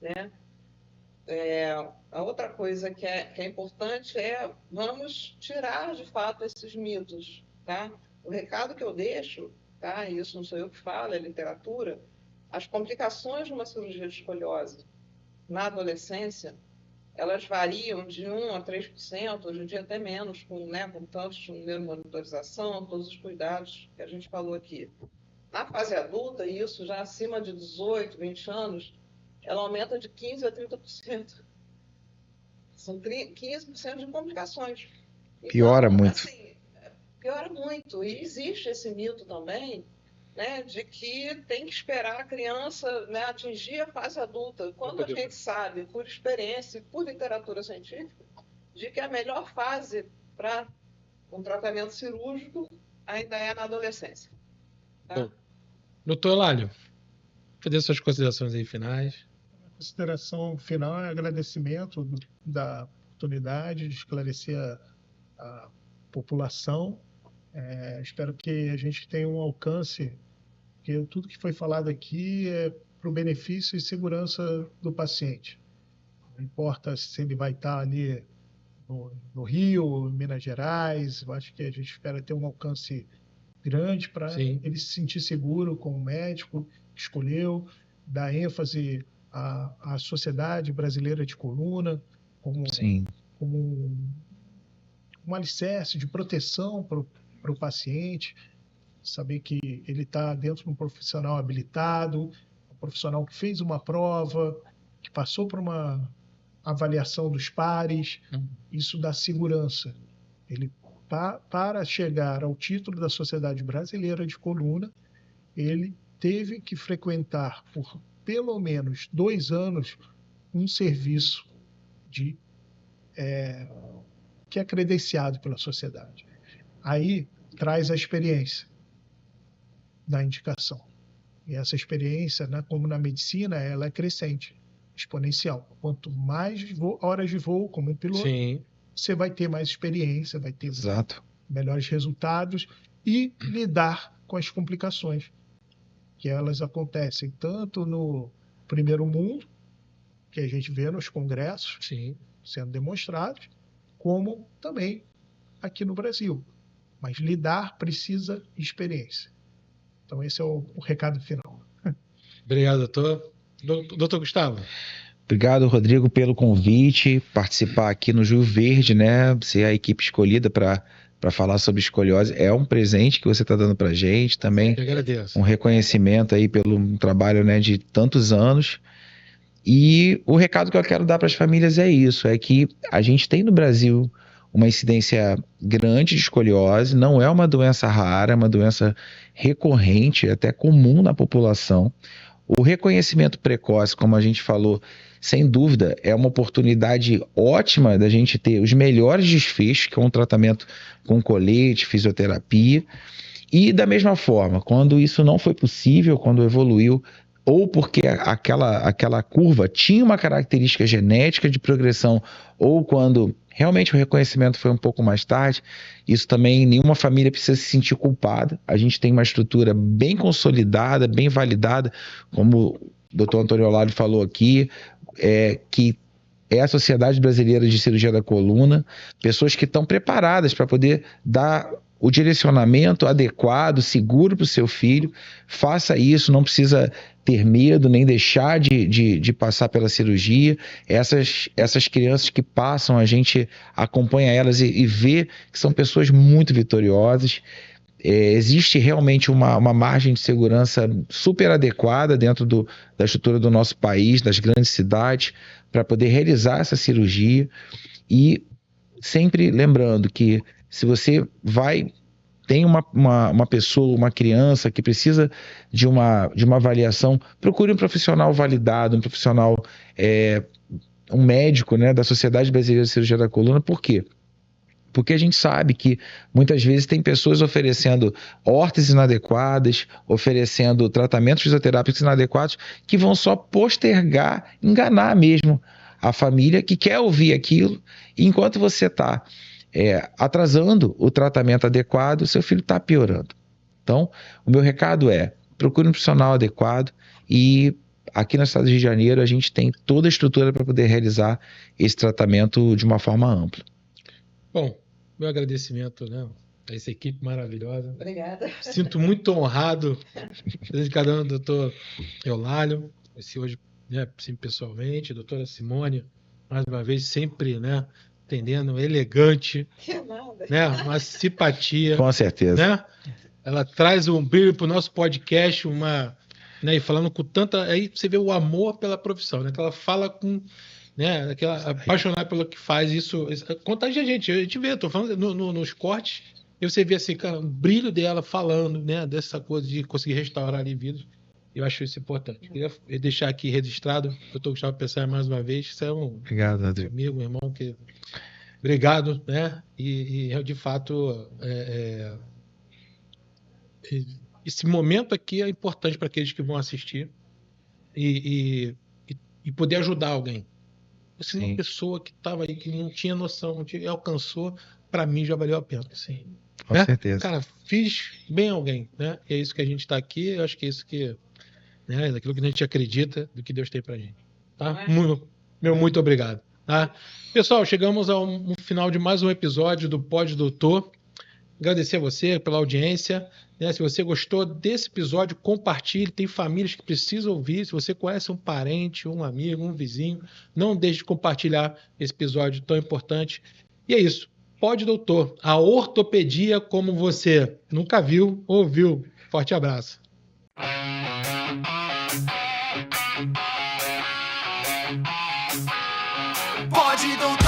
[SPEAKER 4] né? A outra coisa que é importante vamos tirar de fato esses mitos, tá? O recado que eu deixo, tá? Isso não sou eu que falo, é literatura. As complicações de uma cirurgia de escoliose na adolescência, elas variam de 1% a 3%, hoje em dia até menos, com tantos neuromonitorização, todos os cuidados que a gente falou aqui. Na fase adulta, isso já acima de 18, 20 anos, ela aumenta de 15% a 30%. São 15% de complicações. Então,
[SPEAKER 3] piora muito.
[SPEAKER 4] Assim, piora muito. E existe esse mito também, né, de que tem que esperar a criança, né, atingir a fase adulta, quando a gente sabe, por experiência e por literatura científica, de que a melhor fase para um tratamento cirúrgico ainda é na adolescência. Tá?
[SPEAKER 2] Doutor Eulálio, fazer suas considerações aí finais.
[SPEAKER 5] A consideração final é agradecimento da oportunidade de esclarecer a população. Espero que a gente tenha um alcance, porque tudo que foi falado aqui é para o benefício e segurança do paciente. Não importa se ele vai estar ali no Rio, em Minas Gerais, eu acho que a gente espera ter um alcance grande para ele se sentir seguro com o médico que escolheu, dar ênfase à Sociedade Brasileira de Coluna como um alicerce de proteção para o paciente, saber que ele está dentro de um profissional habilitado, um profissional que fez uma prova, que passou por uma avaliação dos pares, isso dá segurança. Ele, para chegar ao título da Sociedade Brasileira de Coluna, ele teve que frequentar por pelo menos 2 anos um serviço que é credenciado pela sociedade. Aí traz a experiência da indicação. E essa experiência, né, como na medicina, ela é crescente, exponencial. Quanto mais horas de voo como piloto, você vai ter mais experiência, vai ter melhores resultados e lidar com as complicações, que elas acontecem tanto no primeiro mundo, que a gente vê nos congressos sendo demonstrados, como também aqui no Brasil. Mas lidar precisa de experiência. Então, esse é o recado final.
[SPEAKER 2] Obrigado, doutor. Doutor Gustavo.
[SPEAKER 3] Obrigado, Rodrigo, pelo convite, participar aqui no Juiz Verde, né? Ser a equipe escolhida para falar sobre escoliose. É um presente que você está dando para a gente também.
[SPEAKER 2] Eu agradeço.
[SPEAKER 3] Um reconhecimento aí pelo trabalho, né, de tantos anos. E o recado que eu quero dar para as famílias é isso, é que a gente tem no Brasil uma incidência grande de escoliose, não é uma doença rara, é uma doença recorrente, até comum na população. o reconhecimento precoce, como a gente falou, sem dúvida, é uma oportunidade ótima da gente ter os melhores desfechos, que é um tratamento com colete, fisioterapia. E da mesma forma, quando isso não foi possível, quando evoluiu, ou porque aquela curva tinha uma característica genética de progressão, ou quando realmente o reconhecimento foi um pouco mais tarde, isso também, nenhuma família precisa se sentir culpada. A gente tem uma estrutura bem consolidada, bem validada, como o Dr. Antônio Eulália falou aqui, que é a Sociedade Brasileira de Cirurgia da Coluna, pessoas que estão preparadas para poder dar o direcionamento adequado, seguro para o seu filho. Faça isso, não precisa ter medo, nem deixar de passar pela cirurgia. Essas crianças que passam, a gente acompanha elas e vê que são pessoas muito vitoriosas. Existe realmente uma margem de segurança super adequada dentro da estrutura do nosso país, das grandes cidades, para poder realizar essa cirurgia. E sempre lembrando que se você tem uma pessoa, uma criança que precisa de uma avaliação, procure um profissional validado, um profissional, um médico, né, da Sociedade Brasileira de Cirurgia da Coluna. Por quê? Porque a gente sabe que muitas vezes tem pessoas oferecendo órteses inadequadas, oferecendo tratamentos fisioterápicos inadequados, que vão só postergar, enganar mesmo a família que quer ouvir aquilo, e enquanto você está atrasando o tratamento adequado, seu filho está piorando. Então, o meu recado procure um profissional adequado, e aqui no estado do Rio de Janeiro a gente tem toda a estrutura para poder realizar esse tratamento de uma forma ampla.
[SPEAKER 2] Bom, meu agradecimento, né, a essa equipe maravilhosa.
[SPEAKER 4] Obrigada.
[SPEAKER 2] Sinto muito honrado de cada um, doutor Eulália, esse hoje, né, pessoalmente, doutora Simone, mais uma vez, sempre, né, atendendo, elegante, né, uma simpatia.
[SPEAKER 3] Com certeza.
[SPEAKER 2] Né? Ela traz um brilho para o nosso podcast, né, e falando com tanta... Aí você vê o amor pela profissão, né, que ela fala com... Né, aquela apaixonada pelo que faz, isso contagia a gente vê, tô falando nos cortes, e você vê assim, cara, o brilho dela falando, né, dessa coisa de conseguir restaurar ali vidas. Eu acho isso importante. Queria deixar aqui registrado, eu tô Gustavo Pessar mais uma vez, você é
[SPEAKER 3] obrigado, Rodrigo.
[SPEAKER 2] Amigo, irmão, obrigado, né, e de fato esse momento aqui é importante para aqueles que vão assistir e poder ajudar alguém. Você é uma pessoa que estava aí, que não tinha noção, alcançou, para mim já valeu a pena.
[SPEAKER 3] Sim, com certeza.
[SPEAKER 2] Cara, fiz bem a alguém, né? E é isso que a gente está aqui, eu acho que é isso que, né, daquilo que a gente acredita, do que Deus tem pra gente. Tá? Muito obrigado. Tá? Pessoal, chegamos ao final de mais um episódio do Pod Doutor. Agradecer a você pela audiência. Né? Se você gostou desse episódio, compartilhe. Tem famílias que precisam ouvir. Se você conhece um parente, um amigo, um vizinho, não deixe de compartilhar esse episódio tão importante. E é isso. Pod Doutor, a ortopedia como você nunca viu ou ouviu. Forte abraço. Pod Doutor.